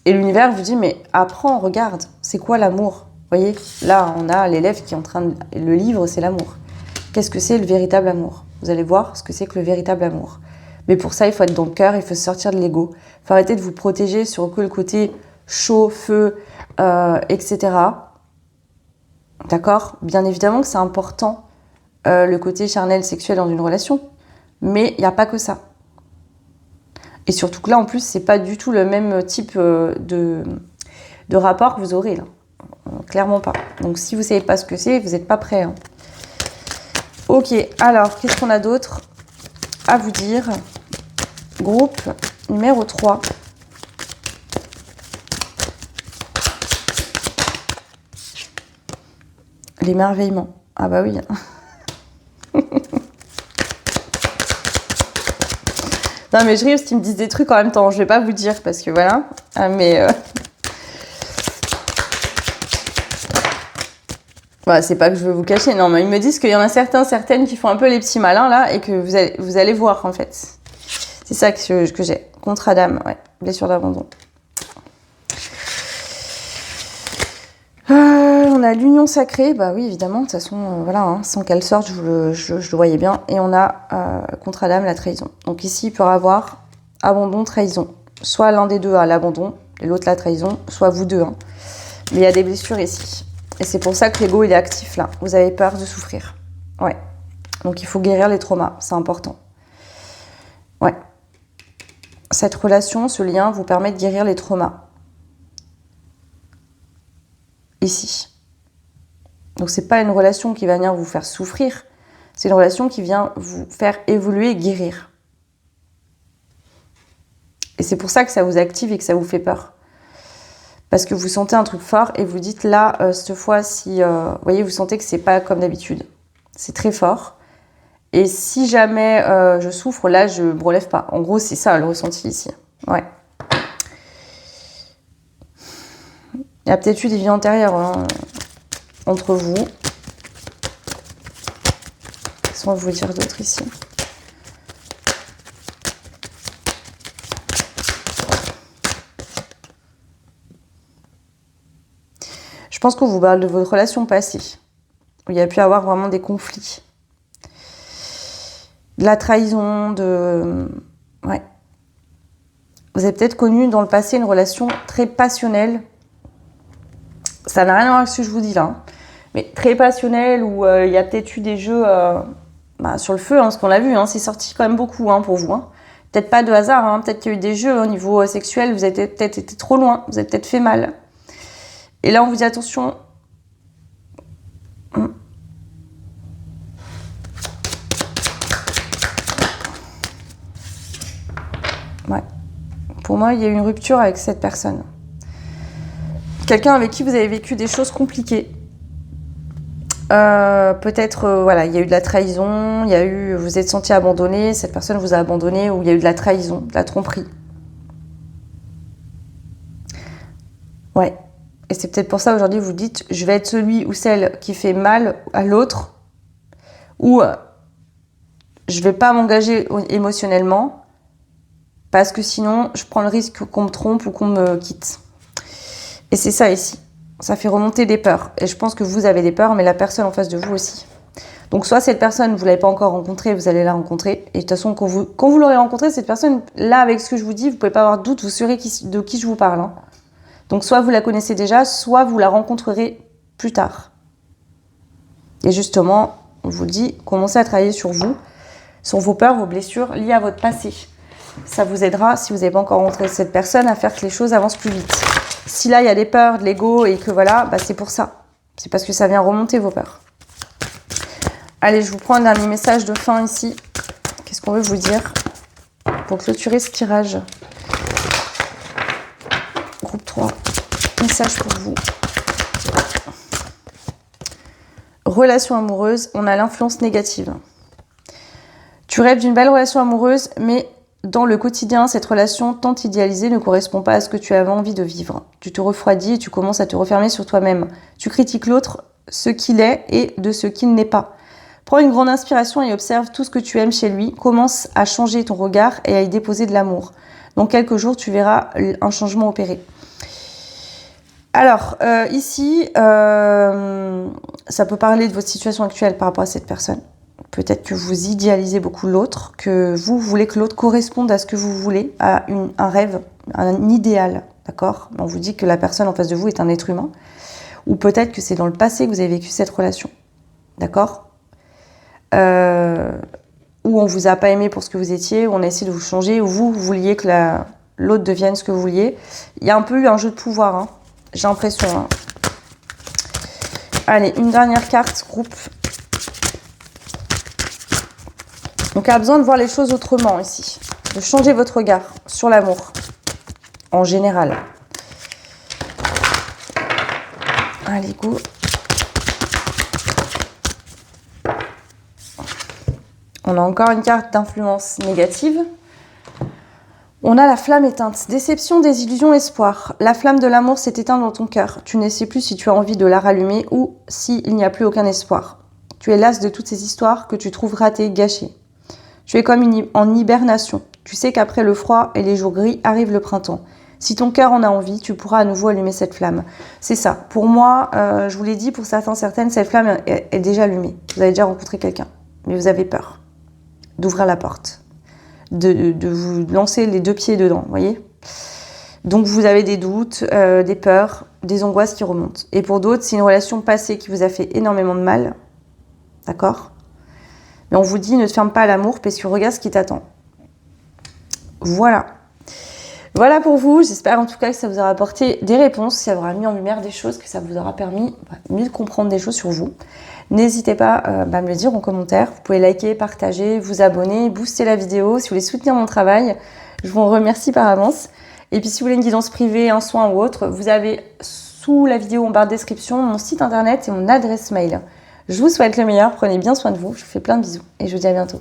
Et l'univers vous dit « Mais apprends, regarde, c'est quoi l'amour ?» Vous voyez, là, on a l'élève qui est en train de... Le livre, c'est l'amour. Qu'est-ce que c'est le véritable amour? Vous allez voir ce que c'est que le véritable amour. Mais pour ça, il faut être dans le cœur, il faut sortir de l'ego. Il faut arrêter de vous protéger sur que le côté chaud, feu, etc. D'accord? Bien évidemment que c'est important, le côté charnel sexuel dans une relation. Mais il n'y a pas que ça. Et surtout que là, en plus, c'est pas du tout le même type de rapport que vous aurez là. Clairement pas. Donc si vous savez pas ce que c'est, vous n'êtes pas prêt. Hein. Ok, alors, qu'est-ce qu'on a d'autre à vous dire? Groupe numéro 3. L'émerveillement. Ah bah oui. Non mais je ris parce qu'ils me disent des trucs en même temps. Je vais pas vous dire parce que voilà. Mais voilà, c'est pas que je veux vous cacher. Non, mais ils me disent qu'il y en a certaines qui font un peu les petits malins là et que vous allez voir en fait. C'est ça que j'ai. Contrat d'âme, ouais. Blessure d'abandon. on a l'union sacrée, bah oui, évidemment, de toute façon, voilà, hein, sans qu'elle sorte, je le voyais bien. Et on a contre Adam la trahison. Donc ici, il peut y avoir abandon, trahison. Soit l'un des deux a l'abandon, et l'autre la trahison, soit vous deux. Hein. Mais il y a des blessures ici. Et c'est pour ça que l'ego, il est actif là. Vous avez peur de souffrir. Ouais. Donc il faut guérir les traumas, c'est important. Ouais. Cette relation, ce lien vous permet de guérir les traumas. Ici. Donc c'est pas une relation qui va venir vous faire souffrir, c'est une relation qui vient vous faire évoluer et guérir. Et c'est pour ça que ça vous active et que ça vous fait peur. Parce que vous sentez un truc fort et vous dites là, cette fois, si vous voyez, vous sentez que c'est pas comme d'habitude. C'est très fort. Et si jamais je souffre, là, je me relève pas. En gros, c'est ça le ressenti ici. Ouais. Il y a peut-être eu des vies antérieures hein, entre vous. Sans vous dire d'autres ici. Je pense qu'on vous parle de votre relation passée, où il y a pu avoir vraiment des conflits. De la trahison, Ouais. Vous avez peut-être connu dans le passé une relation très passionnelle. Ça n'a rien à voir avec ce que je vous dis là. Hein. Mais très passionnelle, où il y a peut-être eu des jeux sur le feu, hein, ce qu'on a vu, hein, c'est sorti quand même beaucoup hein, pour vous. Hein. Peut-être pas de hasard, hein, peut-être qu'il y a eu des jeux au niveau sexuel, vous avez peut-être été trop loin, vous avez peut-être fait mal. Et là, on vous dit attention. Ouais. Pour moi, il y a eu une rupture avec cette personne. Quelqu'un avec qui vous avez vécu des choses compliquées. Peut-être, voilà, il y a eu de la trahison, vous êtes senti abandonné, cette personne vous a abandonné, ou il y a eu de la trahison, de la tromperie. Ouais. Et c'est peut-être pour ça aujourd'hui vous dites je vais être celui ou celle qui fait mal à l'autre ou je vais pas m'engager émotionnellement parce que sinon je prends le risque qu'on me trompe ou qu'on me quitte. Et c'est ça ici. Ça fait remonter des peurs. Et je pense que vous avez des peurs, mais la personne en face de vous aussi. Donc soit cette personne, vous ne l'avez pas encore rencontrée, vous allez la rencontrer. Et de toute façon, quand vous l'aurez rencontrée, cette personne, là avec ce que je vous dis, vous ne pouvez pas avoir de doute, vous saurez de qui je vous parle. Hein. Donc soit vous la connaissez déjà, soit vous la rencontrerez plus tard. Et justement, on vous le dit, commencez à travailler sur vous, sur vos peurs, vos blessures liées à votre passé. Ça vous aidera, si vous n'avez pas encore rencontré cette personne, à faire que les choses avancent plus vite. Si là, il y a des peurs, de l'ego et que voilà, c'est pour ça. C'est parce que ça vient remonter vos peurs. Allez, je vous prends un dernier message de fin ici. Qu'est-ce qu'on veut vous dire pour clôturer ce tirage ? Groupe 3, message pour vous. Relation amoureuse, on a l'influence négative. Tu rêves d'une belle relation amoureuse, mais dans le quotidien, cette relation tant idéalisée ne correspond pas à ce que tu avais envie de vivre. Tu te refroidis et tu commences à te refermer sur toi-même. Tu critiques l'autre, ce qu'il est et de ce qu'il n'est pas. Prends une grande inspiration et observe tout ce que tu aimes chez lui. Commence à changer ton regard et à y déposer de l'amour. Dans quelques jours, tu verras un changement opérer. Alors, ici, ça peut parler de votre situation actuelle par rapport à cette personne. Peut-être que vous idéalisez beaucoup l'autre, que vous voulez que l'autre corresponde à ce que vous voulez, à un rêve, un idéal, d'accord ? On vous dit que la personne en face de vous est un être humain. Ou peut-être que c'est dans le passé que vous avez vécu cette relation, d'accord ? Où on vous a pas aimé pour ce que vous étiez, où on a essayé de vous changer, où vous vouliez que l'autre devienne ce que vous vouliez. Il y a un peu eu un jeu de pouvoir, hein. J'ai l'impression. Hein. Allez, une dernière carte, groupe. Donc, on a besoin de voir les choses autrement ici. De changer votre regard sur l'amour, en général. Allez, go. On a encore une carte d'influence négative. On a la flamme éteinte. Déception, désillusion, espoir. La flamme de l'amour s'est éteinte dans ton cœur. Tu ne sais plus si tu as envie de la rallumer ou s'il n'y a plus aucun espoir. Tu es lasse de toutes ces histoires que tu trouves ratées, gâchées. Tu es comme en hibernation. Tu sais qu'après le froid et les jours gris arrive le printemps. Si ton cœur en a envie, tu pourras à nouveau allumer cette flamme. C'est ça. Pour moi, je vous l'ai dit, pour certains, certaines, cette flamme est déjà allumée. Vous avez déjà rencontré quelqu'un, mais vous avez peur d'ouvrir la porte, de vous lancer les 2 pieds dedans, vous voyez ? Donc vous avez des doutes, des peurs, des angoisses qui remontent. Et pour d'autres, c'est une relation passée qui vous a fait énormément de mal, d'accord ? Mais on vous dit, ne te ferme pas à l'amour, parce que regarde ce qui t'attend. Voilà. Voilà pour vous, j'espère en tout cas que ça vous aura apporté des réponses, que ça aura mis en lumière des choses, que ça vous aura permis mieux de comprendre des choses sur vous. N'hésitez pas à me le dire en commentaire, vous pouvez liker, partager, vous abonner, booster la vidéo, si vous voulez soutenir mon travail, je vous en remercie par avance. Et puis si vous voulez une guidance privée, un soin ou autre, vous avez sous la vidéo en barre de description mon site internet et mon adresse mail. Je vous souhaite le meilleur, prenez bien soin de vous, je vous fais plein de bisous et je vous dis à bientôt.